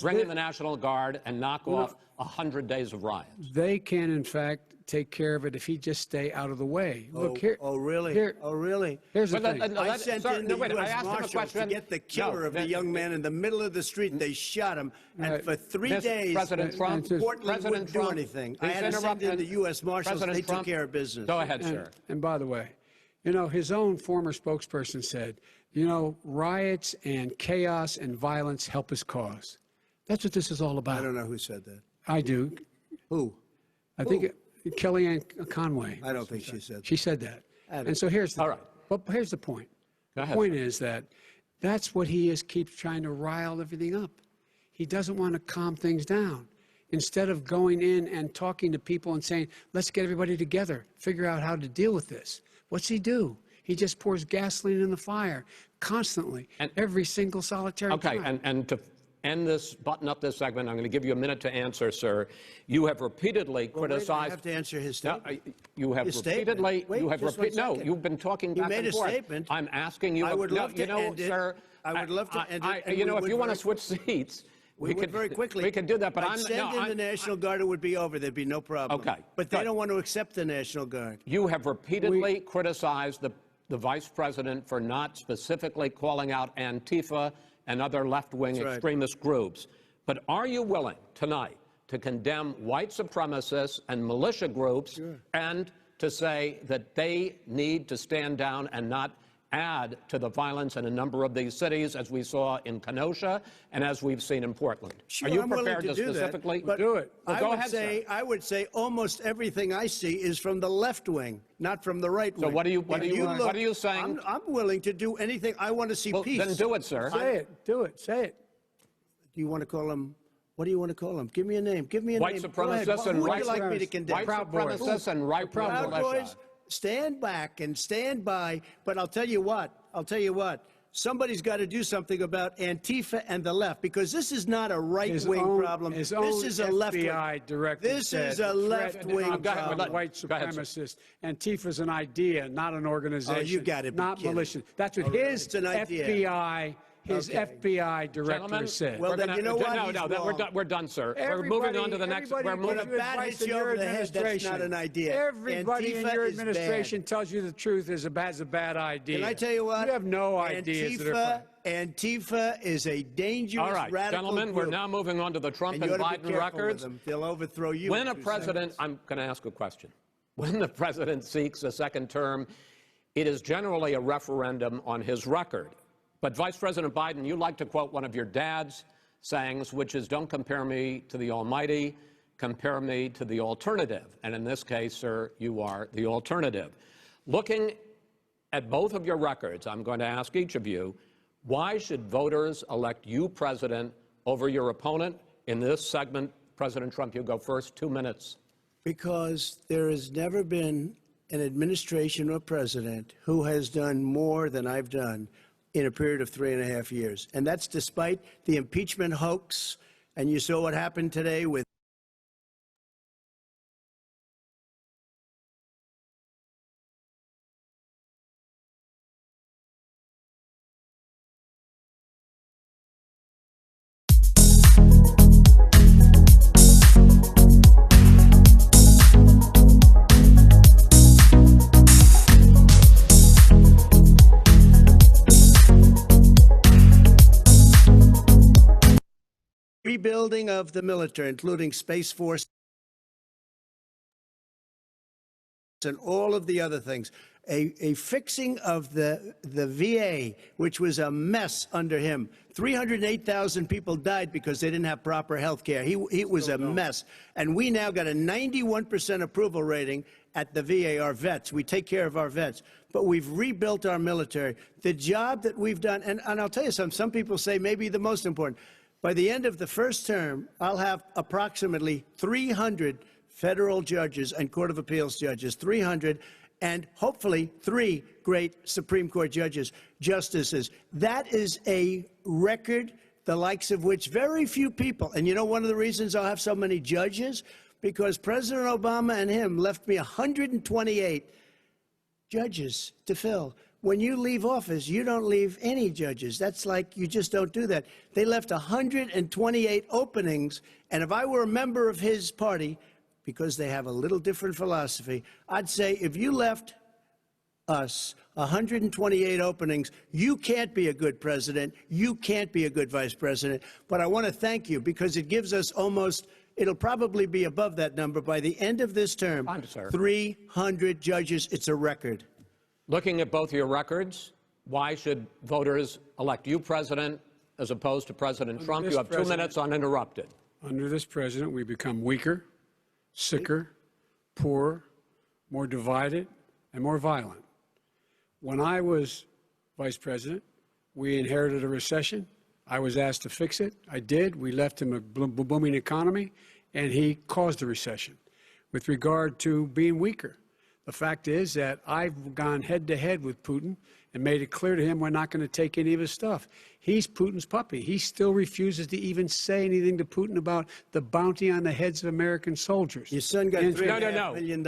Speaker 4: bring in the National Guard and knock off 100 days of riots.
Speaker 6: They can, in fact, take care of it if he just stay out of the way. Look here.
Speaker 5: Oh, really?
Speaker 6: Here,
Speaker 5: Oh, really?
Speaker 6: here's the
Speaker 4: But
Speaker 6: thing.
Speaker 5: I sent in the
Speaker 4: wait, I
Speaker 5: U.S.
Speaker 4: asked him a
Speaker 5: Marshals to
Speaker 4: question.
Speaker 5: get the killer of the young man in the middle of the street. They shot him, and for 3 days,
Speaker 4: President Trump,
Speaker 5: Portland wouldn't do anything. I had to send in the U.S. Marshals. They took care of business.
Speaker 4: Go ahead, sir.
Speaker 6: And by the way, you know, his own former spokesperson said, you know, riots and chaos and violence help his cause. That's what this is all about.
Speaker 5: I don't know who said that.
Speaker 6: I do.
Speaker 5: Who?
Speaker 6: I think Kellyanne Conway.
Speaker 5: I don't think she said that.
Speaker 6: She said that.
Speaker 5: I don't
Speaker 6: And so here's the,
Speaker 4: All right.
Speaker 6: But here's the point.
Speaker 4: Go
Speaker 6: The
Speaker 4: ahead,
Speaker 6: point
Speaker 4: sir.
Speaker 6: is that that's what he keeps trying to rile everything up. He doesn't want to calm things down. Instead of going in and talking to people and saying, let's get everybody together, figure out how to deal with this. What's he do? He just pours gasoline in the fire constantly, every single solitary
Speaker 4: Okay,
Speaker 6: time.
Speaker 4: and to end this, button up this segment, I'm going to give you a minute to answer, sir. You have repeatedly
Speaker 5: Wait, I
Speaker 4: criticized.
Speaker 5: have to answer his
Speaker 4: No,
Speaker 5: statement.
Speaker 4: you have
Speaker 5: His statement.
Speaker 4: repeatedly.
Speaker 5: Wait,
Speaker 4: you have
Speaker 5: just 1
Speaker 4: No,
Speaker 5: second.
Speaker 4: you've been talking back
Speaker 5: made
Speaker 4: and
Speaker 5: a
Speaker 4: forth.
Speaker 5: statement.
Speaker 4: I'm asking you.
Speaker 5: I would love to
Speaker 4: you know,
Speaker 5: end it.
Speaker 4: sir.
Speaker 5: I would love to end it, and
Speaker 4: You
Speaker 5: we
Speaker 4: know, if
Speaker 5: would
Speaker 4: you want to
Speaker 5: very
Speaker 4: switch seats,
Speaker 5: We would very quickly.
Speaker 4: We could do that, but
Speaker 5: I'd send in the National Guard, it would be over. There'd be no problem.
Speaker 4: Okay,
Speaker 5: But they
Speaker 4: good.
Speaker 5: don't want to accept the National Guard.
Speaker 4: You have repeatedly criticized the vice president for not specifically calling out Antifa and other left-wing
Speaker 5: That's right.
Speaker 4: extremist groups. But are you willing tonight to condemn white supremacists and militia groups and to say that they need to stand down and not add to the violence in a number of these cities, as we saw in Kenosha and as we've seen in Portland?
Speaker 5: Sure,
Speaker 4: Are you
Speaker 5: I'm willing
Speaker 4: prepared to
Speaker 5: do
Speaker 4: specifically
Speaker 5: that, but
Speaker 6: do it?
Speaker 4: Well,
Speaker 5: I
Speaker 4: go
Speaker 5: would
Speaker 4: ahead,
Speaker 5: say
Speaker 4: sir.
Speaker 5: I would say almost everything I see is from the left wing, not from the right wing.
Speaker 4: So what are you
Speaker 5: If
Speaker 4: saying?
Speaker 5: I'm willing to do anything. I want to see
Speaker 4: Well,
Speaker 5: peace.
Speaker 4: then do it, sir.
Speaker 6: Say it. Do it. Say it.
Speaker 5: Do you want to call him? What do you want to call him? Give me a name. Give me a
Speaker 4: White
Speaker 5: name. Go ahead.
Speaker 4: supremacists and
Speaker 5: Who would
Speaker 4: white
Speaker 5: you like me to condemn?
Speaker 4: White
Speaker 6: Proud Boys.
Speaker 4: supremacists and right-wing
Speaker 5: Proud
Speaker 4: militia.
Speaker 5: Boys, stand back and stand by. But I'll tell you what. Somebody's got to do something about Antifa and the left, because this is not a right-wing problem.
Speaker 6: His
Speaker 5: This
Speaker 6: own
Speaker 5: is a left-wing.
Speaker 6: FBI director
Speaker 5: This
Speaker 6: said
Speaker 5: is a
Speaker 6: the threat
Speaker 5: left-wing
Speaker 6: of
Speaker 5: problem.
Speaker 6: white
Speaker 4: Go ahead, sir.
Speaker 6: supremacists. Antifa's an idea, not an organization.
Speaker 5: Oh, you gotta be
Speaker 6: not
Speaker 5: kidding.
Speaker 6: militia. That's what
Speaker 5: Oh, really?
Speaker 6: his
Speaker 5: It's an idea.
Speaker 6: FBI,
Speaker 5: Okay.
Speaker 6: FBI director
Speaker 4: Gentlemen,
Speaker 6: said.
Speaker 5: Well,
Speaker 4: we're
Speaker 5: then
Speaker 4: gonna-
Speaker 5: you know what?
Speaker 4: No,
Speaker 5: He's
Speaker 4: no,
Speaker 5: wrong.
Speaker 4: we're done, sir. We're moving on to the next.
Speaker 6: Everybody
Speaker 4: We're moving.
Speaker 6: gives you
Speaker 5: When a bat
Speaker 6: advice
Speaker 5: hits
Speaker 6: in
Speaker 5: you
Speaker 6: your
Speaker 5: over the head, that's
Speaker 6: administration.
Speaker 5: not an idea.
Speaker 6: Everybody in
Speaker 5: Antifa
Speaker 6: your
Speaker 5: is bad.
Speaker 6: administration tells you the truth has a bad idea.
Speaker 5: Can I tell you what?
Speaker 6: You have no ideas that are
Speaker 5: Antifa is a dangerous
Speaker 4: All right,
Speaker 5: radical
Speaker 4: gentlemen,
Speaker 5: group.
Speaker 4: we're now moving on to the Trump
Speaker 5: And
Speaker 4: and
Speaker 5: you ought to be
Speaker 4: Biden
Speaker 5: careful with
Speaker 4: records.
Speaker 5: them. They'll overthrow you.
Speaker 4: When
Speaker 5: in
Speaker 4: a
Speaker 5: 2
Speaker 4: president,
Speaker 5: seconds.
Speaker 4: I'm going to ask a question. When the president seeks a second term, it is generally a referendum on his record. But Vice President Biden, you like to quote one of your dad's sayings, which is, don't compare me to the almighty, compare me to the alternative. And in this case, sir, you are the alternative. Looking at both of your records, I'm going to ask each of you, why should voters elect you president over your opponent? In this segment, President Trump, you go first, 2 minutes.
Speaker 5: Because there has never been an administration or president who has done more than I've done in a period of 3.5 years. And that's despite the impeachment hoax. And you saw what happened today with rebuilding of the military, including Space Force and all of the other things. A fixing of the VA, which was a mess under him. 308,000 people died because they didn't have proper health care. It was a mess. And we now got a 91% approval rating at the VA, our vets. We take care of our vets. But we've rebuilt our military. The job that we've done, and I'll tell you something, some people say maybe the most important. By the end of the first term, I'll have approximately 300 federal judges and Court of Appeals judges, 300, and hopefully 3 great Supreme Court justices. That is a record, the likes of which very few people, and you know one of the reasons I'll have so many judges? because President Obama and him left me 128 judges to fill. When you leave office, you don't leave any judges. That's like you just don't do that. They left 128 openings, and if I were a member of his party, because they have a little different philosophy, I'd say if you left us 128 openings, you can't be a good president, you can't be a good vice president. But I want to thank you because it gives us almost, it'll probably be above that number by the end of this term. 300 judges. It's a record.
Speaker 4: Looking at both your records, why should voters elect you president as opposed to President Trump? You have 2 minutes uninterrupted.
Speaker 6: Under this president, we become weaker, sicker, poorer, more divided, and more violent. When I was vice president, we inherited a recession. I was asked to fix it. I did. We left him a booming economy, and he caused a recession. With regard to being weaker, the fact is that I've gone head-to-head with Putin and made it clear to him we're not going to take any of his stuff. He's Putin's puppy. He still refuses to even say anything to Putin about the bounty on the heads of American soldiers.
Speaker 5: Your son got $3.5 million.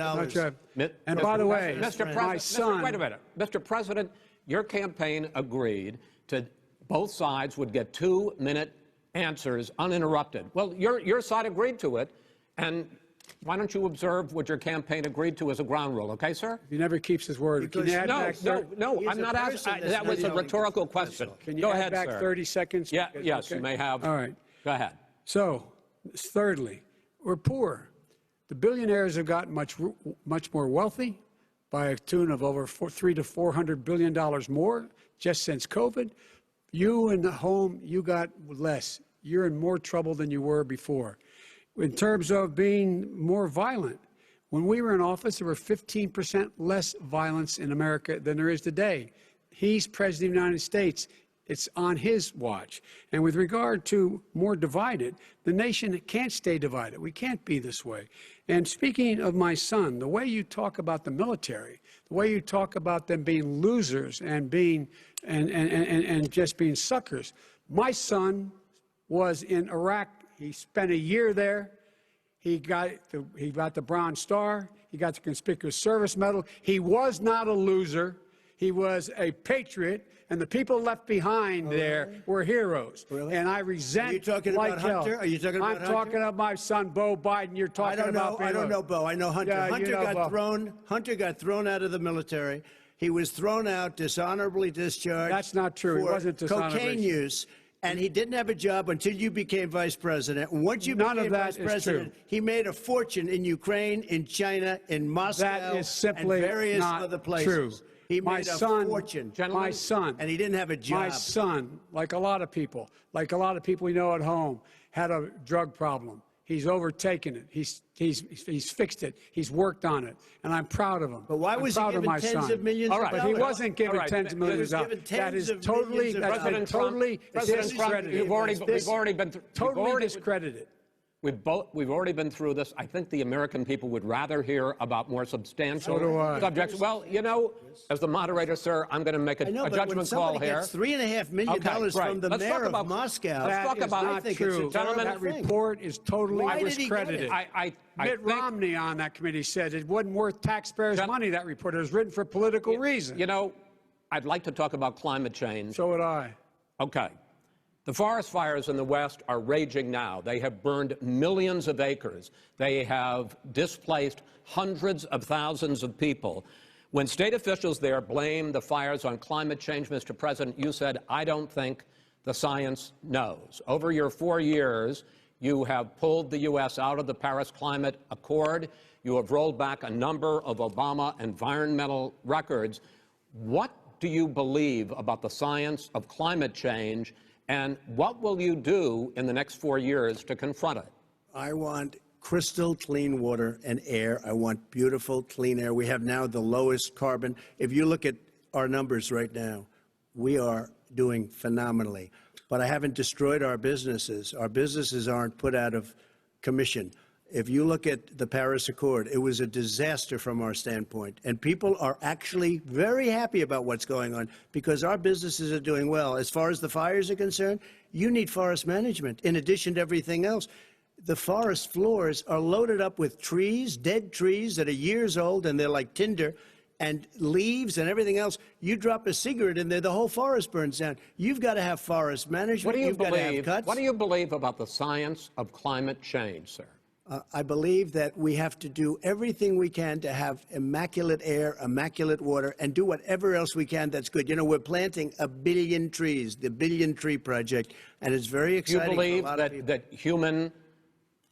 Speaker 6: And by the way,
Speaker 4: my son... Wait a minute. Mr. President, your campaign agreed to both sides would get 2-minute answers uninterrupted. Well, your side agreed to it, and why don't you observe what your campaign agreed to as a ground rule, okay, sir?
Speaker 6: He never keeps his word. Can you add back
Speaker 4: no, I'm not asking. That was a rhetorical question.
Speaker 6: Can you
Speaker 4: Go
Speaker 6: add
Speaker 4: ahead,
Speaker 6: back
Speaker 4: sir.
Speaker 6: 30 seconds?
Speaker 4: Yeah, yes, you may have.
Speaker 6: All right.
Speaker 4: Go ahead.
Speaker 6: So, thirdly, we're poor. The billionaires have gotten much more wealthy by a tune of over $300 to $400 billion more just since COVID. You in the home, you got less. You're in more trouble than you were before. In terms of being more violent, when we were in office, there were 15% less violence in America than there is today. He's President of the United States. It's on his watch. And with regard to more divided, the nation can't stay divided. We can't be this way. And speaking of my son, the way you talk about the military, the way you talk about them being losers and being and just being suckers, my son was in Iraq. He spent a year there. He got the Bronze Star. He got the Conspicuous Service Medal. He was not a loser. He was a patriot, and the people left behind there were heroes.
Speaker 5: Really?
Speaker 6: And I resent.
Speaker 5: Are you talking
Speaker 6: like
Speaker 5: about Hunter?
Speaker 6: hell.
Speaker 5: Are you talking about
Speaker 6: I'm talking about my son, Bo Biden. You're talking about.
Speaker 5: I don't know Bo. I know Hunter.
Speaker 6: Yeah,
Speaker 5: Hunter
Speaker 6: you know
Speaker 5: got
Speaker 6: Bo.
Speaker 5: Hunter got thrown out of the military. He was thrown out, dishonorably discharged.
Speaker 6: That's not true. He wasn't dishonorably.
Speaker 5: Cocaine use. And he didn't have a job until you became vice president. Once you became vice president, he made a fortune in Ukraine, in China, in Moscow,
Speaker 6: that is simply
Speaker 5: and various
Speaker 6: not
Speaker 5: other places.
Speaker 6: True.
Speaker 5: He made a fortune.
Speaker 6: My son.
Speaker 5: And he didn't have a job.
Speaker 6: My son, like a lot of people we know at home, had a drug problem. He's overtaken it. He's fixed it. He's worked on it, and I'm proud of him.
Speaker 5: But why was he given tens of millions of dollars?
Speaker 6: But he wasn't given tens of millions of dollars. That is totally, totally discredited.
Speaker 4: We've already been
Speaker 6: totally discredited.
Speaker 4: We've already been through this. I think the American people would rather hear about more substantial subjects. Well, you know, as the moderator, sir, I'm going to make a judgment call here.
Speaker 5: Gets $3.5 million from the mayor of Moscow.
Speaker 6: Let's talk about
Speaker 5: I think it's
Speaker 4: gentlemen.
Speaker 6: That report is totally discredited.
Speaker 4: Mitt
Speaker 6: Romney on that committee said it wasn't worth taxpayers' money, that report. It was written for political reasons.
Speaker 4: You know, I'd like to talk about climate change.
Speaker 6: So would I.
Speaker 4: Okay. The forest fires in the West are raging now. They have burned millions of acres. They have displaced hundreds of thousands of people. When state officials there blame the fires on climate change, Mr. President, you said, I don't think the science knows. Over your 4 years, you have pulled the U.S. out of the Paris Climate Accord. You have rolled back a number of Obama environmental records. What do you believe about the science of climate change? And what will you do in the next 4 years to confront it?
Speaker 5: I want crystal clean water and air. I want beautiful, clean air. We have now the lowest carbon. If you look at our numbers right now, we are doing phenomenally. But I haven't destroyed our businesses. Our businesses aren't put out of commission. If you look at the Paris Accord, it was a disaster from our standpoint. And people are actually very happy about what's going on because our businesses are doing well. As far as the fires are concerned, you need forest management in addition to everything else. the forest floors are loaded up with trees, dead trees that are years old, and they're like tinder, and leaves and everything else. You drop a cigarette in there, the whole forest burns down. You've got to have forest management.
Speaker 4: What do you
Speaker 5: You've got to have
Speaker 4: believe?
Speaker 5: cuts.
Speaker 4: What do you believe about the science of climate change, sir?
Speaker 5: I believe that we have to do everything we can to have immaculate air, immaculate water, and do whatever else we can that's good. You know, we're planting 1 billion trees, the Billion Tree Project, and it's very exciting.
Speaker 4: Do you believe
Speaker 5: for a lot of people.
Speaker 4: that human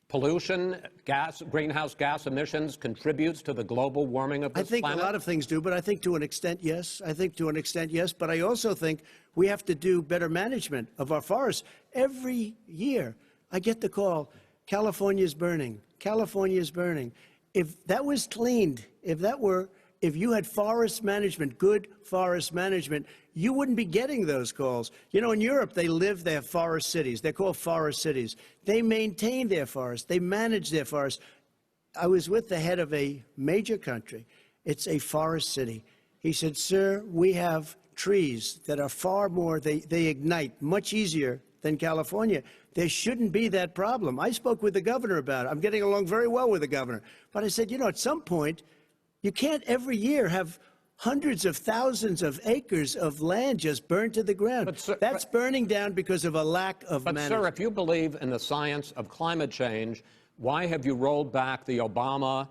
Speaker 4: pollution, greenhouse gas emissions contributes to the global warming of this planet?
Speaker 5: I think a lot of things do, but I think to an extent, yes. I think to an extent, yes. But I also think we have to do better management of our forests. Every year, I get the call, California's burning. California's burning. If that was cleaned, if you had forest management, good forest management, you wouldn't be getting those calls. You know, in Europe, they have forest cities. They're called forest cities. They maintain their forests. They manage their forests. I was with the head of a major country. It's a forest city. He said, sir, we have trees that are far more, they ignite much easier than California. There shouldn't be that problem. I spoke with the governor about it. I'm getting along very well with the governor. But I said, you know, at some point, you can't every year have hundreds of thousands of acres of land just burned to the ground.
Speaker 4: But, sir,
Speaker 5: that's burning down because of a lack of management.
Speaker 4: But, sir, if you believe in the science of climate change, why have you rolled back the Obama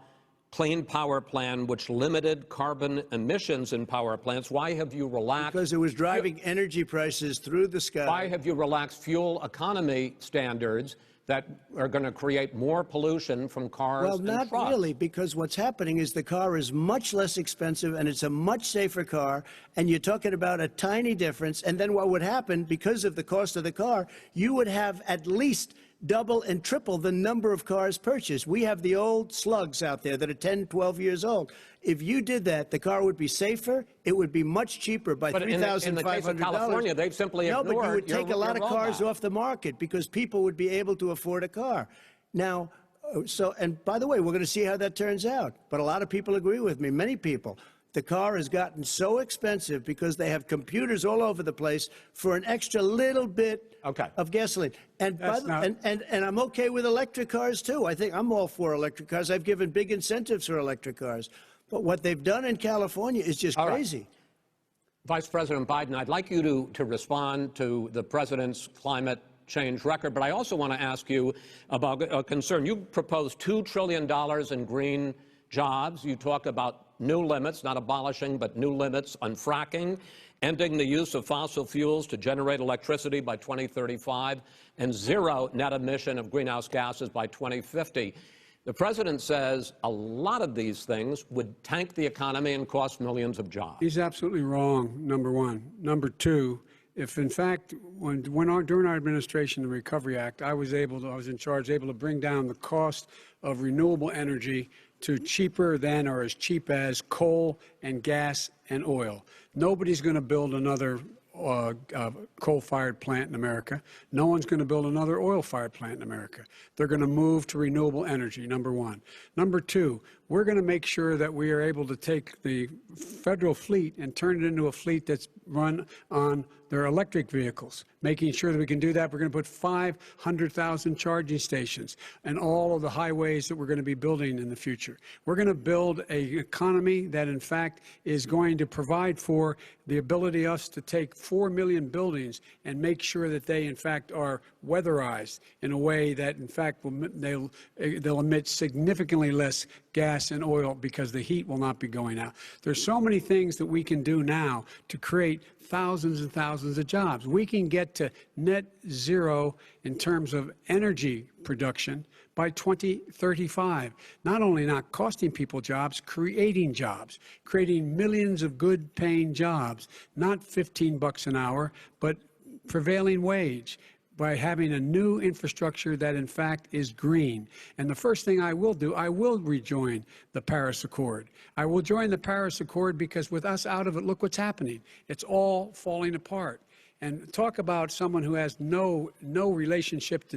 Speaker 4: Clean Power Plan, which limited carbon emissions in power plants? Why have you relaxed?
Speaker 5: Because it was driving energy prices through the sky.
Speaker 4: Why have you relaxed fuel economy standards that are going to create more pollution from cars and trucks?
Speaker 5: Well, not really, because what's happening is the car is much less expensive and it's a much safer car, and you're talking about a tiny difference. And then what would happen, because of the cost of the car, you would have at least double and triple the number of cars purchased. We have the old slugs out there that are 10, 12 years old. If you did that, the car would be safer. It would be much cheaper by $3,500.
Speaker 4: In the case of California, they've simply ignored
Speaker 5: No, but you would take a lot of cars
Speaker 4: rollback.
Speaker 5: off the market because people would be able to afford a car. Now, and by the way, we're going to see how that turns out. But a lot of people agree with me, many people. The car has gotten so expensive because they have computers all over the place for an extra little bit of gasoline. And, and I'm okay with electric cars, too. I think I'm all for electric cars. I've given big incentives for electric cars. But what they've done in California is just crazy.
Speaker 4: Right. Vice President Biden, I'd like you to respond to the president's climate change record, but I also want to ask you about a concern. You proposed $2 trillion in green jobs. You talk about new limits, not abolishing, but new limits on fracking, ending the use of fossil fuels to generate electricity by 2035, and zero net emission of greenhouse gases by 2050. The president says a lot of these things would tank the economy and cost millions of jobs.
Speaker 6: He's absolutely wrong, number one. Number two, if in fact, during our administration, the Recovery Act, I was in charge, able to bring down the cost of renewable energy to cheaper than or as cheap as coal and gas and oil. Nobody's going to build another coal-fired plant in America. No one's going to build another oil-fired plant in America. They're going to move to renewable energy, number one. Number two, we're going to make sure that we are able to take the federal fleet and turn it into a fleet that's run on their electric vehicles. Making sure that we can do that, we're going to put 500,000 charging stations and all of the highways that we're going to be building in the future. We're going to build an economy that, in fact, is going to provide for the ability of us to take 4 million buildings and make sure that they, in fact, are weatherized in a way that, in fact, they'll emit significantly less gas and oil because the heat will not be going out. There's so many things that we can do now to create thousands and thousands of jobs. We can get to net zero in terms of energy production by 2035. Not only not costing people jobs, creating millions of good paying jobs, not 15 bucks an hour, but prevailing wage, by having a new infrastructure that, in fact, is green. And the first thing I will do, I will rejoin the Paris Accord. I will join the Paris Accord because with us out of it, look what's happening. It's all falling apart. And talk about someone who has no relationship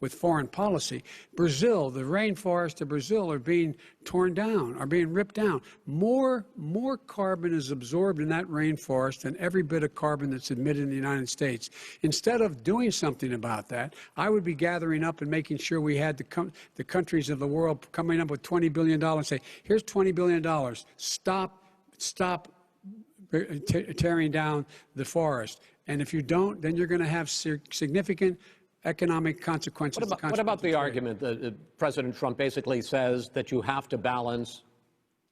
Speaker 6: with foreign policy. Brazil, the rainforests of Brazil are being torn down, are being ripped down. More carbon is absorbed in that rainforest than every bit of carbon that's emitted in the United States. Instead of doing something about that, I would be gathering up and making sure we had the countries of the world coming up with $20 billion and say, here's $20 billion. Stop tearing down the forest. And if you don't, then you're going to have significant economic consequences.
Speaker 4: What about the argument that President Trump basically says that you have to balance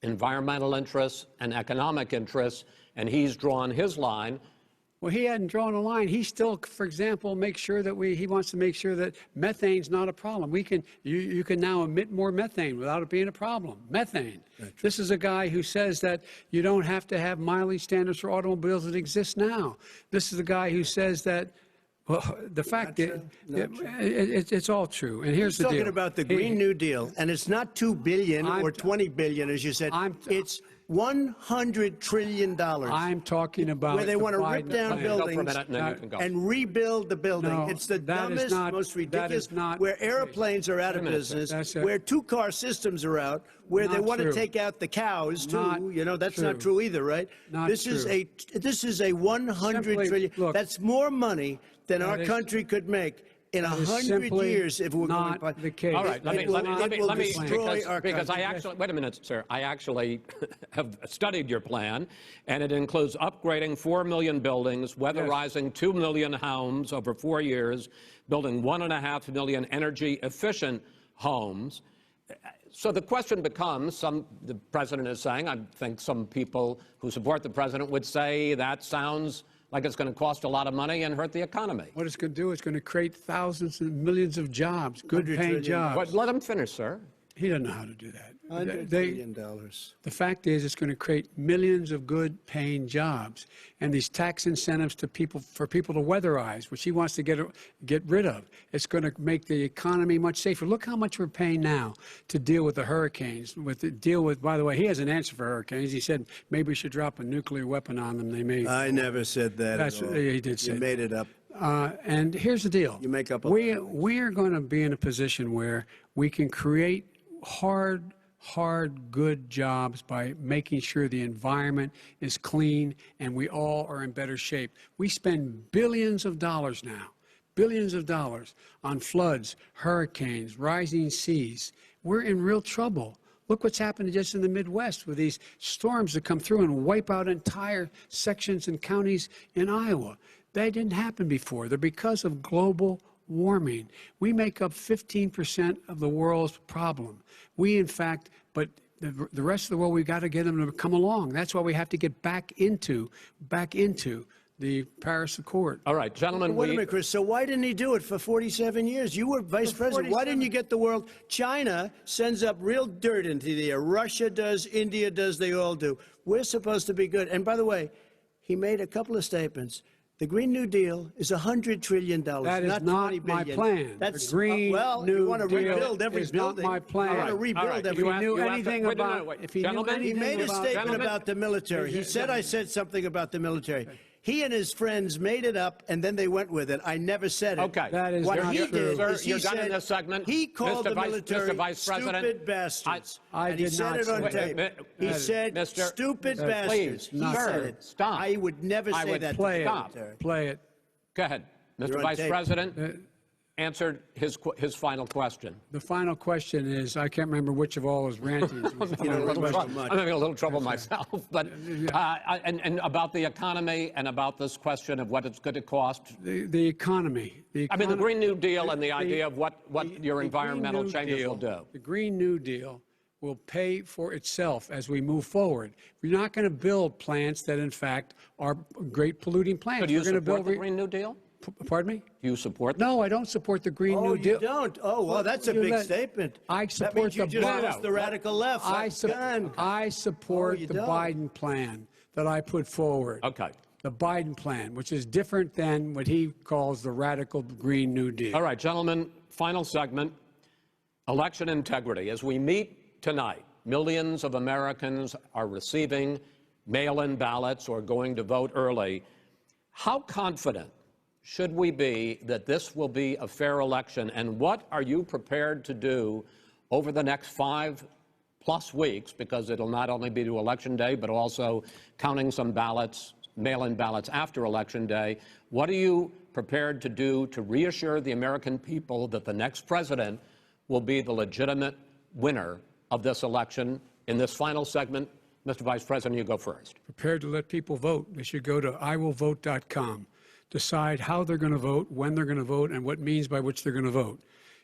Speaker 4: environmental interests and economic interests, and he's drawn his line?
Speaker 6: Well, he hadn't drawn a line. He still, for example, makes sure that he wants to make sure that methane's not a problem. You can now emit more methane without it being a problem. Methane. This is a guy who says that you don't have to have mileage standards for automobiles that exist now. This is a guy who says that, well, the fact is, it's all true. And here's the deal.
Speaker 5: He's talking about the Green New Deal, and it's not $2 billion or $20 billion, as you said. It's $100 trillion.
Speaker 6: I'm talking about
Speaker 5: where they want to rip down buildings
Speaker 4: and
Speaker 5: rebuild the building.
Speaker 6: No,
Speaker 5: it's the dumbest, most ridiculous, where airplanes are out of business, where two-car systems are out, where they want to take out the cows, too. You know, that's not true either, right?
Speaker 6: This
Speaker 5: is a $100 trillion.
Speaker 6: Look,
Speaker 5: that's more money than our country could make in 100 years if we're
Speaker 6: not
Speaker 5: going
Speaker 6: the case.
Speaker 4: All right, let me because I actually, wait a minute, sir. I actually have studied your plan, and it includes upgrading 4 million buildings, weatherizing 2 million homes over 4 years, building 1.5 million energy-efficient homes. So the question becomes, the president is saying, I think some people who support the president would say that sounds like it's going to cost a lot of money and hurt the economy.
Speaker 6: What it's going to do is going to create thousands and millions of jobs, good-paying jobs.
Speaker 4: But let him finish, sir.
Speaker 6: He doesn't know how to do that.
Speaker 5: $100 billion.
Speaker 6: The fact is, it's going to create millions of good-paying jobs, and these tax incentives for people to weatherize, which he wants to get rid of. It's going to make the economy much safer. Look how much we're paying now to deal with the hurricanes. By the way, he has an answer for hurricanes. He said maybe we should drop a nuclear weapon on them. They may.
Speaker 5: I never said that.
Speaker 6: That's
Speaker 5: at all.
Speaker 6: He did say.
Speaker 5: You made it up.
Speaker 6: And here's the deal.
Speaker 5: You make up.
Speaker 6: We are going to be in a position where we can create hard, good jobs by making sure the environment is clean and we all are in better shape. We spend billions of dollars now, billions of dollars on floods, hurricanes, rising seas. We're in real trouble. Look what's happened just in the Midwest with these storms that come through and wipe out entire sections and counties in Iowa. That didn't happen before. They're because of global warming. We make up 15% of the world's problem. We, in fact, but the rest of the world, we've got to get them to come along. That's why we have to get back into the Paris Accord.
Speaker 4: All right, gentlemen.
Speaker 5: Wait a minute, Chris. So why didn't he do it for 47 years? You were vice president. Why didn't you get the world? China sends up real dirt into the air. Russia does. India does. They all do. We're supposed to be good. And by the way, he made a couple of statements. The Green New Deal is $100 trillion.
Speaker 6: That is not my plan.
Speaker 5: That's
Speaker 6: the Green New
Speaker 5: you want to
Speaker 6: Deal
Speaker 5: rebuild every
Speaker 6: is
Speaker 5: building.
Speaker 6: not my plan.
Speaker 5: You want to rebuild every.
Speaker 6: If he knew anything about,
Speaker 5: He made a statement about the military. He said I said something about the military. He and his friends made it up, and then they went with it. I never said it.
Speaker 4: Okay.
Speaker 6: That is
Speaker 5: what
Speaker 6: not
Speaker 5: he
Speaker 6: true.
Speaker 5: did
Speaker 4: Sir,
Speaker 5: is he
Speaker 4: you're done in
Speaker 5: said
Speaker 4: this segment.
Speaker 5: he called the military
Speaker 4: Vice President,
Speaker 5: stupid bastards.
Speaker 6: I
Speaker 5: and he
Speaker 6: did
Speaker 5: said
Speaker 6: not
Speaker 5: it on
Speaker 6: say
Speaker 5: tape. He said stupid bastards.
Speaker 4: Please,
Speaker 5: He
Speaker 4: sir,
Speaker 5: said it.
Speaker 4: stop.
Speaker 5: I would never
Speaker 4: I
Speaker 5: say
Speaker 4: would
Speaker 5: that.
Speaker 6: Play
Speaker 5: to the
Speaker 6: it.
Speaker 5: military.
Speaker 6: Play it.
Speaker 4: Go ahead.
Speaker 5: You're
Speaker 4: Mr.
Speaker 5: on
Speaker 4: Vice
Speaker 5: tape.
Speaker 4: President answered his final question.
Speaker 6: The final question is, I can't remember which of all his rantings.
Speaker 4: I'm having a little trouble myself, but and about the economy and about this question of what it's going to cost.
Speaker 6: The economy.
Speaker 4: I mean, the Green New Deal and the idea of what your environmental changes will do.
Speaker 6: The Green New Deal will pay for itself as we move forward. We're not going to build plants that, in fact, are great polluting plants.
Speaker 4: So do you
Speaker 6: We're going to
Speaker 4: support
Speaker 6: build
Speaker 4: the Green New Deal?
Speaker 6: Pardon me?
Speaker 4: Do you support
Speaker 6: No, I don't support the Green New Deal.
Speaker 5: Oh, you don't? Oh, well, that's a big statement.
Speaker 6: I
Speaker 5: That means
Speaker 6: support
Speaker 5: you
Speaker 6: the
Speaker 5: just
Speaker 6: Biden.
Speaker 5: lost the radical left.
Speaker 6: I
Speaker 5: Oh,
Speaker 6: support
Speaker 5: you
Speaker 6: the
Speaker 5: don't.
Speaker 6: Biden plan that I put forward.
Speaker 4: Okay.
Speaker 6: The Biden plan, which is different than what he calls the radical Green New Deal.
Speaker 4: All right, gentlemen, final segment, election integrity. As we meet tonight, millions of Americans are receiving mail-in ballots or going to vote early. How confident should we be that this will be a fair election? And what are you prepared to do over the next 5+ weeks, because it'll not only be to Election Day, but also counting some ballots, mail-in ballots after Election Day? What are you prepared to do to reassure the American people that the next president will be the legitimate winner of this election? In this final segment, Mr. Vice President, you go first.
Speaker 6: Prepared to let people vote. They should go to iwillvote.com. Decide how they're going to vote, when they're going to vote, and what means by which they're going to vote.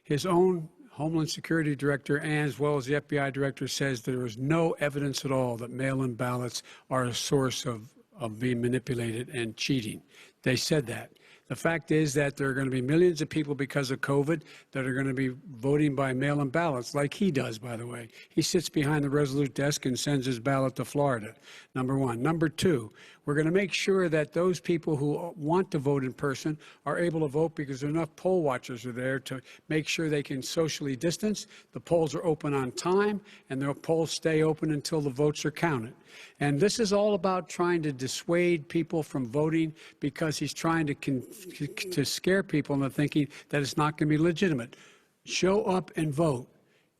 Speaker 6: His own Homeland Security Director, and as well as the FBI Director, says there is no evidence at all that mail-in ballots are a source of being manipulated and cheating. They said that. The fact is that there are going to be millions of people because of COVID that are going to be voting by mail-in ballots, like he does, by the way. He sits behind the Resolute desk and sends his ballot to Florida, number one. Number two, we're going to make sure that those people who want to vote in person are able to vote, because enough poll watchers are there to make sure they can socially distance. The polls are open on time, and the polls stay open until the votes are counted. And this is all about trying to dissuade people from voting, because he's trying to scare people into thinking that it's not going to be legitimate. Show up and vote.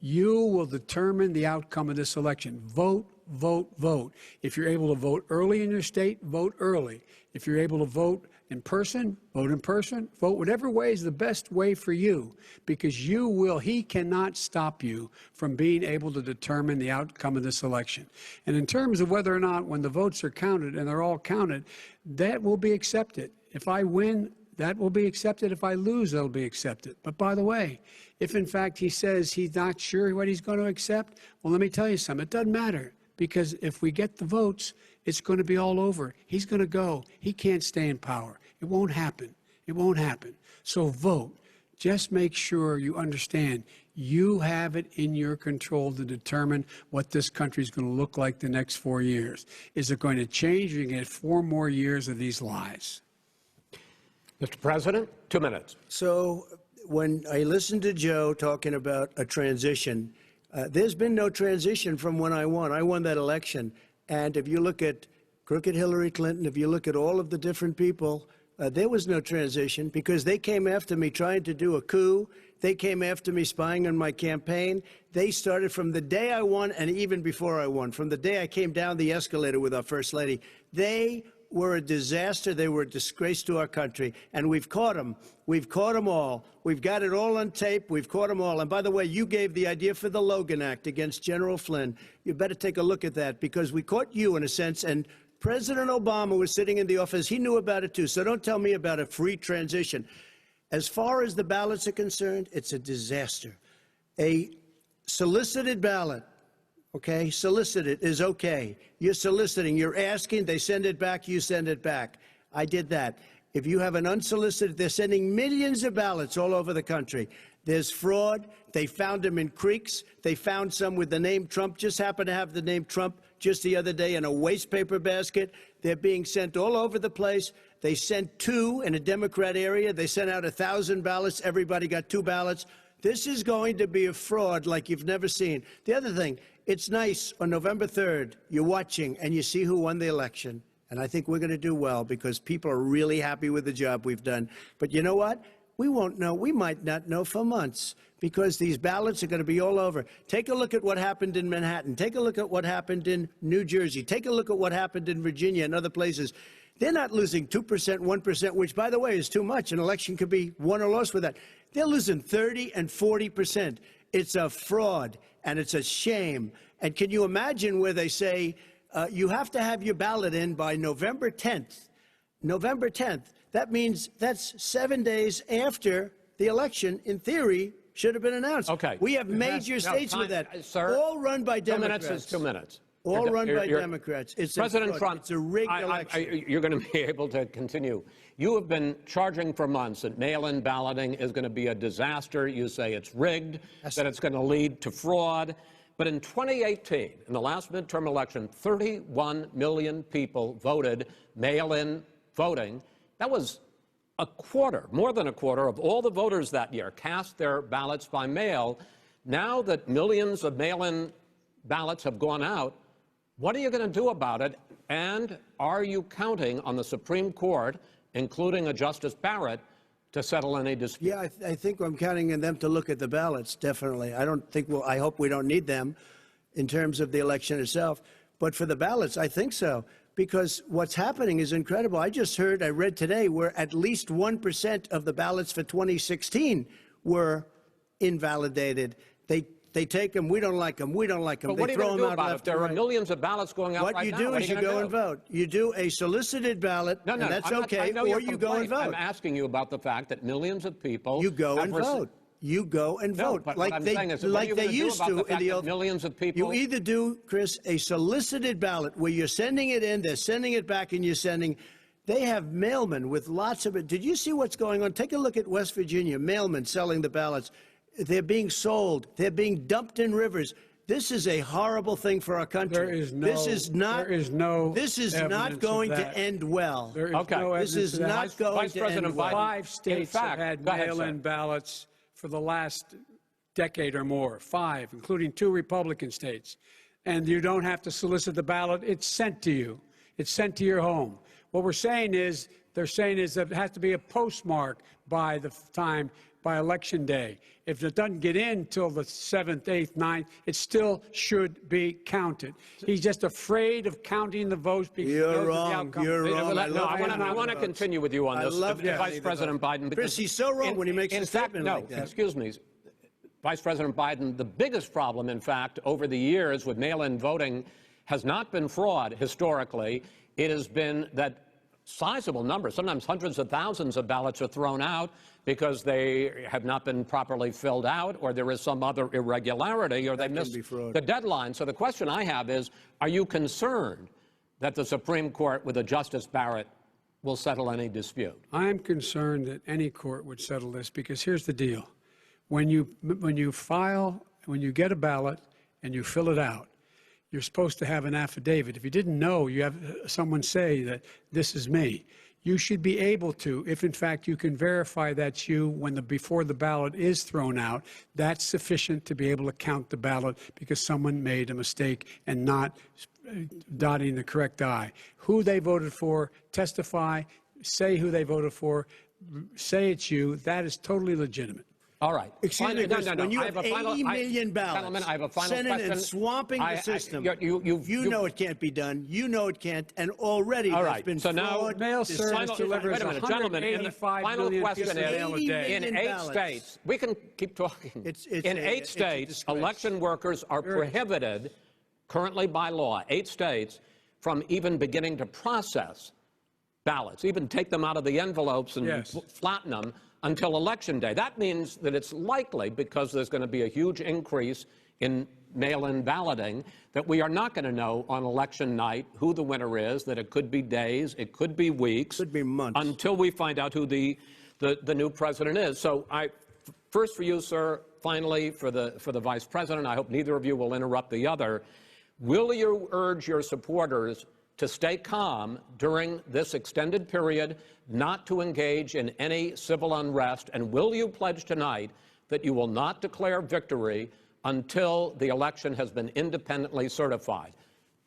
Speaker 6: You will determine the outcome of this election. Vote, vote, vote. If you're able to vote early in your state, vote early. If you're able to vote in person, vote in person. Vote whatever way is the best way for you, because he cannot stop you from being able to determine the outcome of this election. And in terms of whether or not, when the votes are counted, and they're all counted, that will be accepted. If I win, that will be accepted. If I lose, that'll be accepted. But by the way, if in fact he says he's not sure what he's going to accept, well, let me tell you something. It doesn't matter, because if we get the votes, it's going to be all over. He's going to go. He can't stay in power. It won't happen. It won't happen. So vote. Just make sure you understand you have it in your control to determine what this country is going to look like the next 4 years. Is it going to change, or are you going to get 4 more years of these lies?
Speaker 4: Mr. President, 2 minutes.
Speaker 5: So when I listened to Joe talking about a transition, there's been no transition from when I won. I won that election. And if you look at crooked Hillary Clinton, if you look at all of the different people, there was no transition, because they came after me trying to do a coup. They came after me spying on my campaign. They started from the day I won, and even before I won, from the day I came down the escalator with our First Lady. They were a disaster. They were a disgrace to our country. And we've caught them. We've caught them all. We've got it all on tape. We've caught them all. And by the way, you gave the idea for the Logan Act against General Flynn. You better take a look at that, because we caught you in a sense. And President Obama was sitting in the office. He knew about it too. So don't tell me about a free transition. As far as the ballots are concerned, it's a disaster. A solicited ballot, okay, solicited is okay. You're soliciting, you're asking, they send it back, you send it back. I did that. If you have an unsolicited, they're sending millions of ballots all over the country. There's fraud. They found them in creeks. They found some with the name Trump, just happened to have the name Trump just the other day in a waste paper basket. They're being sent all over the place. They sent 2 in a Democrat area. They sent out 1,000 ballots. Everybody got 2 ballots. This is going to be a fraud like you've never seen. The other thing, it's nice on November 3rd, you're watching and you see who won the election. And I think we're going to do well, because people are really happy with the job we've done. But you know what? We won't know. We might not know for months, because these ballots are going to be all over. Take a look at what happened in Manhattan. Take a look at what happened in New Jersey. Take a look at what happened in Virginia and other places. They're not losing 2%, 1%, which, by the way, is too much. An election could be won or lost with that. They're losing 30 and 40%. It's a fraud, and it's a shame. And can you imagine where they say you have to have your ballot in by November 10th? November 10th. That means that's 7 days after the election, in theory, should have been announced.
Speaker 4: Okay.
Speaker 5: We have major states with that, sir, all run by Democrats.
Speaker 4: 2 minutes is 2 minutes.
Speaker 5: All run by Democrats. It's
Speaker 4: President Trump,
Speaker 5: it's a rigged election.
Speaker 4: You're going to be able to continue. You have been charging for months that mail-in balloting is going to be a disaster. You say it's rigged, that it's going to lead to fraud. But in 2018, in the last midterm election, 31 million people voted mail-in voting. That was a quarter, more than a quarter, of all the voters that year cast their ballots by mail. Now that millions of mail-in ballots have gone out, what are you going to do about it? And are you counting on the Supreme Court including a Justice Barrett, to settle any dispute?
Speaker 5: Yeah, I think I'm counting on them to look at the ballots, definitely. I don't think I hope we don't need them in terms of the election itself. But for the ballots, I think so, because what's happening is incredible. I read today, where at least 1% of the ballots for 2016 were invalidated. They take them, we don't like them, we don't like them.
Speaker 4: But what are you going to do about it? There are
Speaker 5: right.
Speaker 4: millions of ballots going out right now.
Speaker 5: What you do is you go and vote. You do a solicited ballot, and that's okay, or you go and vote.
Speaker 4: I'm asking you about the fact that millions of people
Speaker 5: You go and vote. You go and vote.
Speaker 4: But
Speaker 5: like
Speaker 4: what I'm
Speaker 5: they,
Speaker 4: saying is,
Speaker 5: like they used to in the old.
Speaker 4: Millions of people.
Speaker 5: You either do, Chris, a solicited ballot where you're sending it in, they're sending it back, and you're sending. They have mailmen with lots of it. Did you see what's going on? Take a look at West Virginia. Mailmen selling the ballots. They're being sold. They're being dumped in rivers. This is a horrible thing for our country.
Speaker 6: There is no.
Speaker 5: This is not.
Speaker 6: There is no.
Speaker 5: This is not going to end well.
Speaker 6: There is
Speaker 4: Okay.
Speaker 6: no
Speaker 5: This is not going to end well.
Speaker 6: 5 states
Speaker 4: fact,
Speaker 6: have had
Speaker 4: go ahead,
Speaker 6: mail-in
Speaker 4: sir.
Speaker 6: ballots for the last decade or more. 5, including 2 Republican states. And you don't have to solicit the ballot. It's sent to you. It's sent to your home. What they're saying is that it has to be a postmark by the time, by Election Day. If it doesn't get in till the 7th, 8th, 9th, it still should be counted. He's just afraid of counting the votes because he knows
Speaker 5: You're
Speaker 6: the
Speaker 5: wrong.
Speaker 6: outcome.
Speaker 5: You're wrong.
Speaker 4: I want to continue with you on
Speaker 5: I
Speaker 4: this,
Speaker 5: love
Speaker 4: Vice
Speaker 5: counting the
Speaker 4: President Biden. Because
Speaker 5: Chris, he's so wrong when he makes a
Speaker 4: in fact,
Speaker 5: statement
Speaker 4: no,
Speaker 5: like that.
Speaker 4: excuse me, Vice President Biden, the biggest problem, in fact, over the years with mail-in voting has not been fraud historically. It has been that sizable numbers, sometimes hundreds of thousands of ballots are thrown out because they have not been properly filled out, or there is some other irregularity, or they missed the deadline. So the question I have is, are you concerned that the Supreme Court with a Justice Barrett will settle any dispute?
Speaker 6: I'm concerned that any court would settle this because here's the deal. When you get a ballot and you fill it out, you're supposed to have an affidavit. If you didn't know, you have someone say that this is me. You should be able to, if in fact you can verify that's you before the ballot is thrown out, that's sufficient to be able to count the ballot because someone made a mistake and not dotting the correct I. Who they voted for, testify, say who they voted for, say it's you, that is totally legitimate.
Speaker 4: All right.
Speaker 5: Excuse me, Chris, when you have 80 million ballots,
Speaker 4: Gentlemen, I have a final
Speaker 5: Senate
Speaker 4: question.
Speaker 5: and swamping the system,
Speaker 4: you
Speaker 5: know it can't be done. You know it can't, and already there's been
Speaker 4: so now
Speaker 5: fraud.
Speaker 6: Mail service delivers
Speaker 4: wait a minute, gentlemen. And the
Speaker 6: 185
Speaker 4: final
Speaker 6: million
Speaker 4: question
Speaker 6: pieces of mail a day.
Speaker 4: in 8 states, we can keep talking. In 8 states, election workers are prohibited currently by law, 8 states, from even beginning to process ballots, even take them out of the envelopes and flatten them until Election Day. That means that it's likely, because there's going to be a huge increase in mail-in balloting, that we are not going to know on election night who the winner is, that it could be days, it could be weeks,
Speaker 5: could be months,
Speaker 4: until we find out who the new president is. So first for you, sir, finally for the Vice President, I hope neither of you will interrupt the other. Will you urge your supporters to stay calm during this extended period, not to engage in any civil unrest? And will you pledge tonight that you will not declare victory until the election has been independently certified?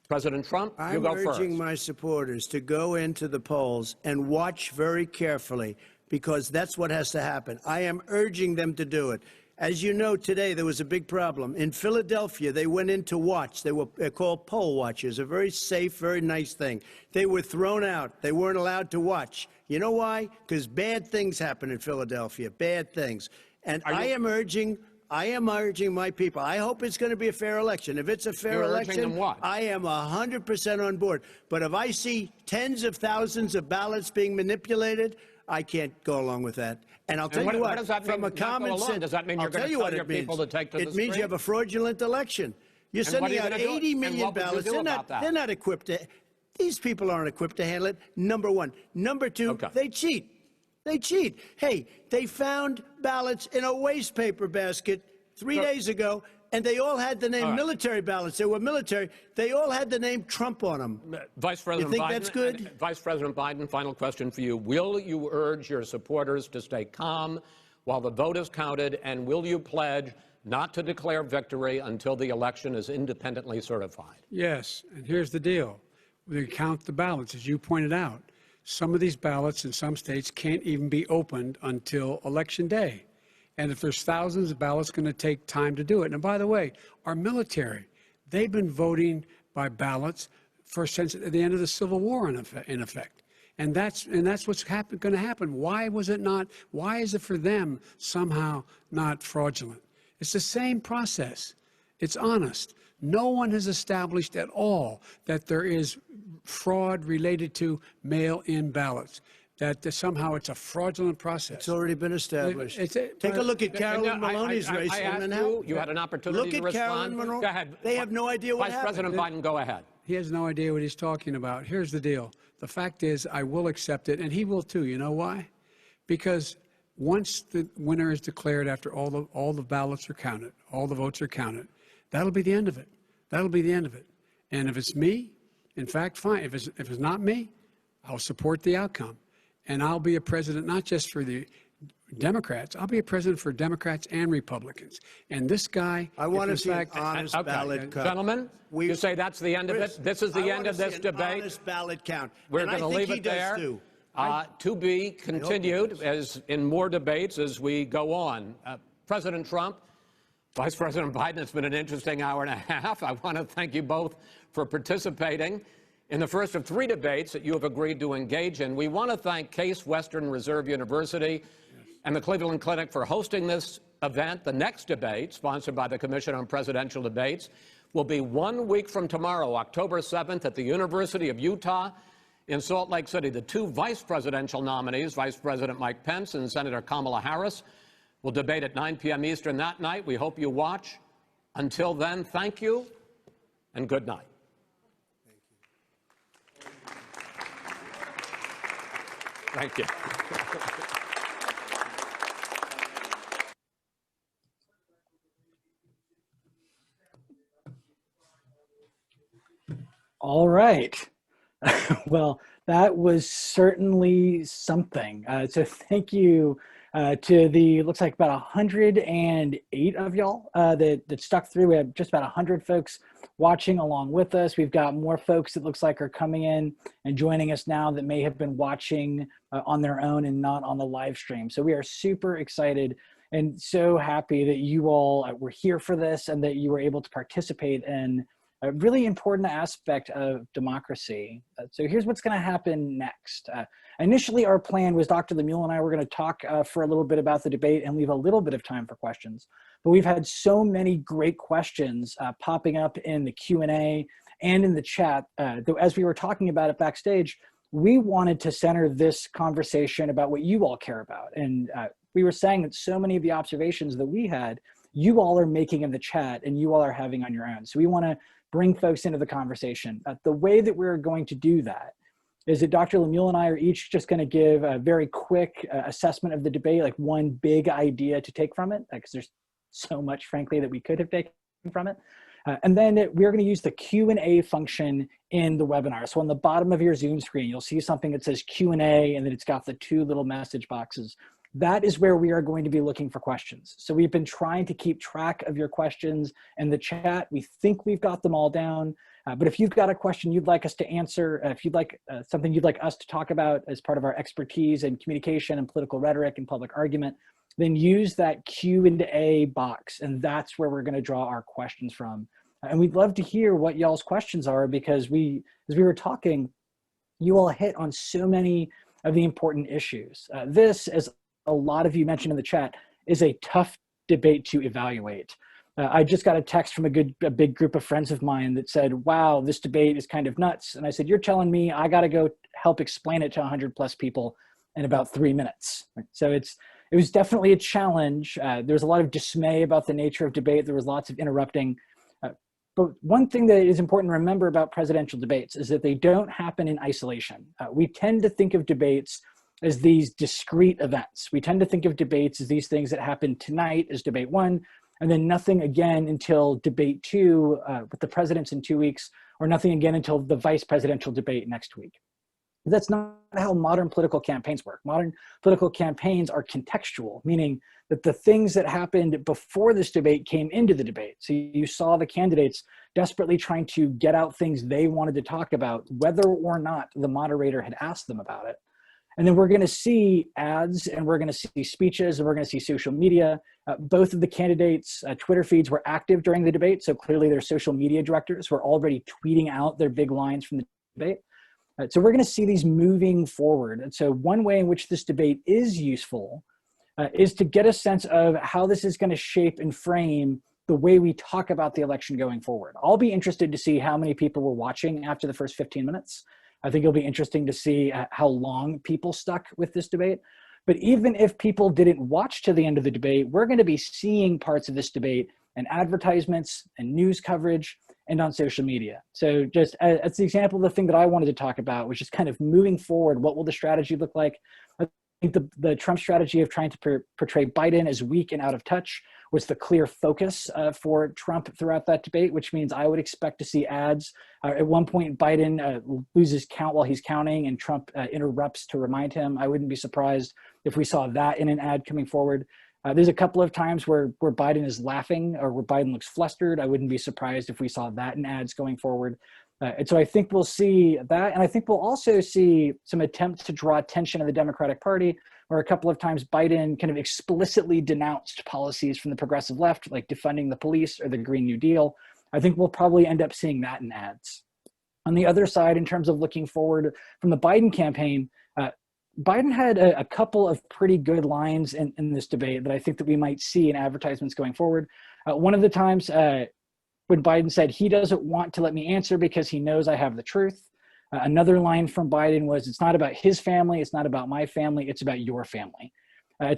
Speaker 4: President Trump, you go first.
Speaker 5: I'm urging my supporters to go into the polls and watch very carefully, because that's what has to happen. I am urging them to do it. As you know, today there was a big problem. In Philadelphia, they went in to watch. They're called poll watchers, a very safe, very nice thing. They were thrown out. They weren't allowed to watch. You know why? Because bad things happen in Philadelphia, bad things. And I am urging my people. I hope it's going to be a fair election. If it's a fair election, I am 100% on board. But if I see tens of thousands of ballots being manipulated, I can't go along with that. And I'll tell you what,
Speaker 4: does that mean,
Speaker 5: from a common sense,
Speaker 4: does that mean you're going to tell your people to take to the street?
Speaker 5: It means you have a fraudulent election. You're sending out 80 million ballots. They're not equipped to. These people aren't equipped to handle it, number one. Number two, they cheat. They cheat. Hey, they found ballots in a waste paper basket 3 days ago, and they all had the name military ballots. They were military. They all had the name Trump on them.
Speaker 4: Vice President
Speaker 5: you think
Speaker 4: Biden,
Speaker 5: that's good?
Speaker 4: Vice President Biden, final question for you. Will you urge your supporters to stay calm while the vote is counted, and will you pledge not to declare victory until the election is independently certified?
Speaker 6: Yes, and here's the deal. We count the ballots, as you pointed out. some of these ballots in some states can't even be opened until Election Day. And if there's thousands of ballots, it's going to take time to do it. And by the way, our military, they've been voting by ballots since the end of the Civil War, in effect. And that's what's going to happen. Why was it not? Why is it for them somehow not fraudulent? It's the same process. It's honest. No one has established at all that there is fraud related to mail-in ballots, that somehow it's a fraudulent process.
Speaker 5: It's already been established. Take a look at Carolyn Maloney's race.
Speaker 4: I asked you had an opportunity to respond.
Speaker 5: Carolyn Maloney.
Speaker 4: Go ahead.
Speaker 5: They have no idea what
Speaker 4: Vice President Biden, go ahead.
Speaker 6: He has no idea what he's talking about. Here's the deal. The fact is, I will accept it, and he will too. You know why? Because once the winner is declared, after all the ballots are counted, all the votes are counted, that'll be the end of it. That'll be the end of it. And if it's me, in fact, fine. If it's not me, I'll support the outcome. And I'll be a president not just for the Democrats. I'll be a president for Democrats and Republicans. And this guy,
Speaker 5: I want to see an honest ballot count.
Speaker 4: Gentlemen, you say that's the end of it? This is the end of this debate?
Speaker 5: Honest ballot count.
Speaker 4: We're going to leave it there. To be continued as in more debates as we go on. President Trump, Vice President Biden, it's been an interesting hour and a half. I want to thank you both for participating in the first of 3 debates that you have agreed to engage in. We want to thank Case Western Reserve University and the Cleveland Clinic for hosting this event. The next debate, sponsored by the Commission on Presidential Debates, will be 1 week from tomorrow, October 7th, at the University of Utah in Salt Lake City. The 2 vice presidential nominees, Vice President Mike Pence and Senator Kamala Harris, will debate at 9 p.m. Eastern that night. We hope you watch. Until then, thank you and good night. Thank you.
Speaker 2: All right. Well, that was certainly something. So thank you to the, looks like about 108 of y'all that stuck through. We had just about 100 folks watching along with us. We've got more folks that looks like are coming in and joining us now that may have been watching on their own and not on the live stream. So we are super excited and so happy that you all were here for this and that you were able to participate in a really important aspect of democracy. So here's what's going to happen next. Initially, our plan was Dr. Lemuel and I were going to talk for a little bit about the debate and leave a little bit of time for questions. But we've had so many great questions popping up in the Q&A and in the chat. Though as we were talking about it backstage, we wanted to center this conversation about what you all care about. And we were saying that so many of the observations that we had, you all are making in the chat and you all are having on your own. So we want to bring folks into the conversation. The way that we're going to do that is that Dr. Lemuel and I are each just going to give a very quick assessment of the debate, like one big idea to take from it, because there's so much, frankly, that we could have taken from it. And then we're going to use the Q&A function in the webinar. So on the bottom of your Zoom screen, you'll see something that says Q&A, and then it's got the 2 little message boxes. That is where we are going to be looking for questions. So we've been trying to keep track of your questions in the chat. We think we've got them all down. But if you've got a question you'd like us to answer, if you'd like something you'd like us to talk about as part of our expertise in communication and political rhetoric and public argument, then use that Q&A box. And that's where we're going to draw our questions from. And we'd love to hear what y'all's questions are, because as we were talking, you all hit on so many of the important issues. This, as a lot of you mentioned in the chat, is a tough debate to evaluate. I just got a text from a big group of friends of mine that said, wow, this debate is kind of nuts. And I said, you're telling me I got to go help explain it to 100+ people in about 3 minutes. So it was definitely a challenge. There was a lot of dismay about the nature of debate. There was lots of interrupting. But one thing that is important to remember about presidential debates is that they don't happen in isolation. We tend to think of debates as these discrete events. We tend to think of debates as these things that happen tonight as debate 1, and then nothing again until debate 2 with the presidents in 2 weeks, or nothing again until the vice presidential debate next week. That's not how modern political campaigns work. Modern political campaigns are contextual, meaning that the things that happened before this debate came into the debate. So you saw the candidates desperately trying to get out things they wanted to talk about, whether or not the moderator had asked them about it. And then we're going to see ads, and we're going to see speeches, and we're going to see social media. Both of the candidates' Twitter feeds were active during the debate, so clearly their social media directors were already tweeting out their big lines from the debate. So we're going to see these moving forward. And so one way in which this debate is useful is to get a sense of how this is going to shape and frame the way we talk about the election going forward. I'll be interested to see how many people were watching after the first 15 minutes. I think it'll be interesting to see how long people stuck with this debate. But even if people didn't watch to the end of the debate, we're going to be seeing parts of this debate in advertisements and news coverage and on social media. So just as the example, the thing that I wanted to talk about was just kind of moving forward. What will the strategy look like? I think the Trump strategy of trying to portray Biden as weak and out of touch was the clear focus for Trump throughout that debate, which means I would expect to see ads. At one point, Biden loses count while he's counting, and Trump interrupts to remind him. I wouldn't be surprised if we saw that in an ad coming forward. There's a couple of times where Biden is laughing or where Biden looks flustered. I wouldn't be surprised if we saw that in ads going forward. And so I think we'll see that. And I think we'll also see some attempts to draw attention of the Democratic Party, where a couple of times Biden kind of explicitly denounced policies from the progressive left, like defunding the police or the Green New Deal. I think we'll probably end up seeing that in ads. On the other side, in terms of looking forward from the Biden campaign, Biden had a couple of pretty good lines in this debate that I think that we might see in advertisements going forward. One of the times when Biden said he doesn't want to let me answer because he knows I have the truth. Another line from Biden was, it's not about his family, it's not about my family, it's about your family.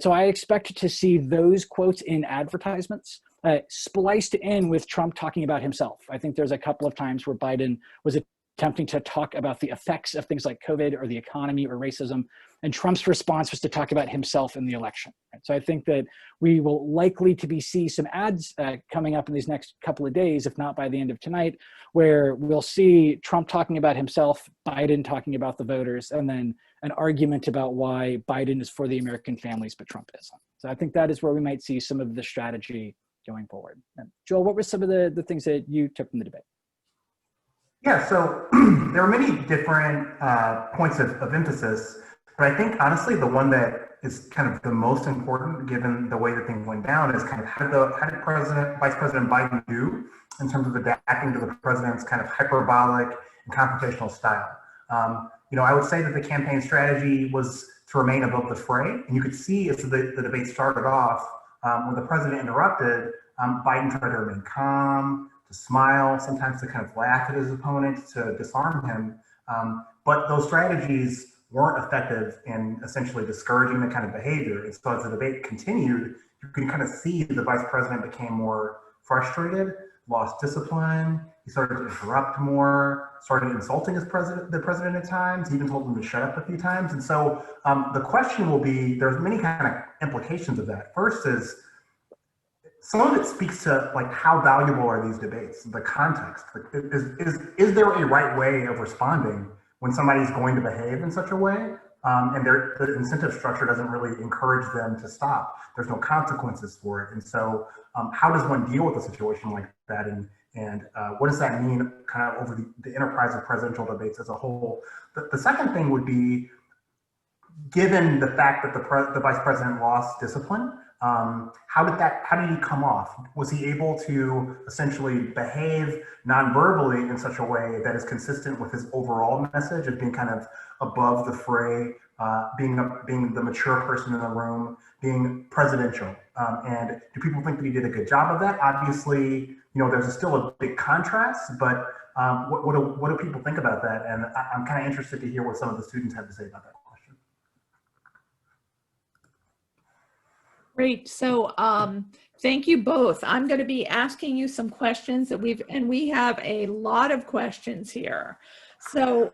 Speaker 2: So I expect to see those quotes in advertisements spliced in with Trump talking about himself. I think there's a couple of times where Biden was attempting to talk about the effects of things like COVID or the economy or racism, and Trump's response was to talk about himself in the election. So I think that we will likely to see some ads coming up in these next couple of days, if not by the end of tonight, where we'll see Trump talking about himself, Biden talking about the voters, and then an argument about why Biden is for the American families, but Trump isn't. So I think that is where we might see some of the strategy going forward. And Joel, what were some of the things that you took from the debate?
Speaker 3: Yeah, so there are many different points of emphasis, but I think honestly the one that is kind of the most important, given the way that things went down, is kind of how did Vice President Biden do in terms of adapting to the president's kind of hyperbolic and confrontational style. I would say that the campaign strategy was to remain above the fray, and you could see as the debate started off, when the president interrupted, Biden tried to remain calm, to smile, sometimes to kind of laugh at his opponent, to disarm him. But those strategies weren't effective in essentially discouraging the kind of behavior. And so as the debate continued, you can kind of see the vice president became more frustrated, lost discipline. He started to interrupt more, started insulting the president at times, even told him to shut up a few times. And so the question will be, there's many kind of implications of that. First is, some of it speaks to like how valuable are these debates, the context. Is there a right way of responding when somebody's going to behave in such a way, and the incentive structure doesn't really encourage them to stop? There's no consequences for it, and so how does one deal with a situation like that, and what does that mean kind of over the enterprise of presidential debates as a whole? The second thing would be, given the fact that the vice president lost discipline, how did he come off? Was he able to essentially behave non-verbally in such a way that is consistent with his overall message of being kind of above the fray, being the mature person in the room, being presidential? And do people think that he did a good job of that? Obviously, there's still a big contrast, but what do people think about that? And I'm kind of interested to hear what some of the students have to say about that question.
Speaker 1: Great. So thank you both. I'm going to be asking you some questions that we have a lot of questions here. So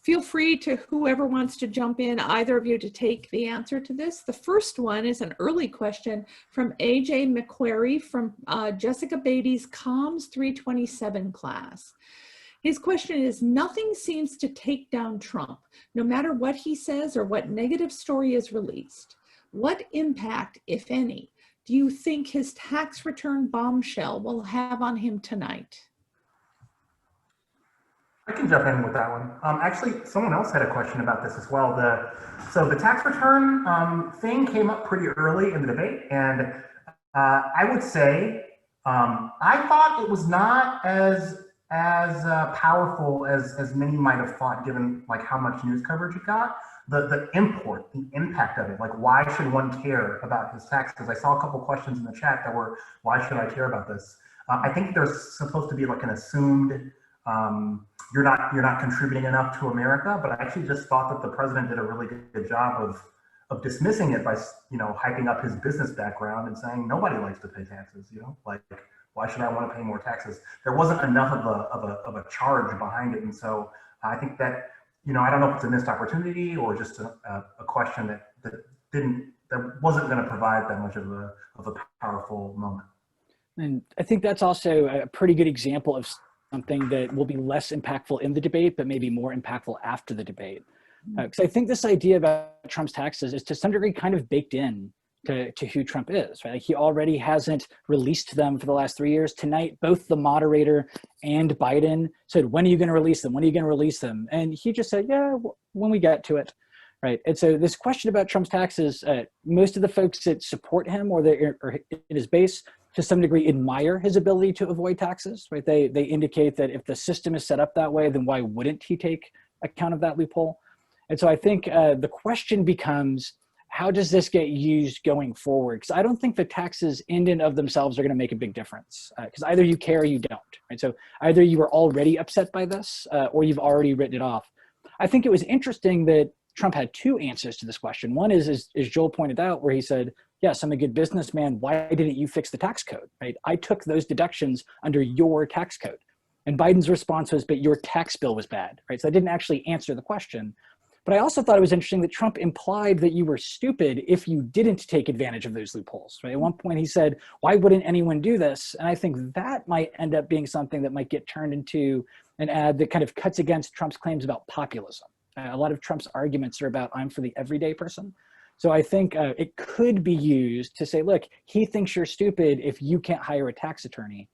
Speaker 1: feel free to whoever wants to jump in, either of you, to take the answer to this. The first one is an early question from AJ McQuarrie from Jessica Beatty's Comms 327 class. His question is, nothing seems to take down Trump, no matter what he says or what negative story is released. What impact, if any, do you think his tax return bombshell will have on him tonight?
Speaker 3: I can jump in with that one. Actually, someone else had a question about this as well. So the tax return thing came up pretty early in the debate, and I would say I thought it was not as powerful as many might have thought, given like how much news coverage it got. The import, the impact of it, like why should one care about his taxes? I saw a couple questions in the chat that were, why should I care about this? I think there's supposed to be like an assumed you're not contributing enough to America, but I actually just thought that the president did a really good job of dismissing it by hyping up his business background and saying nobody likes to pay taxes. Like why should I want to pay more taxes? There wasn't enough of a charge behind it, and so I think that I don't know if it's a missed opportunity or just a question that wasn't going to provide that much of a powerful moment.
Speaker 2: And I think that's also a pretty good example of something that will be less impactful in the debate, but maybe more impactful after the debate. Because I think this idea about Trump's taxes is to some degree kind of baked in to who Trump is, right? Like he already hasn't released them for the last 3 years. Tonight, both the moderator and Biden said, when are you going to release them? When are you going to release them? And he just said, yeah, when we get to it, right? And so this question about Trump's taxes, most of the folks that support him or in his base, to some degree, admire his ability to avoid taxes, right? They indicate that if the system is set up that way, then why wouldn't he take account of that loophole? And so I think the question becomes, how does this get used going forward? Because I don't think the taxes in and of themselves are going to make a big difference. Because either you care or you don't, right? So either you were already upset by this or you've already written it off. I think it was interesting that Trump had two answers to this question. One is, as Joel pointed out, where he said, yes, I'm a good businessman. Why didn't you fix the tax code, right? I took those deductions under your tax code. And Biden's response was, but your tax bill was bad, right? So I didn't actually answer the question. But I also thought it was interesting that Trump implied that you were stupid if you didn't take advantage of those loopholes, right? At one point he said, why wouldn't anyone do this? And I think that might end up being something that might get turned into an ad that kind of cuts against Trump's claims about populism. A lot of Trump's arguments are about, I'm for the everyday person. So I think it could be used to say, look, he thinks you're stupid if you can't hire a tax attorney.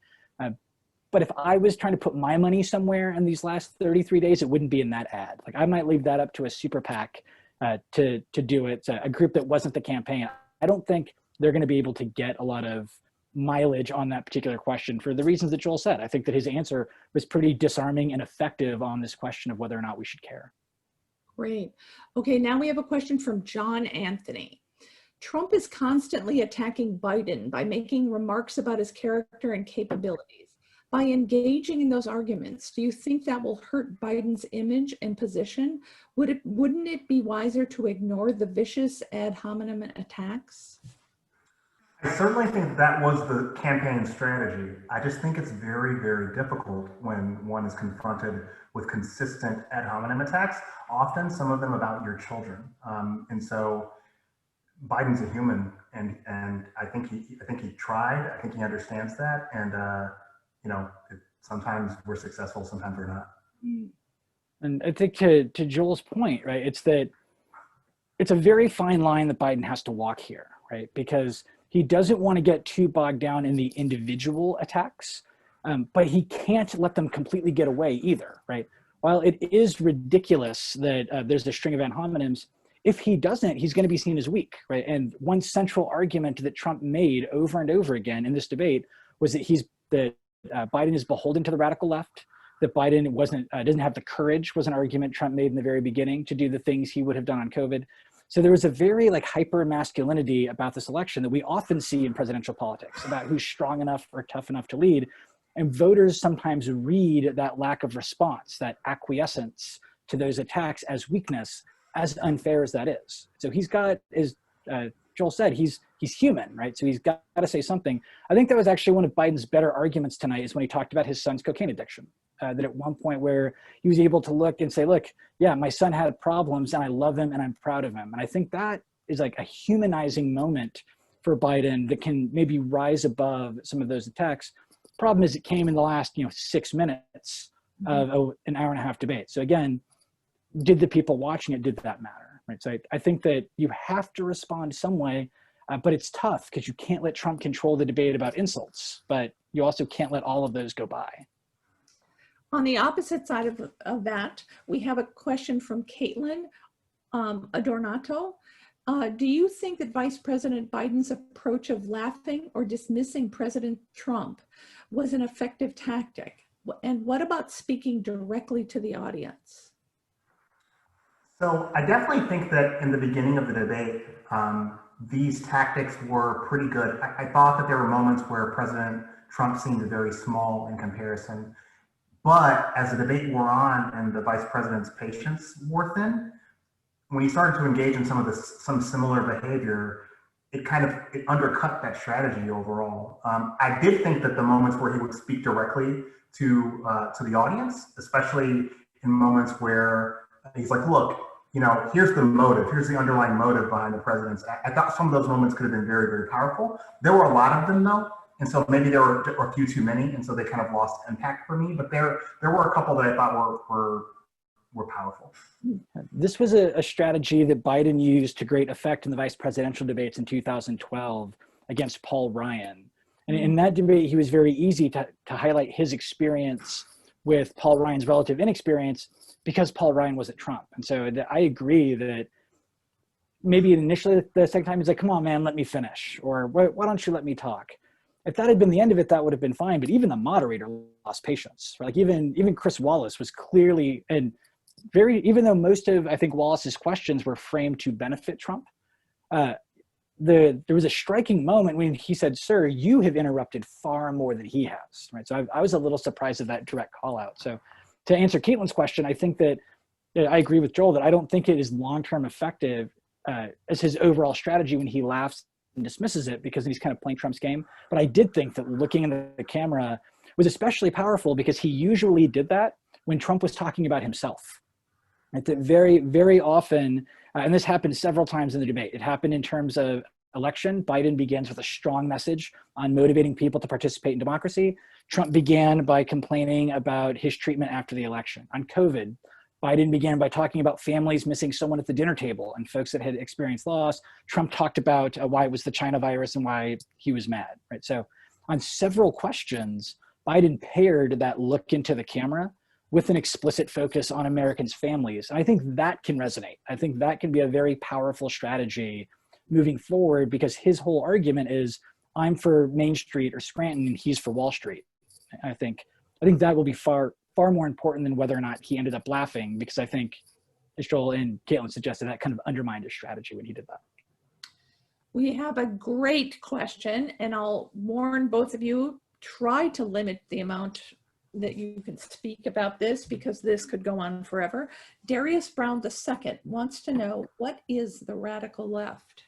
Speaker 2: But if I was trying to put my money somewhere in these last 33 days, it wouldn't be in that ad. Like I might leave that up to a super PAC to do it, a group that wasn't the campaign. I don't think they're going to be able to get a lot of mileage on that particular question for the reasons that Joel said. I think that his answer was pretty disarming and effective on this question of whether or not we should care.
Speaker 1: Great. Okay, now we have a question from John Anthony. Trump is constantly attacking Biden by making remarks about his character and capabilities. By engaging in those arguments, do you think that will hurt Biden's image and position? Wouldn't it be wiser to ignore the vicious ad hominem attacks?
Speaker 3: I certainly think that was the campaign strategy. I just think it's very, very difficult when one is confronted with consistent ad hominem attacks, often some of them about your children. And so Biden's a human, and I think he tried. I think he understands that, and sometimes we're successful, sometimes we're not.
Speaker 2: And I think to Joel's point, right, it's that it's a very fine line that Biden has to walk here, right? Because he doesn't want to get too bogged down in the individual attacks, but he can't let them completely get away either, right? While it is ridiculous that there's a string of ad hominems, if he doesn't, he's going to be seen as weak, right? And one central argument that Trump made over and over again in this debate was that Biden is beholden to the radical left, that Biden doesn't have the courage, was an argument Trump made in the very beginning, to do the things he would have done on COVID. So there was a very hyper masculinity about this election that we often see in presidential politics, about who's strong enough or tough enough to lead. And voters sometimes read that lack of response, that acquiescence to those attacks as weakness, as unfair as that is. So he's got, as Joel said, he's human, right? So he's got to say something. I think that was actually one of Biden's better arguments tonight, is when he talked about his son's cocaine addiction. That at one point where he was able to look and say, look, yeah, my son had problems and I love him and I'm proud of him. And I think that is a humanizing moment for Biden that can maybe rise above some of those attacks. Problem is, it came in the last 6 minutes of an hour and a half debate. So again, did the people watching it, did that matter? Right. So I think that you have to respond some way, but it's tough because you can't let Trump control the debate about insults, but you also can't let all of those go by.
Speaker 1: On the opposite side of that, we have a question from Caitlin Adornato. Do you think that Vice President Biden's approach of laughing or dismissing President Trump was an effective tactic? And what about speaking directly to the audience?
Speaker 3: So I definitely think that in the beginning of the debate, these tactics were pretty good. I thought that there were moments where President Trump seemed very small in comparison. But as the debate wore on and the vice president's patience wore thin, when he started to engage in some similar behavior, it undercut that strategy overall. I did think that the moments where he would speak directly to the audience, especially in moments where he's like, look, here's the motive, here's the underlying motive behind the president's. I thought some of those moments could have been very, very powerful. There were a lot of them though. And so maybe there were a few too many, and so they kind of lost impact for me. But there were a couple that I thought were powerful.
Speaker 2: This was a strategy that Biden used to great effect in the vice presidential debates in 2012 against Paul Ryan. And in that debate, he was very easy to highlight his experience with Paul Ryan's relative inexperience because Paul Ryan wasn't Trump. And so I agree that maybe initially the second time he's like, come on, man, let me finish. Or why don't you let me talk? If that had been the end of it, that would have been fine. But even the moderator lost patience. Like even Chris Wallace was clearly, and even though most of, I think, Wallace's questions were framed to benefit Trump, there was a striking moment when he said, sir, you have interrupted far more than he has. Right. So I was a little surprised at that direct call out. So to answer Caitlin's question, I think that I agree with Joel that I don't think it is long-term effective as his overall strategy when he laughs and dismisses it because he's kind of playing Trump's game. But I did think that looking in the camera was especially powerful because he usually did that when Trump was talking about himself. Right? That very, very often, and this happened several times in the debate, it happened in terms of election. Biden begins with a strong message on motivating people to participate in democracy. Trump began by complaining about his treatment after the election. On COVID, Biden began by talking about families missing someone at the dinner table and folks that had experienced loss. Trump talked about why it was the China virus and why he was mad, right? So on several questions, Biden paired that look into the camera with an explicit focus on Americans' families. And I think that can resonate. I think that can be a very powerful strategy moving forward because his whole argument is, I'm for Main Street or Scranton and he's for Wall Street. I think that will be far more important than whether or not he ended up laughing, because I think, as Joel and Caitlin suggested, that kind of undermined his strategy when he did that.
Speaker 1: We have a great question, and I'll warn both of you, try to limit the amount that you can speak about this because this could go on forever. Darius Brown II wants to know, what is the radical left?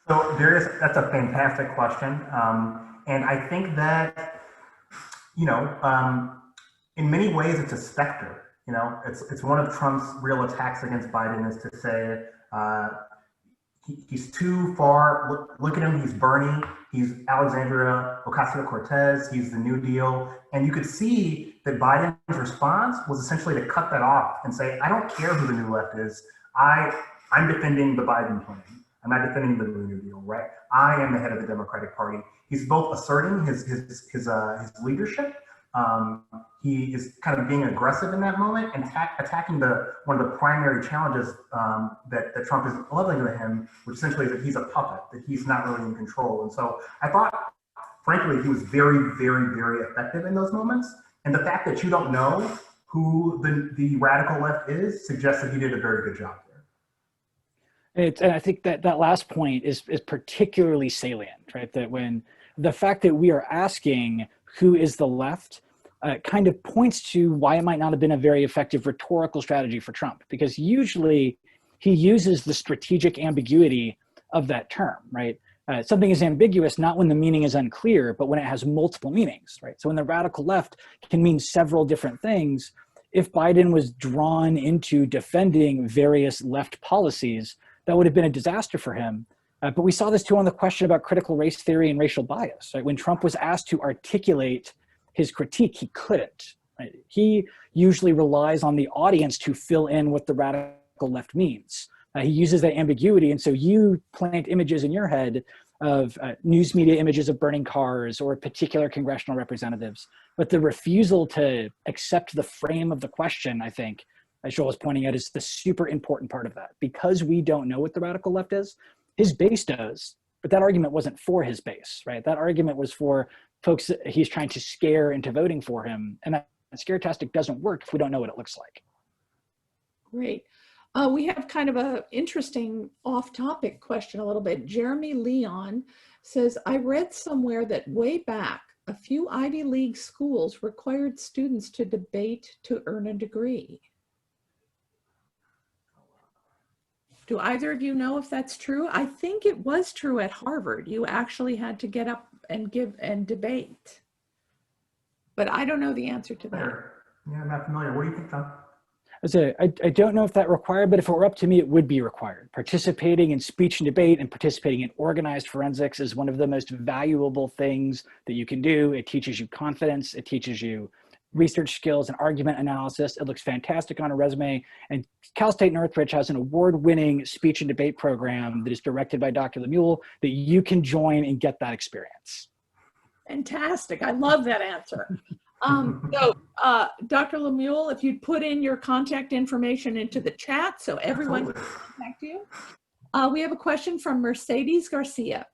Speaker 3: So Darius, that's a fantastic question. And I think that, in many ways it's a specter. It's one of Trump's real attacks against Biden is to say, he's too far. Look at him. He's Bernie. He's Alexandria Ocasio-Cortez. He's the New Deal. And you could see that Biden's response was essentially to cut that off and say, I don't care who the new left is. I'm defending the Biden plan. I'm not defending the New Deal, right? I am the head of the Democratic Party. He's both asserting his leadership. He is kind of being aggressive in that moment and attacking one of the primary challenges that Trump is leveling at him, which essentially is that he's a puppet, that he's not really in control. And so I thought, frankly, he was very, very, very effective in those moments. And the fact that you don't know who the radical left is suggests that he did a very good job there.
Speaker 2: And I think that last point is particularly salient, right? That when the fact that we are asking who is the left kind of points to why it might not have been a very effective rhetorical strategy for Trump, because usually he uses the strategic ambiguity of that term, right? Something is ambiguous not when the meaning is unclear, but when it has multiple meanings, right? So when the radical left can mean several different things, if Biden was drawn into defending various left policies, that would have been a disaster for him. But we saw this too on the question about critical race theory and racial bias, right? When Trump was asked to articulate his critique, he couldn't. Right? He usually relies on the audience to fill in what the radical left means. He uses that ambiguity, and so you plant images in your head of news media images of burning cars or particular congressional representatives. But the refusal to accept the frame of the question, I think, as Joel was pointing out, is the super important part of that. Because we don't know what the radical left is, his base does, but that argument wasn't for his base, right? That argument was for folks that he's trying to scare into voting for him. And that scare tactic doesn't work if we don't know what it looks like.
Speaker 1: Great. We have kind of an interesting off-topic question a little bit. Jeremy Leon says, I read somewhere that way back, a few Ivy League schools required students to debate to earn a degree. Do either of you know if that's true? I think it was true at Harvard. You actually had to get up and give and debate. But I don't know the answer to that.
Speaker 3: Yeah, I'm not familiar. What do you think, John?
Speaker 2: I don't know if that required, but if it were up to me, it would be required. Participating in speech and debate and participating in organized forensics is one of the most valuable things that you can do. It teaches you confidence. It teaches you research skills and argument analysis. It looks fantastic on a resume. And Cal State Northridge has an award-winning speech and debate program that is directed by Dr. Lemuel that you can join and get that experience.
Speaker 1: Fantastic. I love that answer. Dr. Lemuel, if you'd put in your contact information into the chat so everyone can contact you. We have a question from Mercedes Garcia.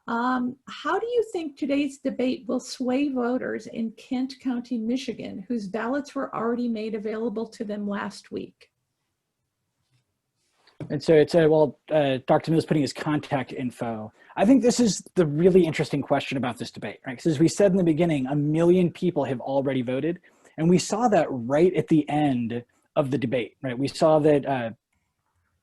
Speaker 1: How do you think today's debate will sway voters in Kent County, Michigan, whose ballots were already made available to them last week?
Speaker 2: And so it's Dr. Mills putting his contact info. I think this is the really interesting question about this debate, right? Because as we said in the beginning, 1 million people have already voted. And we saw that right at the end of the debate, right? We saw that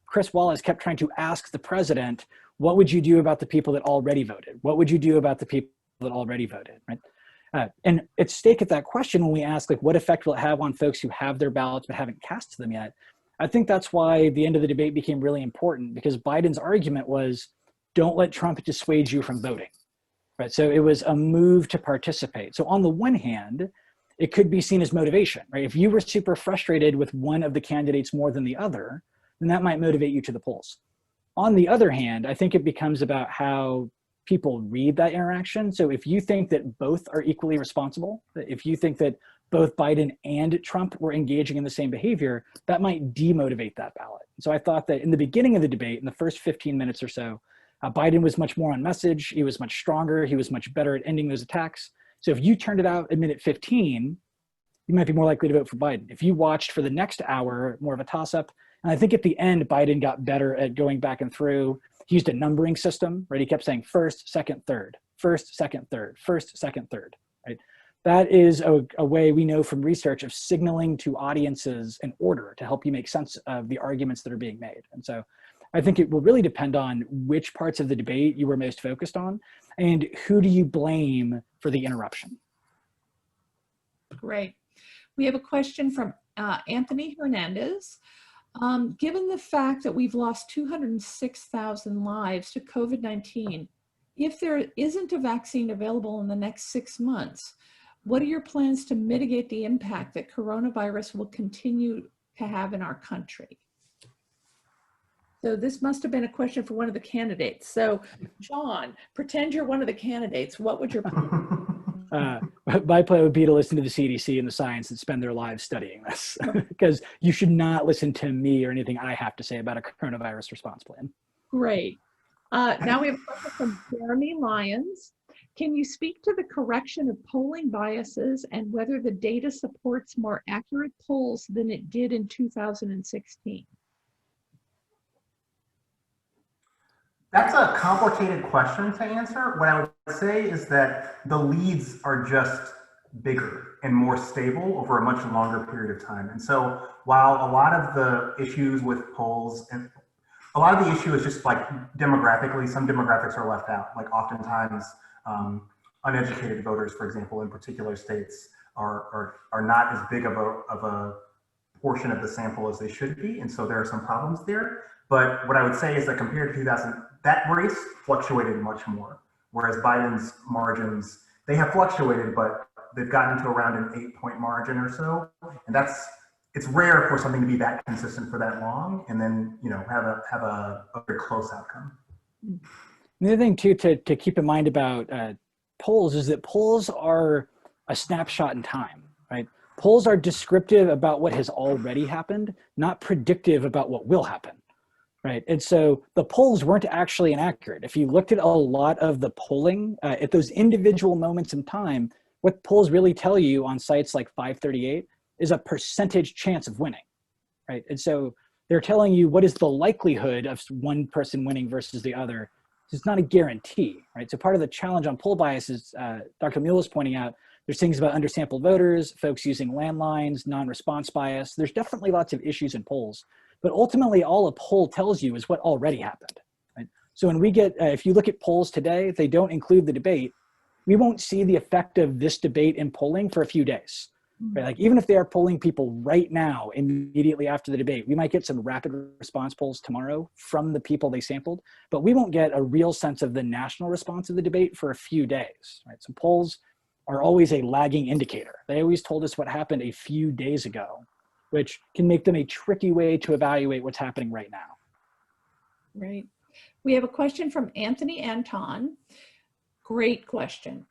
Speaker 2: Chris Wallace kept trying to ask the president, what would you do about the people that already voted? What would you do about the people that already voted, right? And at stake at that question, when we ask, like, what effect will it have on folks who have their ballots but haven't cast them yet? I think that's why the end of the debate became really important, because Biden's argument was, don't let Trump dissuade you from voting, right? So it was a move to participate. So on the one hand, it could be seen as motivation, right? If you were super frustrated with one of the candidates more than the other, then that might motivate you to the polls. On the other hand, I think it becomes about how people read that interaction. So if you think that both are equally responsible, if you think that both Biden and Trump were engaging in the same behavior, that might demotivate that ballot. So I thought that in the beginning of the debate, in the first 15 minutes or so, Biden was much more on message. He was much stronger. He was much better at ending those attacks. So if you turned it out at minute 15, you might be more likely to vote for Biden. If you watched for the next hour, more of a toss-up. And I think at the end, Biden got better at going back and through. He used a numbering system, right? He kept saying first, second, third, first, second, third, first, second, third, right? That is a way we know from research of signaling to audiences an order to help you make sense of the arguments that are being made. And so I think it will really depend on which parts of the debate you were most focused on and who do you blame for the interruption.
Speaker 1: Great. We have a question from Anthony Hernandez. Given the fact that we've lost 206,000 lives to COVID-19, if there isn't a vaccine available in the next 6 months, what are your plans to mitigate the impact that coronavirus will continue to have in our country? So this must have been a question for one of the candidates. So John, pretend you're one of the candidates. What would your plan?
Speaker 2: My plan would be to listen to the CDC and the science and spend their lives studying this, because you should not listen to me or anything I have to say about a coronavirus response plan.
Speaker 1: Great. Now we have a question from Jeremy Lyons. Can you speak to the correction of polling biases and whether the data supports more accurate polls than it did in 2016?
Speaker 3: That's a complicated question to answer. What I would say is that the leads are just bigger and more stable over a much longer period of time. And so while a lot of the issues with polls and a lot of the issue is just like demographically, some demographics are left out. Like oftentimes uneducated voters, for example, in particular states are not as big of a portion of the sample as they should be. And so there are some problems there. But what I would say is that compared to 2000, that race fluctuated much more. Whereas Biden's margins, they have fluctuated, but they've gotten to around an 8-point margin or so, and it's rare for something to be that consistent for that long, and then have a very close outcome.
Speaker 2: The other thing too to keep in mind about polls is that polls are a snapshot in time, right? Polls are descriptive about what has already happened, not predictive about what will happen, right? And so the polls weren't actually inaccurate. If you looked at a lot of the polling at those individual moments in time, what polls really tell you on sites like 538 is a percentage chance of winning, right? And so they're telling you what is the likelihood of one person winning versus the other. It's not a guarantee, right? So part of the challenge on poll bias is, Dr. Mule is pointing out, there's things about undersampled voters, folks using landlines, non-response bias. There's definitely lots of issues in polls, but ultimately all a poll tells you is what already happened, right? So when we get, if you look at polls today, if they don't include the debate, we won't see the effect of this debate in polling for a few days. Right? Like even if they are polling people right now, immediately after the debate, we might get some rapid response polls tomorrow from the people they sampled, but we won't get a real sense of the national response of the debate for a few days, right? So polls are always a lagging indicator. They always told us what happened a few days ago, which can make them a tricky way to evaluate what's happening right now.
Speaker 1: Right. We have a question from Anthony Anton. Great question.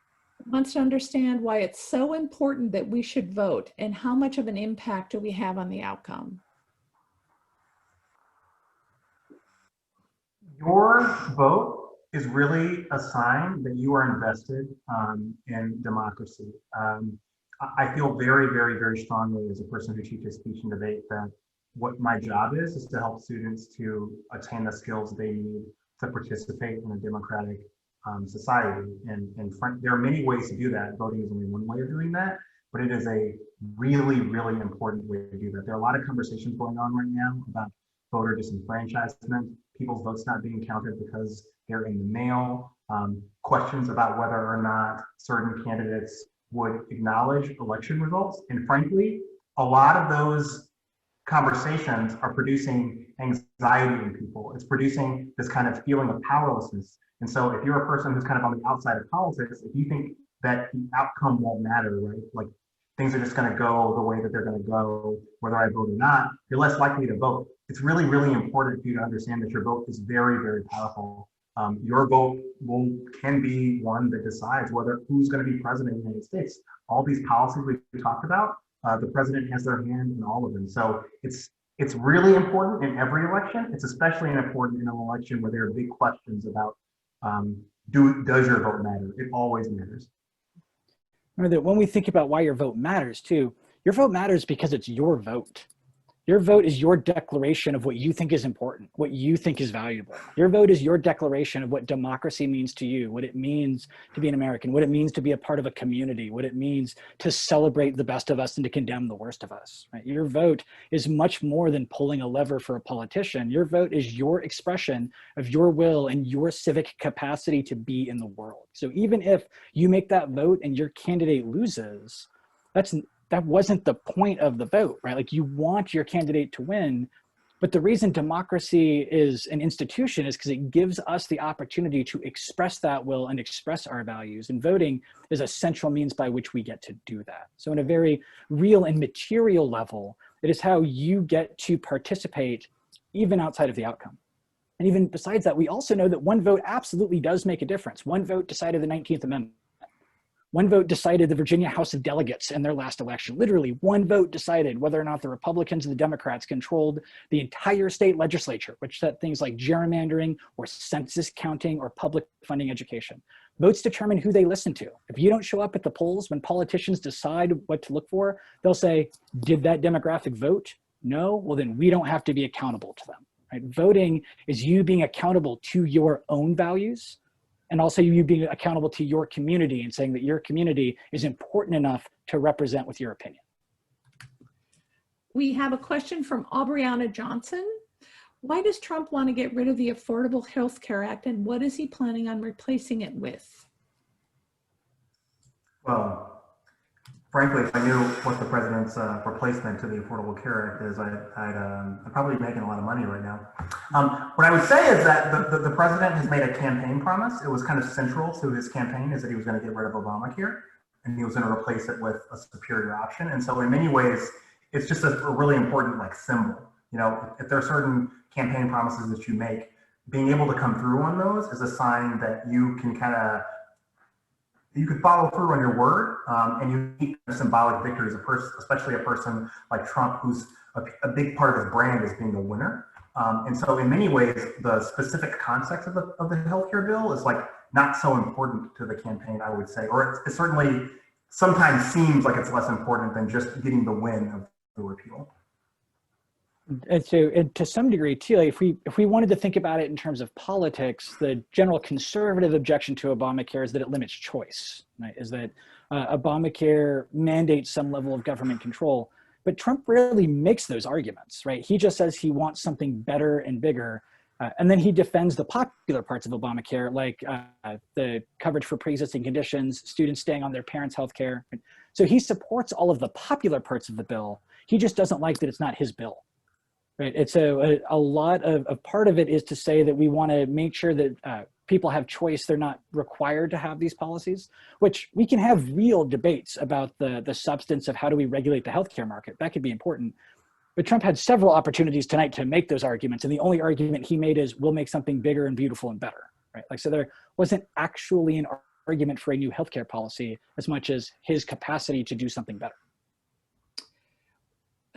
Speaker 1: Wants to understand why it's so important that we should vote and how much of an impact do we have on the outcome?
Speaker 3: Your vote is really a sign that you are invested in democracy. I feel very, very, very strongly as a person who teaches speech and debate that what my job is to help students to attain the skills they need to participate in a democratic society. And there are many ways to do that. Voting is only one way of doing that, but it is a really, really important way to do that. There are a lot of conversations going on right now about voter disenfranchisement, people's votes not being counted because they're in the mail, questions about whether or not certain candidates would acknowledge election results. And frankly, a lot of those conversations are producing anxiety in people. It's producing this kind of feeling of powerlessness. And so if you're a person who's kind of on the outside of politics, if you think that the outcome won't matter, right? Like things are just going to go the way that they're going to go, whether I vote or not, you're less likely to vote. It's really, really important for you to understand that your vote is very, very powerful. Your vote can be one that decides who's going to be president of the United States. All these policies we talked about, the president has their hand in all of them. So it's really important in every election. It's especially important in an election where there are big questions about does your vote matter? It always matters.
Speaker 2: Remember that when we think about why your vote matters too, your vote matters because it's your vote. Your vote is your declaration of what you think is important, what you think is valuable. Your vote is your declaration of what democracy means to you, what it means to be an American, what it means to be a part of a community, what it means to celebrate the best of us and to condemn the worst of us. Right? Your vote is much more than pulling a lever for a politician. Your vote is your expression of your will and your civic capacity to be in the world. So even if you make that vote and your candidate loses, that wasn't the point of the vote, right? Like you want your candidate to win, but the reason democracy is an institution is because it gives us the opportunity to express that will and express our values. And voting is a central means by which we get to do that. So in a very real and material level, it is how you get to participate even outside of the outcome. And even besides that, we also know that one vote absolutely does make a difference. One vote decided the 19th Amendment. One vote decided the Virginia House of Delegates in their last election. Literally, one vote decided whether or not the Republicans and the Democrats controlled the entire state legislature, which set things like gerrymandering or census counting or public funding education. Votes determine who they listen to. If you don't show up at the polls when politicians decide what to look for, they'll say, did that demographic vote? No? Well, then we don't have to be accountable to them. Right? Voting is you being accountable to your own values, and also you being accountable to your community and saying that your community is important enough to represent with your opinion.
Speaker 1: We have a question from Aubriana Johnson. Why does Trump want to get rid of the Affordable Health Care Act, and what is he planning on replacing it with?
Speaker 3: Well, frankly, if I knew what the president's replacement to the Affordable Care Act is, I'd probably be making a lot of money right now. What I would say is that the president has made a campaign promise. It was kind of central to his campaign, is that he was going to get rid of Obamacare. and he was going to replace it with a superior option. And so in many ways, it's just a really important like symbol. You know, if there are certain campaign promises that you make, being able to come through on those is a sign that you can you could follow through on your word, and you keep symbolic victories, especially a person like Trump, who's a big part of his brand is being a winner. And so in many ways, the specific context of the healthcare bill is like not so important to the campaign, I would say, or it certainly sometimes seems like it's less important than just getting the win of the repeal.
Speaker 2: And so, and to some degree too, like if we wanted to think about it in terms of politics, the general conservative objection to Obamacare is that it limits choice, right? Is that Obamacare mandates some level of government control, but Trump rarely makes those arguments, right? He just says he wants something better and bigger, and then he defends the popular parts of Obamacare, like the coverage for pre-existing conditions, students staying on their parents' health care. So he supports all of the popular parts of the bill. He just doesn't like that it's not his bill. Right. It's a lot of part of it is to say that we want to make sure that people have choice. They're not required to have these policies, which we can have real debates about the substance of how do we regulate the healthcare market. That could be important. But Trump had several opportunities tonight to make those arguments. And the only argument he made is we'll make something bigger and beautiful and better. Right. Like, so there wasn't actually an argument for a new healthcare policy as much as his capacity to do something better.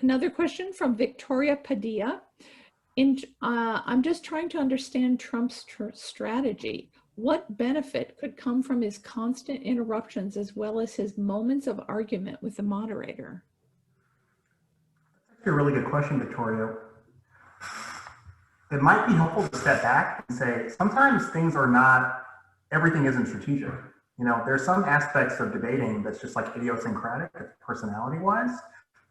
Speaker 1: Another question from Victoria Padilla. I'm just trying to understand Trump's strategy. What benefit could come from his constant interruptions as well as his moments of argument with the moderator?
Speaker 3: That's a really good question, Victoria. It might be helpful to step back and say, sometimes things are not, everything isn't strategic. You know, there's some aspects of debating that's just like idiosyncratic, personality-wise.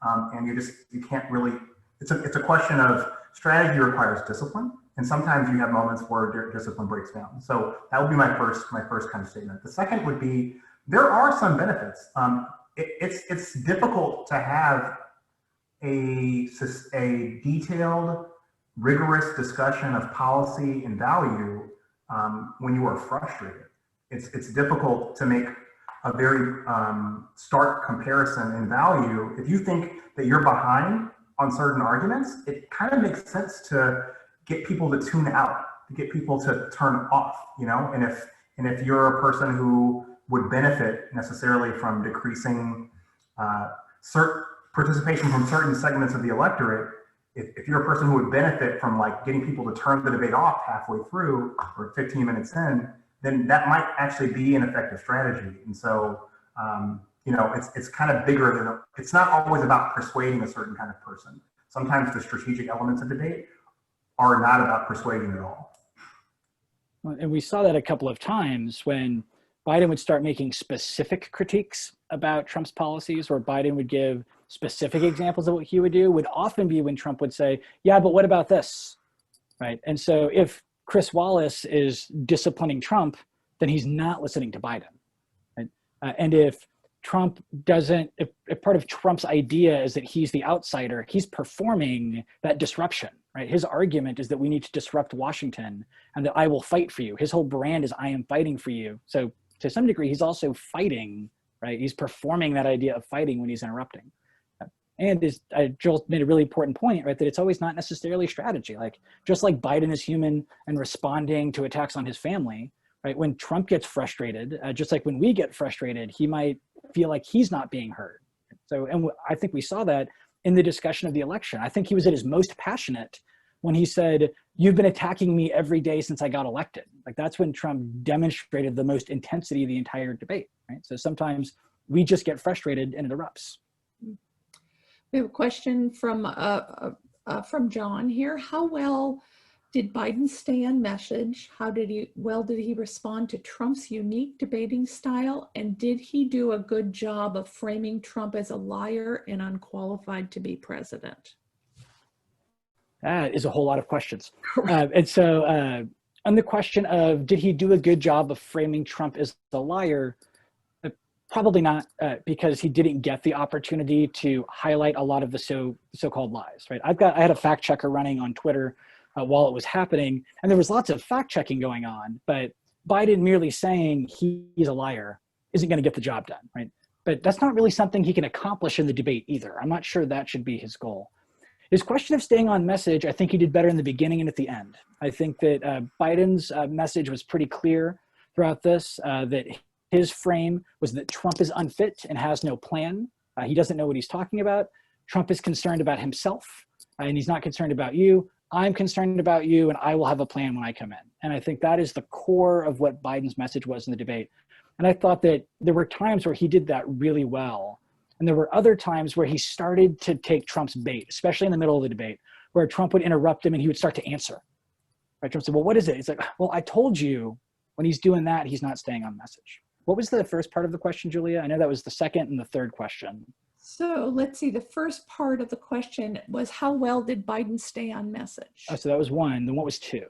Speaker 3: And you can't really, it's a question of strategy requires discipline. And sometimes you have moments where discipline breaks down. So that would be my first kind of statement. The second would be, there are some benefits. It's difficult to have a detailed, rigorous discussion of policy and value when you are frustrated. It's difficult to make a very stark comparison in value. If you think that you're behind on certain arguments, it kind of makes sense to get people to tune out, to get people to turn off, you know? And if you're a person who would benefit necessarily from decreasing participation from certain segments of the electorate, if you're a person who would benefit from like getting people to turn the debate off halfway through or 15 minutes in, then that might actually be an effective strategy. And so, you know, it's kind of bigger than, it's not always about persuading a certain kind of person. Sometimes the strategic elements of debate are not about persuading at all.
Speaker 2: And we saw that a couple of times when Biden would start making specific critiques about Trump's policies, or Biden would give specific examples of what he would do, would often be when Trump would say, yeah, but what about this, right? And so if Chris Wallace is disciplining Trump, then he's not listening to Biden. Right? And if Trump doesn't, if part of Trump's idea is that he's the outsider, he's performing that disruption, right? His argument is that we need to disrupt Washington and that I will fight for you. His whole brand is I am fighting for you. So to some degree, he's also fighting, right? He's performing that idea of fighting when he's interrupting. And Joel made a really important point, right? That it's always not necessarily strategy. Like, just like Biden is human and responding to attacks on his family, right? When Trump gets frustrated, just like when we get frustrated, he might feel like he's not being heard. So, and I think we saw that in the discussion of the election. I think he was at his most passionate when he said, you've been attacking me every day since I got elected. Like, that's when Trump demonstrated the most intensity of the entire debate, right? So sometimes we just get frustrated and it erupts.
Speaker 1: We have a question from John here. How well did Biden stay on message? How did he respond to Trump's unique debating style? And did he do a good job of framing Trump as a liar and unqualified to be president?
Speaker 2: That is a whole lot of questions. And so on the question of, did he do a good job of framing Trump as a liar? Probably not, because he didn't get the opportunity to highlight a lot of the so-called lies, right? I had a fact checker running on Twitter while it was happening, and there was lots of fact checking going on, but Biden merely saying he's a liar isn't going to get the job done, right? but that's not really something he can accomplish in the debate either. I'm not sure that should be his goal. His question of staying on message, I think he did better in the beginning and at the end. I think that Biden's message was pretty clear throughout this, that his frame was that Trump is unfit and has no plan. He doesn't know what he's talking about. Trump is concerned about himself, and he's not concerned about you. I'm concerned about you, and I will have a plan when I come in. And I think that is the core of what Biden's message was in the debate. And I thought that there were times where he did that really well. And there were other times where he started to take Trump's bait, especially in the middle of the debate, where Trump would interrupt him and he would start to answer. Right? Trump said, well, what is it? He's like, well, I told you when he's doing that, he's not staying on message. What was the first part of the question, Julia? I know that was the second and the third question.
Speaker 1: So let's see, the first part of the question was how well did Biden stay on message?
Speaker 2: Oh, so that was one. Then what was two?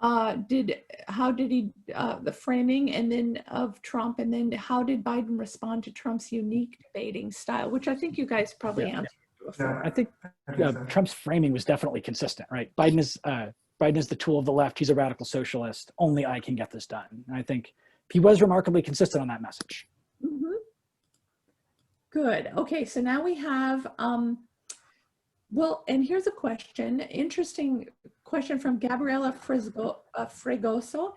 Speaker 1: How did he, the framing and then of Trump, and then how did Biden respond to Trump's unique debating style, which I think you guys probably answered before.
Speaker 2: I think Trump's framing was definitely consistent, right? Biden is the tool of the left. He's a radical socialist. Only I can get this done. And I think he was remarkably consistent on that message.
Speaker 1: Mm-hmm. Good. Okay, so now we have, well, and here's a question, interesting question from Gabriela Fregoso.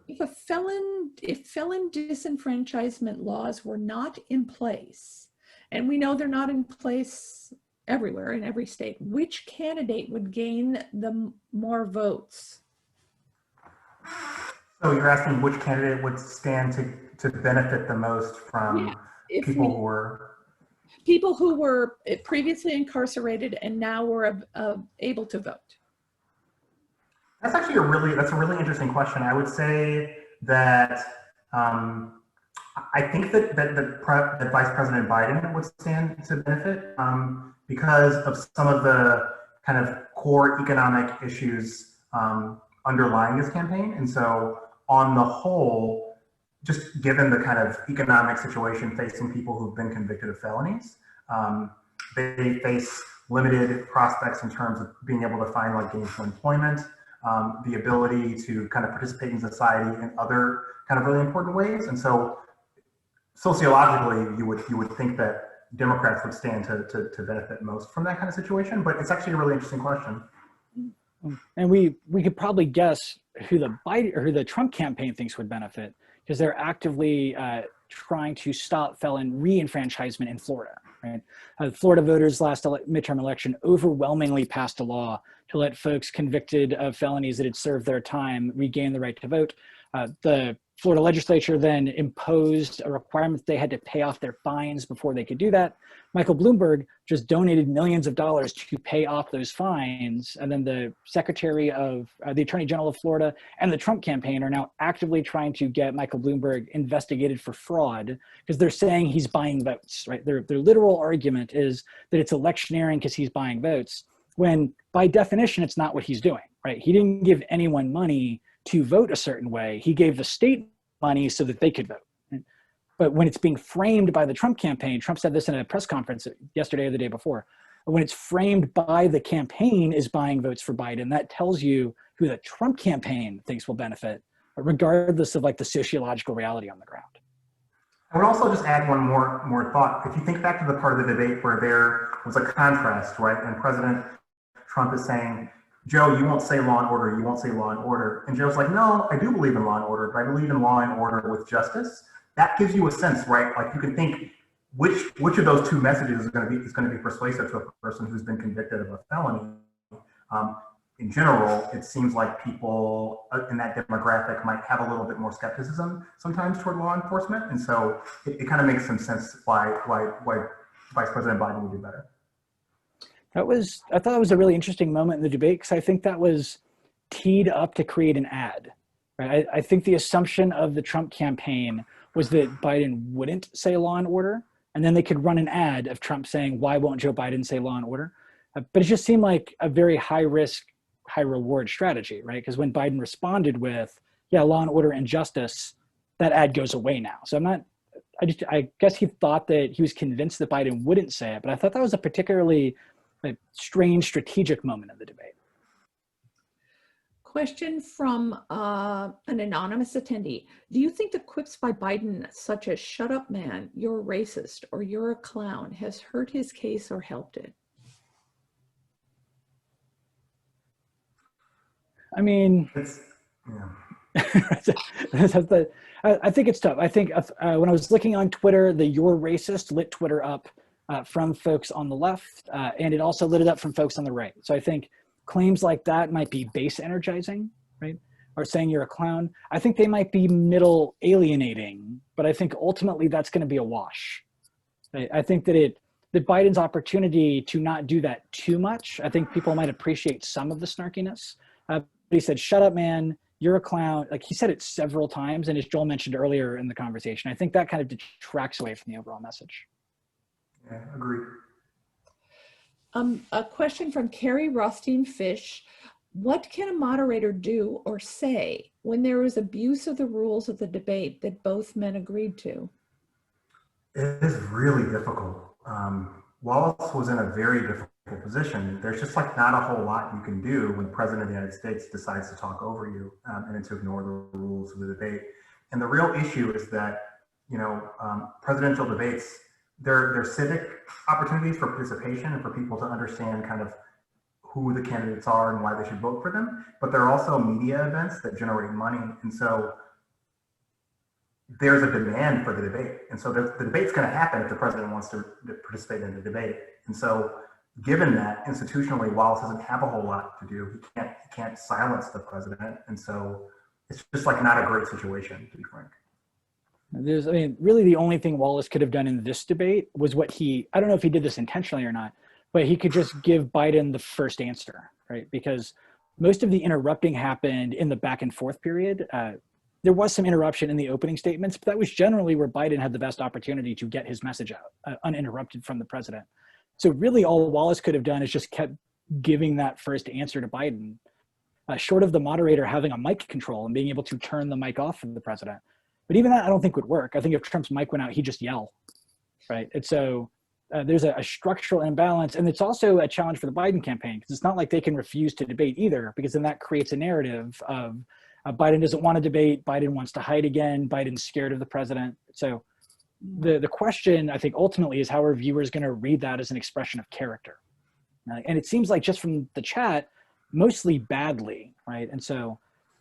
Speaker 1: If felon disenfranchisement laws were not in place, and we know they're not in place everywhere in every state, which candidate would gain the more votes?
Speaker 3: So you're asking which candidate would stand to benefit the most from
Speaker 1: people who were previously incarcerated and now were able to vote?
Speaker 3: That's actually a really interesting question. I would say that I think that Vice President Biden would stand to benefit because of some of the kind of core economic issues underlying his campaign. And so on the whole, just given the kind of economic situation facing people who've been convicted of felonies, they face limited prospects in terms of being able to find like gainful employment, the ability to kind of participate in society in other kind of really important ways. And so sociologically, you would think that Democrats would stand to benefit most from that kind of situation, but it's actually a really interesting question.
Speaker 2: And we could probably guess who the Trump campaign thinks would benefit, because they're actively trying to stop felon re-enfranchisement in Florida. Right? Florida voters last midterm election overwhelmingly passed a law to let folks convicted of felonies that had served their time regain the right to vote. The Florida legislature then imposed a requirement that they had to pay off their fines before they could do that. Michael Bloomberg just donated millions of dollars to pay off those fines. And then the the Attorney General of Florida and the Trump campaign are now actively trying to get Michael Bloomberg investigated for fraud because they're saying he's buying votes, right? Their literal argument is that it's electioneering because he's buying votes, when by definition, it's not what he's doing, right? He didn't give anyone money to vote a certain way. He gave the state money so that they could vote. But when it's being framed by the Trump campaign, Trump said this in a press conference yesterday or the day before, when it's framed by the campaign as buying votes for Biden, that tells you who the Trump campaign thinks will benefit, regardless of like the sociological reality on the ground.
Speaker 3: I would also just add one more thought. If you think back to the part of the debate where there was a contrast, right? And President Trump is saying, Joe, you won't say law and order, you won't say law and order. And Joe's like, no, I do believe in law and order, but I believe in law and order with justice. That gives you a sense, right? Like you can think which of those two messages is going to be persuasive to a person who's been convicted of a felony. In general, it seems like people in that demographic might have a little bit more skepticism sometimes toward law enforcement. And so it kind of makes some sense why Vice President Biden would do better.
Speaker 2: I thought that was a really interesting moment in the debate because I think that was teed up to create an ad. Right? I think the assumption of the Trump campaign was that Biden wouldn't say law and order, and then they could run an ad of Trump saying, why won't Joe Biden say law and order? But it just seemed like a very high risk, high reward strategy, right? Because when Biden responded with, yeah, law and order and justice, that ad goes away now. So I guess he thought that he was convinced that Biden wouldn't say it, but I thought that was a particularly strange strategic moment in the debate.
Speaker 1: Question from an anonymous attendee. Do you think the quips by Biden, such as "shut up, man," "you're a racist," or "you're a clown," has hurt his case or helped it?
Speaker 2: I mean, I think it's tough. I think when I was looking on Twitter, the "you're racist" lit Twitter up from folks on the left, and it also lit it up from folks on the right. So I think claims like that might be base energizing, right? Or saying you're a clown. I think they might be middle alienating, but I think ultimately that's going to be a wash. Right? I think that Biden's opportunity to not do that too much, I think people might appreciate some of the snarkiness. But he said, "Shut up, man. You're a clown." Like, he said it several times, and as Joel mentioned earlier in the conversation, I think that kind of detracts away from the overall message.
Speaker 3: Yeah, agreed.
Speaker 1: A question from Carrie Rothstein-Fish. What can a moderator do or say when there is abuse of the rules of the debate that both men agreed to?
Speaker 3: It is really difficult. Wallace was in a very difficult position. There's just like not a whole lot you can do when the president of the United States decides to talk over you and to ignore the rules of the debate. And the real issue is that, presidential debates, they're civic opportunities for participation and for people to understand kind of who the candidates are and why they should vote for them. But they're also media events that generate money. And so there's a demand for the debate. And so the debate's going to happen if the president wants to participate in the debate. And so given that, institutionally, Wallace doesn't have a whole lot to do. He can't silence the president. And so it's just like not a great situation, to be frank.
Speaker 2: Really the only thing Wallace could have done in this debate was I don't know if he did this intentionally or not, but he could just give Biden the first answer, right? Because most of the interrupting happened in the back and forth period. There was some interruption in the opening statements, but that was generally where Biden had the best opportunity to get his message out uninterrupted from the president. So really all Wallace could have done is just kept giving that first answer to Biden, short of the moderator having a mic control and being able to turn the mic off for the president. But even that I don't think would work. I think if Trump's mic went out, he'd just yell, right? And so there's a structural imbalance, and it's also a challenge for the Biden campaign, because it's not like they can refuse to debate either, because then that creates a narrative of Biden doesn't want to debate, Biden wants to hide again, Biden's scared of the president. So the question, I think, ultimately is how are viewers going to read that as an expression of character? And it seems like just from the chat, mostly badly, right? And so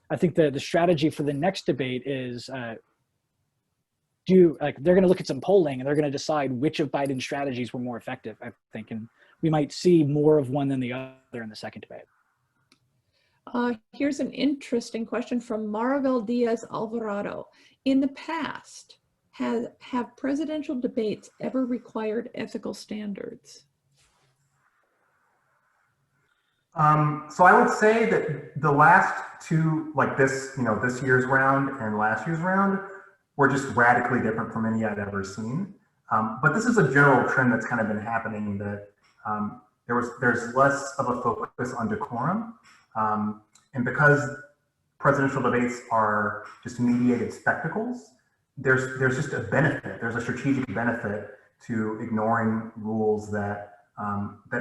Speaker 2: I think the strategy for the next debate is they're going to look at some polling and they're going to decide which of Biden's strategies were more effective, I think. And we might see more of one than the other in the second debate.
Speaker 1: Here's an interesting question from Maribel Diaz Alvarado. In the past, have presidential debates ever required ethical standards?
Speaker 3: So I would say that the last two, like this year's round and last year's round, were just radically different from any I'd ever seen. But this is a general trend that's kind of been happening, that there's less of a focus on decorum. And because presidential debates are just mediated spectacles, there's just a benefit. There's a strategic benefit to ignoring rules that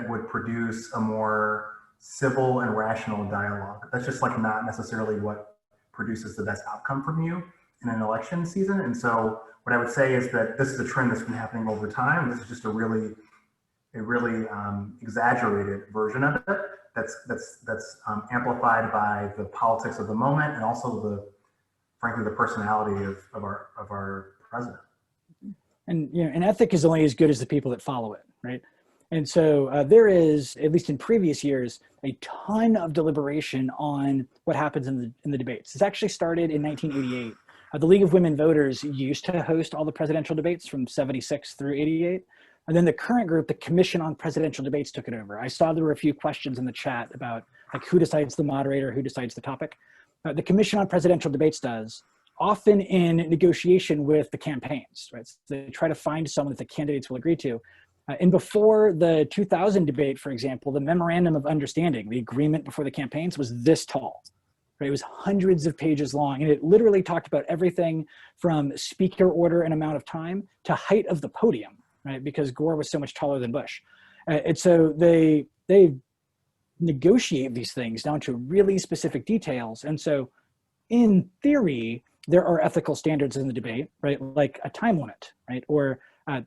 Speaker 3: would produce a more civil and rational dialogue. That's just like not necessarily what produces the best outcome from you in an election season. And so what I would say is that this is a trend that's been happening over time. This is just a really exaggerated version of it that's amplified by the politics of the moment and also frankly the personality of our president.
Speaker 2: And an ethic is only as good as the people that follow it, right? And so there is, at least in previous years, a ton of deliberation on what happens in the debates. This actually started in 1988. The League of Women Voters used to host all the presidential debates from 76 through 88. And then the current group, the Commission on Presidential Debates, took it over. I saw there were a few questions in the chat about like who decides the moderator, who decides the topic. The Commission on Presidential Debates does, often in negotiation with the campaigns, right? So they try to find someone that the candidates will agree to. And before the 2000 debate, for example, the Memorandum of Understanding, the agreement before the campaigns, was this tall. Right? It was hundreds of pages long, and it literally talked about everything from speaker order and amount of time to height of the podium, right? Because Gore was so much taller than Bush. And so they negotiate these things down to really specific details. And so in theory, there are ethical standards in the debate, right? Like a time limit, right? Or an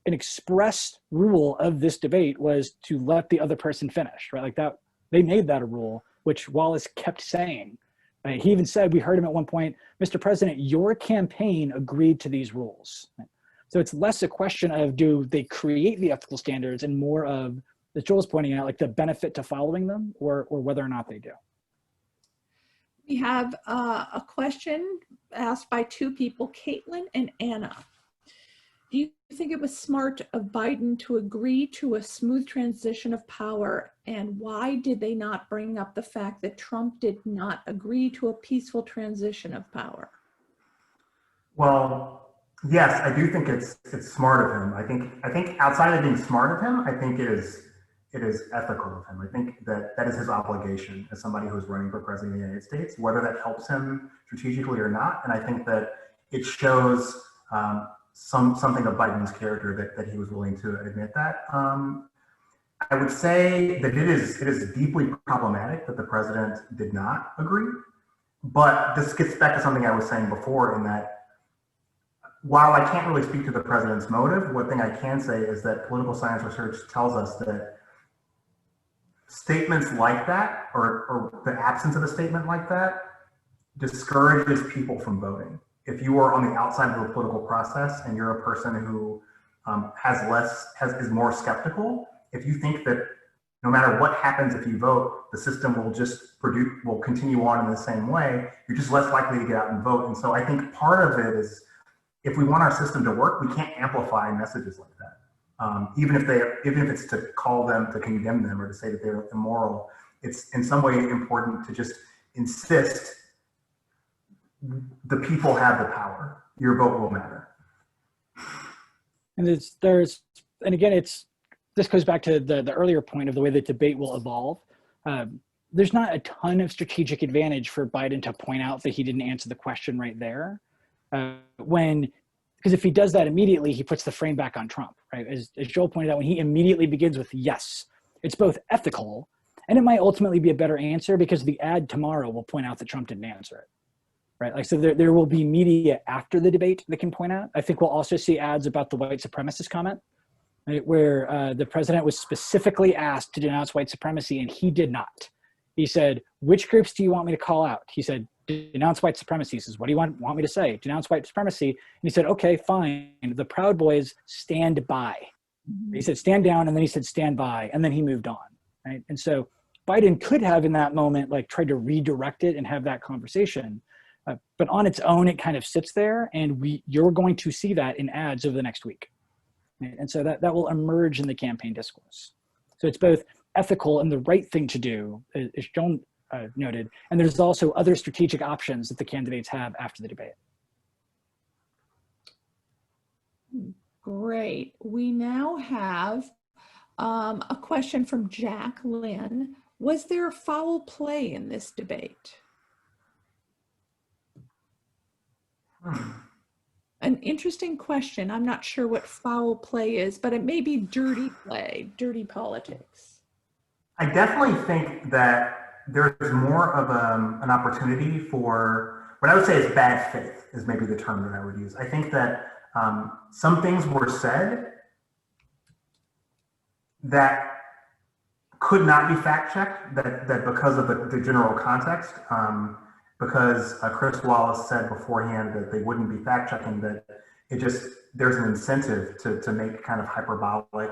Speaker 2: express rule of this debate was to let the other person finish, right? Like that, they made that a rule, which Wallace kept saying. Right? He even said, we heard him at one point, Mr. President, your campaign agreed to these rules. Right? So it's less a question of do they create the ethical standards and more of, as Joel's pointing out, like the benefit to following them or whether or not they do.
Speaker 1: We have a question asked by two people, Caitlin and Anna. Do you think it was smart of Biden to agree to a smooth transition of power? And why did they not bring up the fact that Trump did not agree to a peaceful transition of power?
Speaker 3: Well, yes, I do think it's smart of him. I think outside of being smart of him, I think it is ethical of him. I think that is his obligation as somebody who's running for president of the United States, whether that helps him strategically or not. And I think that it shows something of Biden's character that he was willing to admit that. I would say that it is deeply problematic that the president did not agree. But this gets back to something I was saying before, in that while I can't really speak to the president's motive, one thing I can say is that political science research tells us that statements like that, or the absence of a statement like that, discourages people from voting. If you are on the outside of the political process and you're a person who is more skeptical, if you think that no matter what happens if you vote, the system will continue on in the same way, you're just less likely to get out and vote. And so I think part of it is, if we want our system to work, we can't amplify messages like that. Even if it's to call them, to condemn them, or to say that they're immoral, it's in some way important to just insist the people have the power. Your vote will matter.
Speaker 2: And this goes back to the earlier point of the way that debate will evolve. There's not a ton of strategic advantage for Biden to point out that he didn't answer the question right there. Because if he does that immediately, he puts the frame back on Trump, right? As Joel pointed out, when he immediately begins with yes, it's both ethical and it might ultimately be a better answer because the ad tomorrow will point out that Trump didn't answer it, right? Like, so there will be media after the debate that can point out. I think we'll also see ads about the white supremacist comment, right? Where the president was specifically asked to denounce white supremacy and he did not. He said, which groups do you want me to call out? He said, denounce white supremacy. He says, what do you want me to say? Denounce white supremacy. And he said, okay, fine. The Proud Boys stand by. He said, stand down. And then he said, stand by. And then he moved on. Right. And so Biden could have in that moment, like, tried to redirect it and have that conversation. But on its own, it kind of sits there. And you're going to see that in ads over the next week. Right? And so that will emerge in the campaign discourse. So it's both ethical and the right thing to do, as Joan noted, and there's also other strategic options that the candidates have after the debate.
Speaker 1: Great. We now have a question from Jack Lynn. Was there foul play in this debate? An interesting question. I'm not sure what foul play is, but it may be dirty play, dirty politics.
Speaker 3: I definitely think that there's more of an opportunity for what I would say is bad faith, is maybe the term that I would use. I think that some things were said that could not be fact checked, that because of the general context, because Chris Wallace said beforehand that they wouldn't be fact checking, that there's an incentive to make kind of hyperbolic,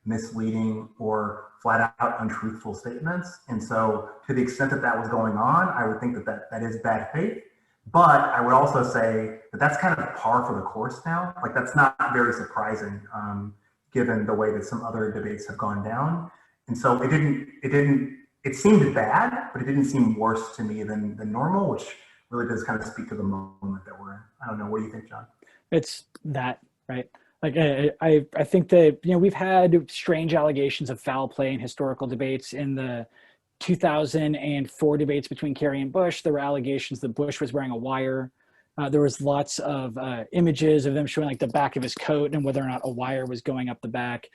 Speaker 3: misleading, or flat out untruthful statements. And so to the extent that that was going on, I would think that is bad faith. But I would also say that that's kind of par for the course now. Like, that's not very surprising, given the way that some other debates have gone down. And so it seemed bad, but it didn't seem worse to me than normal, which really does kind of speak to the moment that we're in. I don't know. What do you think, John?
Speaker 2: It's that, right? Like, I think that, we've had strange allegations of foul play in historical debates. In the 2004 debates between Kerry and Bush, there were allegations that Bush was wearing a wire. There was lots of images of them showing like the back of his coat and whether or not a wire was going up the back.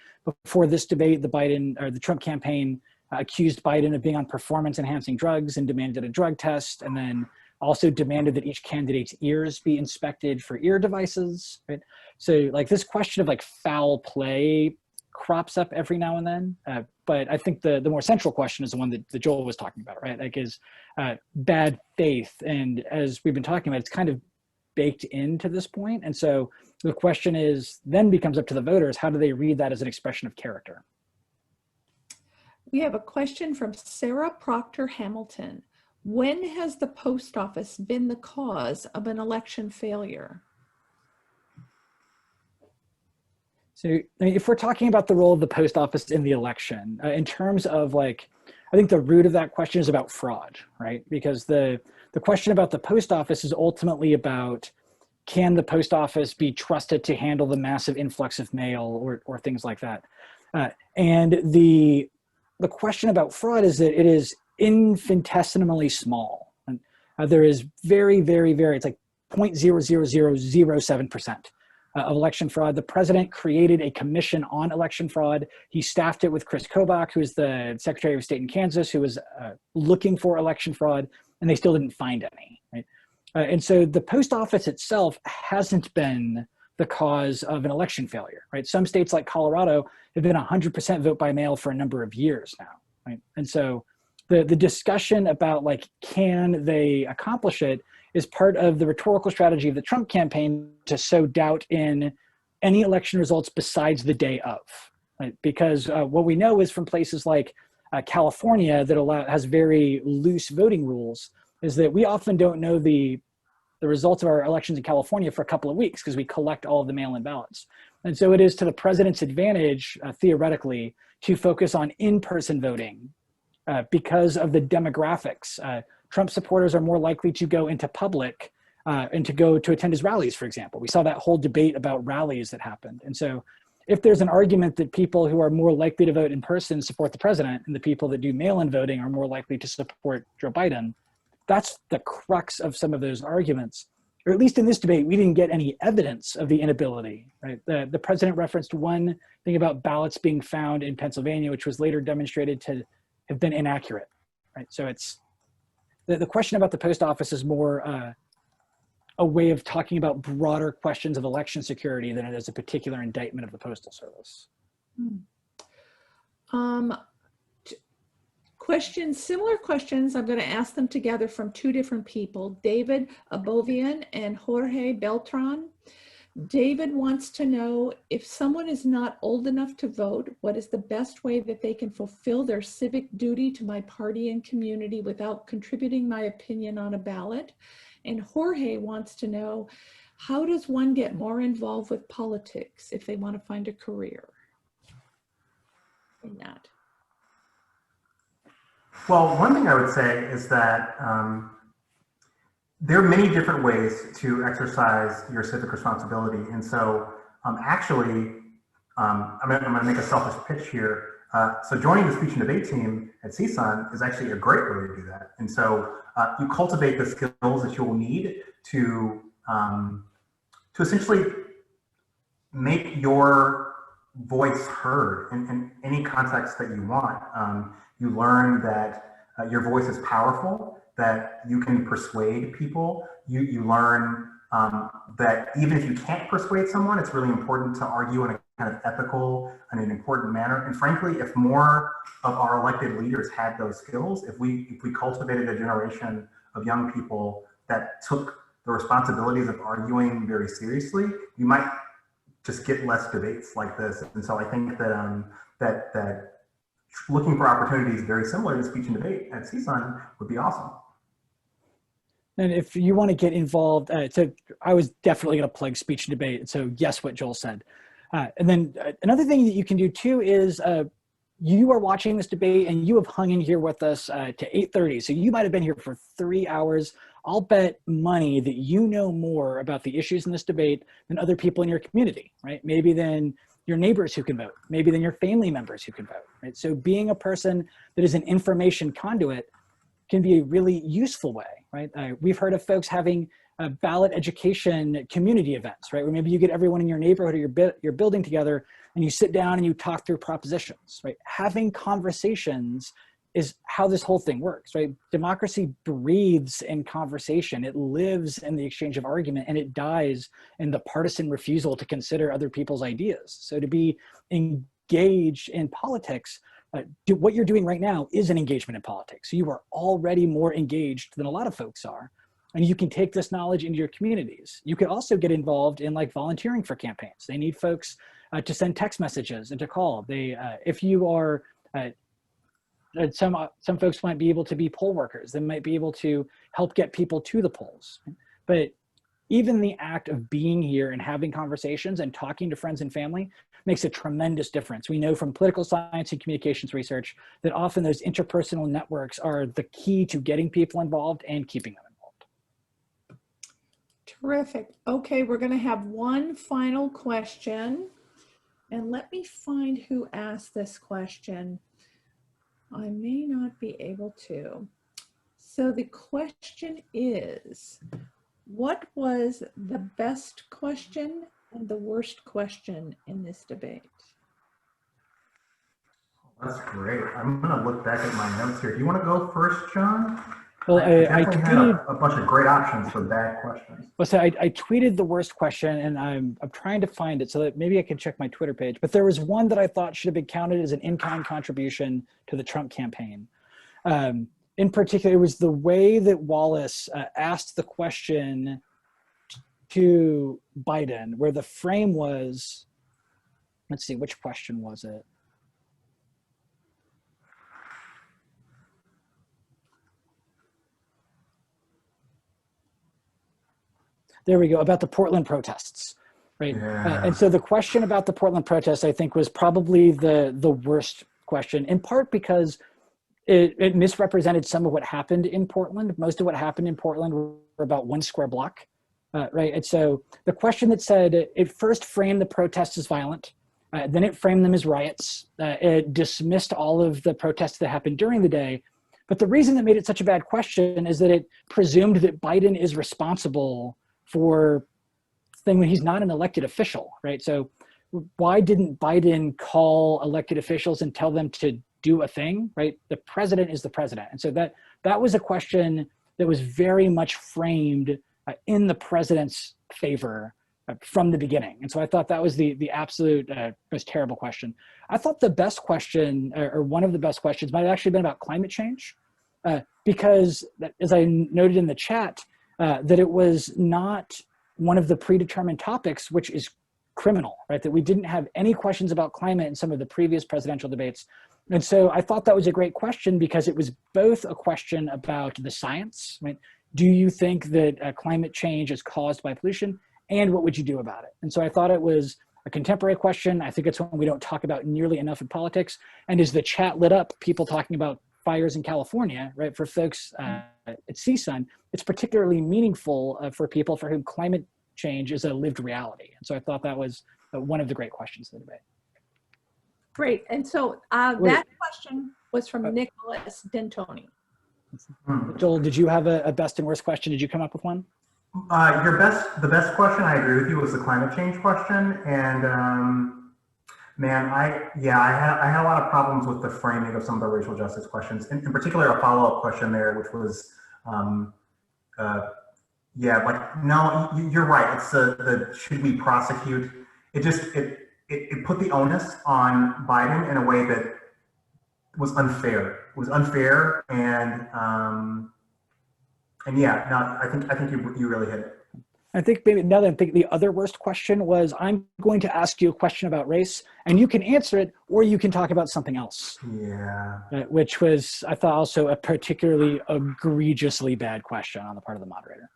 Speaker 2: Before this debate, the Trump campaign accused Biden of being on performance-enhancing drugs and demanded a drug test, and then also demanded that each candidate's ears be inspected for ear devices, right? So like this question of like foul play crops up every now and then. But I think the more central question is the one that Joel was talking about, right? Like is bad faith. And as we've been talking about, it's kind of baked into this point. And so the question is then becomes up to the voters, how do they read that as an expression of character?
Speaker 1: We have a question from Sarah Proctor Hamilton. When has the post office been the cause of an election failure?
Speaker 2: So I mean, if we're talking about the role of the post office in the election, in terms of like, I think the root of that question is about fraud, right? Because the question about the post office is ultimately about, can the post office be trusted to handle the massive influx of mail or things like that? And the question about fraud is that it is infinitesimally small. And there is very, very, very, it's like 0.00007% of election fraud. The president created a commission on election fraud. He staffed it with Chris Kobach, who is the Secretary of State in Kansas, who was looking for election fraud, and they still didn't find any, right? And so the post office itself hasn't been the cause of an election failure, right? Some states like Colorado have been 100% vote by mail for a number of years now, right? And so the discussion about like, can they accomplish it is part of the rhetorical strategy of the Trump campaign to sow doubt in any election results besides the day of, right? Because what we know is from places like California that has very loose voting rules is that we often don't know the results of our elections in California for a couple of weeks because we collect all of the mail-in ballots. And so it is to the president's advantage, theoretically, to focus on in-person voting because of the demographics. Trump supporters are more likely to go into public and to go to attend his rallies, for example. We saw that whole debate about rallies that happened. And so if there's an argument that people who are more likely to vote in person support the president and the people that do mail-in voting are more likely to support Joe Biden, that's the crux of some of those arguments. Or at least in this debate, we didn't get any evidence of the inability, right? The president referenced one thing about ballots being found in Pennsylvania, which was later demonstrated to have been inaccurate, right? So it's, the question about the post office is more a way of talking about broader questions of election security than it is a particular indictment of the Postal Service.
Speaker 1: Similar questions, I'm going to ask them together from two different people, David Abovian and Jorge Beltran. David wants to know, if someone is not old enough to vote, what is the best way that they can fulfill their civic duty to my party and community without contributing my opinion on a ballot? And Jorge wants to know, how does one get more involved with politics if they want to find a career in that?
Speaker 3: Well, one thing I would say is that there are many different ways to exercise your civic responsibility. And so actually, I'm gonna make a selfish pitch here. So joining the speech and debate team at CSUN is actually a great way to do that. And so you cultivate the skills that you will need to essentially make your voice heard in any context that you want. You learn that your voice is powerful, that you can persuade people. You learn that even if you can't persuade someone, it's really important to argue in a kind of ethical and an important manner. And frankly, if more of our elected leaders had those skills, if we cultivated a generation of young people that took the responsibilities of arguing very seriously, you might just get less debates like this. And so I think that that looking for opportunities very similar to speech and debate at CSUN would be awesome.
Speaker 2: And if you want to get involved, so I was definitely going to plug speech and debate. So yes, what Joel said. And then another thing that you can do too is you are watching this debate and you have hung in here with us to 8:30. So you might have been here for 3 hours. I'll bet money that you know more about the issues in this debate than other people in your community, right? Maybe than your neighbors who can vote, maybe than your family members who can vote, right? So being a person that is an information conduit can be a really useful way, right? We've heard of folks having ballot education community events, right? Where maybe you get everyone in your neighborhood or your building together and you sit down and you talk through propositions, right? Having conversations is how this whole thing works, right? Democracy breathes in conversation. It lives in the exchange of argument, and it dies in the partisan refusal to consider other people's ideas. So to be engaged in politics, what you're doing right now is an engagement in politics. You are already more engaged than a lot of folks are. And you can take this knowledge into your communities. You could also get involved in like volunteering for campaigns. They need folks to send text messages and to call. If you are, some folks might be able to be poll workers. They might be able to help get people to the polls. But even the act of being here and having conversations and talking to friends and family makes a tremendous difference. We know from political science and communications research that often those interpersonal networks are the key to getting people involved and keeping them involved.
Speaker 1: Terrific. Okay, we're going to have one final question. And let me find who asked this question. I may not be able to. So the question is, what was the best question and the worst question in this debate?
Speaker 3: That's great. I'm going to look back at my notes here. Do you want to go first, John?
Speaker 2: Well,
Speaker 3: I tweeted a bunch of great options for bad questions.
Speaker 2: Well, so I tweeted the worst question, and I'm trying to find it so that maybe I can check my Twitter page. But there was one that I thought should have been counted as an in-kind contribution to the Trump campaign. In particular, it was the way that Wallace asked the question to Biden, where the frame was, let's see, which question was it? There we go, about the Portland protests, right?
Speaker 3: Yeah.
Speaker 2: And so the question about the Portland protests, I think, was probably the worst question, in part because it misrepresented some of what happened in Portland. Most of what happened in Portland were about 1 square block, right? And so the question that said, it first framed the protests as violent, then it framed them as riots. It dismissed all of the protests that happened during the day. But the reason that made it such a bad question is that it presumed that Biden is responsible for thing when he's not an elected official, right? So why didn't Biden call elected officials and tell them to do a thing, right? The president is the president. And so that was a question that was very much framed in the president's favor from the beginning. And so I thought that was the absolute most terrible question. I thought the best question, or one of the best questions, might have actually been about climate change, because as I noted in the chat, that it was not one of the predetermined topics, which is criminal, right? That we didn't have any questions about climate in some of the previous presidential debates. And so I thought that was a great question because it was both a question about the science, right? Do you think that climate change is caused by pollution? And what would you do about it? And so I thought it was a contemporary question. I think it's one we don't talk about nearly enough in politics. And as the chat lit up, people talking about fires in California, right? For folks at CSUN, it's particularly meaningful for people for whom climate change is a lived reality. And so I thought that was one of the great questions of the debate.
Speaker 1: Great. And so that question was from Nicholas Dentoni.
Speaker 2: Joel, did you have a best and worst question? Did you come up with one?
Speaker 3: The best question, I agree with you, was the climate change question. And man, I had a lot of problems with the framing of some of the racial justice questions. In particular, a follow-up question there, which was, no, you're right. It's the should we prosecute? It put the onus on Biden in a way that was unfair. It was unfair, and yeah, no, I think you really hit it.
Speaker 2: I think maybe now that I'm thinking, the other worst question was, I'm going to ask you a question about race, and you can answer it, or you can talk about something else.
Speaker 3: Yeah.
Speaker 2: Which was, I thought, also a particularly egregiously bad question on the part of the moderator.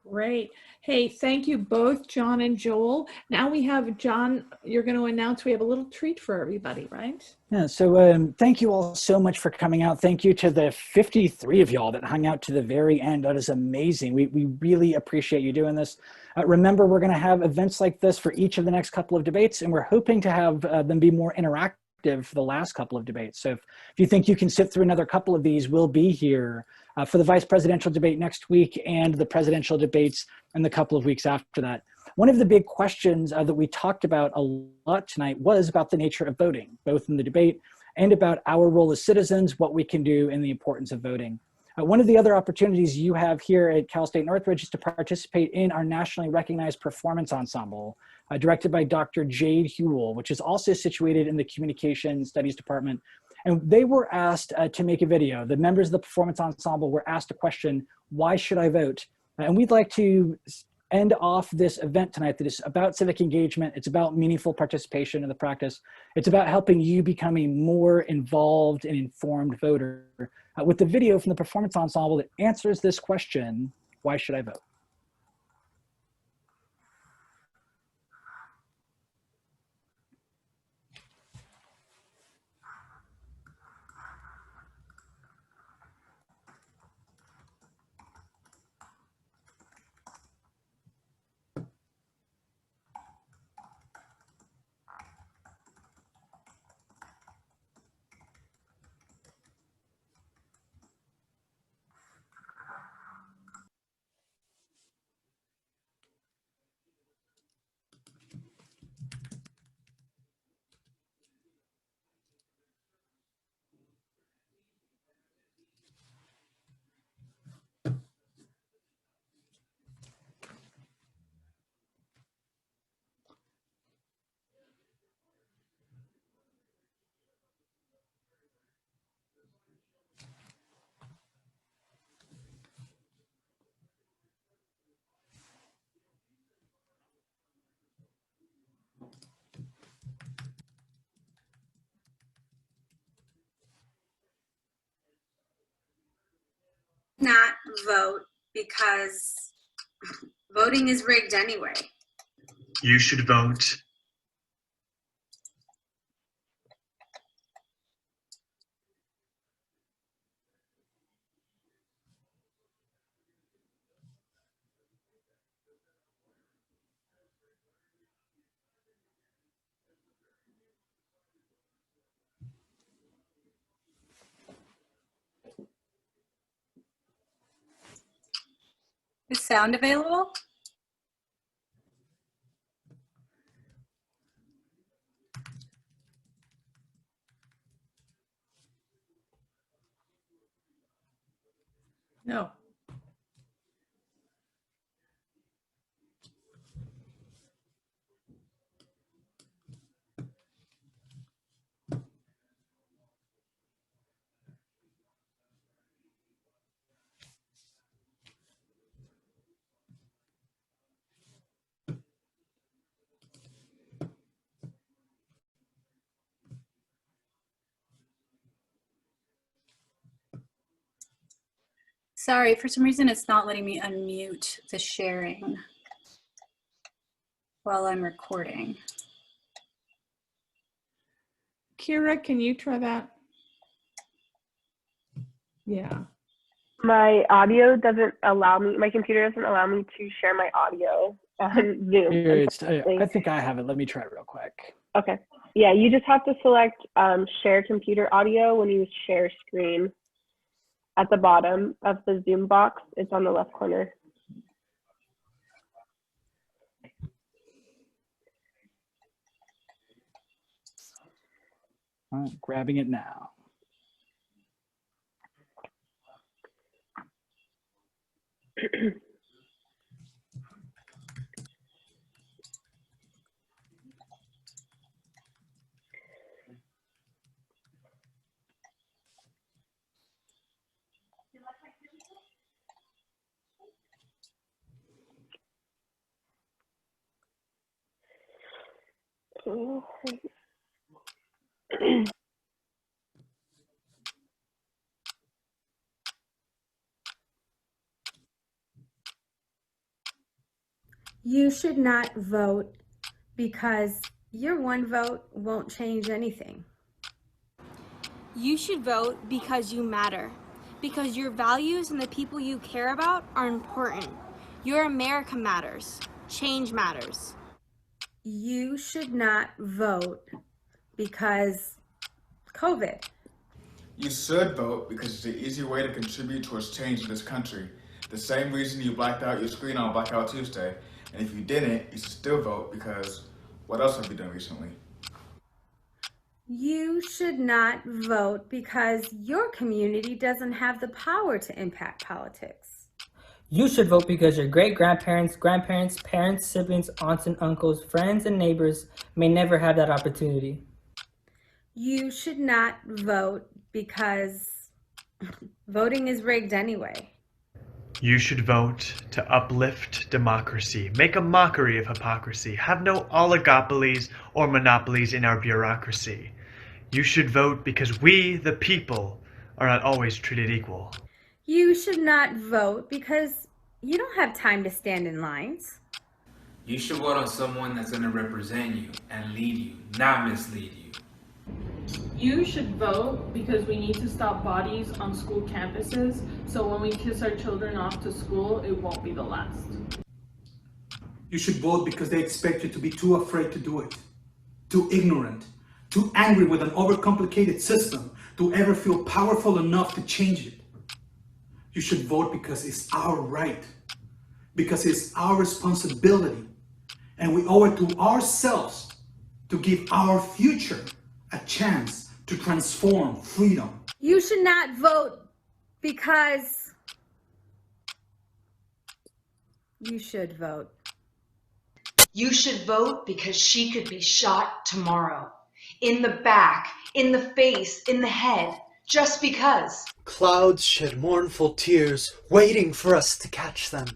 Speaker 1: Great. Hey, thank you both, John and Joel. Now we have, John, you're going to announce we have a little treat for everybody, right?
Speaker 2: Yeah, so thank you all so much for coming out. Thank you to the 53 of y'all that hung out to the very end. That is amazing. We really appreciate you doing this. Remember, we're going to have events like this for each of the next couple of debates, and we're hoping to have them be more interactive for the last couple of debates. So if you think you can sit through another couple of these, we'll be here for the vice presidential debate next week and the presidential debates in the couple of weeks after that. One of the big questions that we talked about a lot tonight was about the nature of voting, both in the debate and about our role as citizens, what we can do, and the importance of voting. One of the other opportunities you have here at Cal State Northridge is to participate in our nationally recognized performance ensemble, directed by Dr. Jade Hewell, which is also situated in the Communication Studies Department. And they were asked to make a video. The members of the performance ensemble were asked a question, why should I vote? And we'd like to end off this event tonight that is about civic engagement. It's about meaningful participation in the practice. It's about helping you become a more involved and informed voter with the video from the performance ensemble that answers this question, why should I vote?
Speaker 7: Not vote because voting is rigged anyway.
Speaker 8: You should vote.
Speaker 7: Is sound available?
Speaker 1: No.
Speaker 7: Sorry, for some reason it's not letting me unmute the sharing while I'm recording.
Speaker 1: Kira, can you try that? Yeah.
Speaker 9: My audio doesn't allow me, my computer doesn't allow me to share my audio on Zoom.
Speaker 2: Here, I think I have it. Let me try it real quick.
Speaker 9: Okay. Yeah, you just have to select share computer audio when you share screen at the bottom of the Zoom box. It's on the left corner.
Speaker 2: I'm grabbing it now.
Speaker 10: You should not vote because your one vote won't change anything.
Speaker 11: You should vote because you matter, because your values and the people you care about are important. Your America matters. Change matters.
Speaker 10: You should not vote because COVID.
Speaker 12: You should vote because it's an easy way to contribute towards change in this country. The same reason you blacked out your screen on Blackout Tuesday. And if you didn't, you should still vote because what else have you done recently?
Speaker 10: You should not vote because your community doesn't have the power to impact politics.
Speaker 13: You should vote because your great-grandparents, grandparents, parents, siblings, aunts and uncles, friends and neighbors may never have that opportunity.
Speaker 10: You should not vote because voting is rigged anyway.
Speaker 8: You should vote to uplift democracy, make a mockery of hypocrisy, have no oligopolies or monopolies in our bureaucracy. You should vote because we, the people, are not always treated equal.
Speaker 10: You should not vote because you don't have time to stand in lines.
Speaker 14: You should vote on someone that's going to represent you and lead you, not mislead you.
Speaker 15: You should vote because we need to stop bodies on school campuses, so when we kiss our children off to school, it won't be the last.
Speaker 16: You should vote because they expect you to be too afraid to do it, too ignorant, too angry with an overcomplicated system to ever feel powerful enough to change it. You should vote because it's our right, because it's our responsibility, and we owe it to ourselves to give our future a chance to transform freedom.
Speaker 10: You should not vote because you should vote.
Speaker 17: You should vote because she could be shot tomorrow. In the back, in the face, in the head, just because.
Speaker 18: Clouds shed mournful tears, waiting for us to catch them.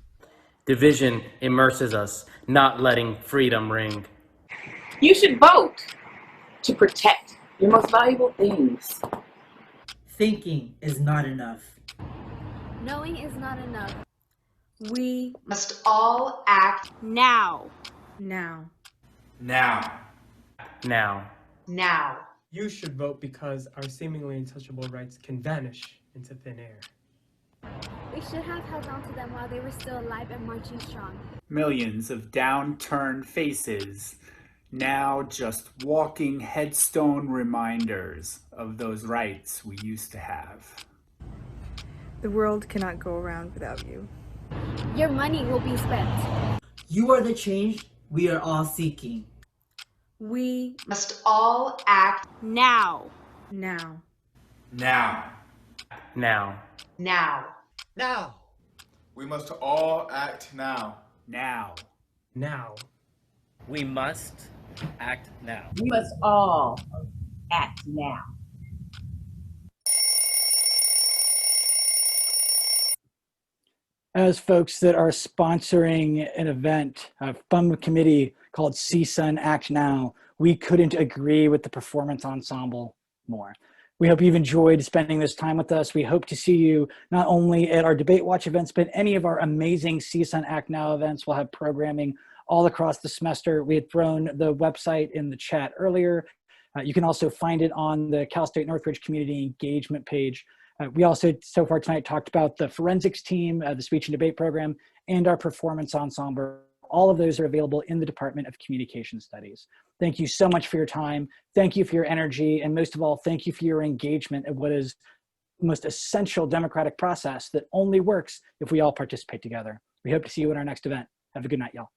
Speaker 13: Division immerses us, not letting freedom ring.
Speaker 19: You should vote to protect your most valuable things.
Speaker 20: Thinking is not enough.
Speaker 11: Knowing is not enough.
Speaker 10: We
Speaker 17: must all act
Speaker 11: now.
Speaker 10: Now.
Speaker 14: Now.
Speaker 13: Now.
Speaker 17: Now.
Speaker 21: You should vote because our seemingly untouchable rights can vanish into thin air.
Speaker 11: We should have held on to them while they were still alive and marching strong.
Speaker 22: Millions of downturned faces, now just walking headstone reminders of those rights we used to have.
Speaker 23: The world cannot go around without you.
Speaker 11: Your money will be spent.
Speaker 20: You are the change we are all seeking.
Speaker 17: We must all act
Speaker 11: now.
Speaker 10: Now.
Speaker 14: Now.
Speaker 13: Now.
Speaker 17: Now.
Speaker 18: Now.
Speaker 12: We must all act now.
Speaker 22: Now.
Speaker 21: Now.
Speaker 13: We must act now.
Speaker 19: We must all act now.
Speaker 2: As folks that are sponsoring an event from a committee called CSUN Act Now, we couldn't agree with the performance ensemble more. We hope you've enjoyed spending this time with us. We hope to see you not only at our Debate Watch events, but any of our amazing CSUN Act Now events. We'll have programming all across the semester. We had thrown the website in the chat earlier. You can also find it on the Cal State Northridge Community Engagement page. We also, so far tonight, talked about the forensics team, the speech and debate program, and our performance ensemble. All of those are available in the Department of Communication Studies. Thank you so much for your time. Thank you for your energy. And most of all, thank you for your engagement in what is the most essential democratic process that only works if we all participate together. We hope to see you at our next event. Have a good night, y'all.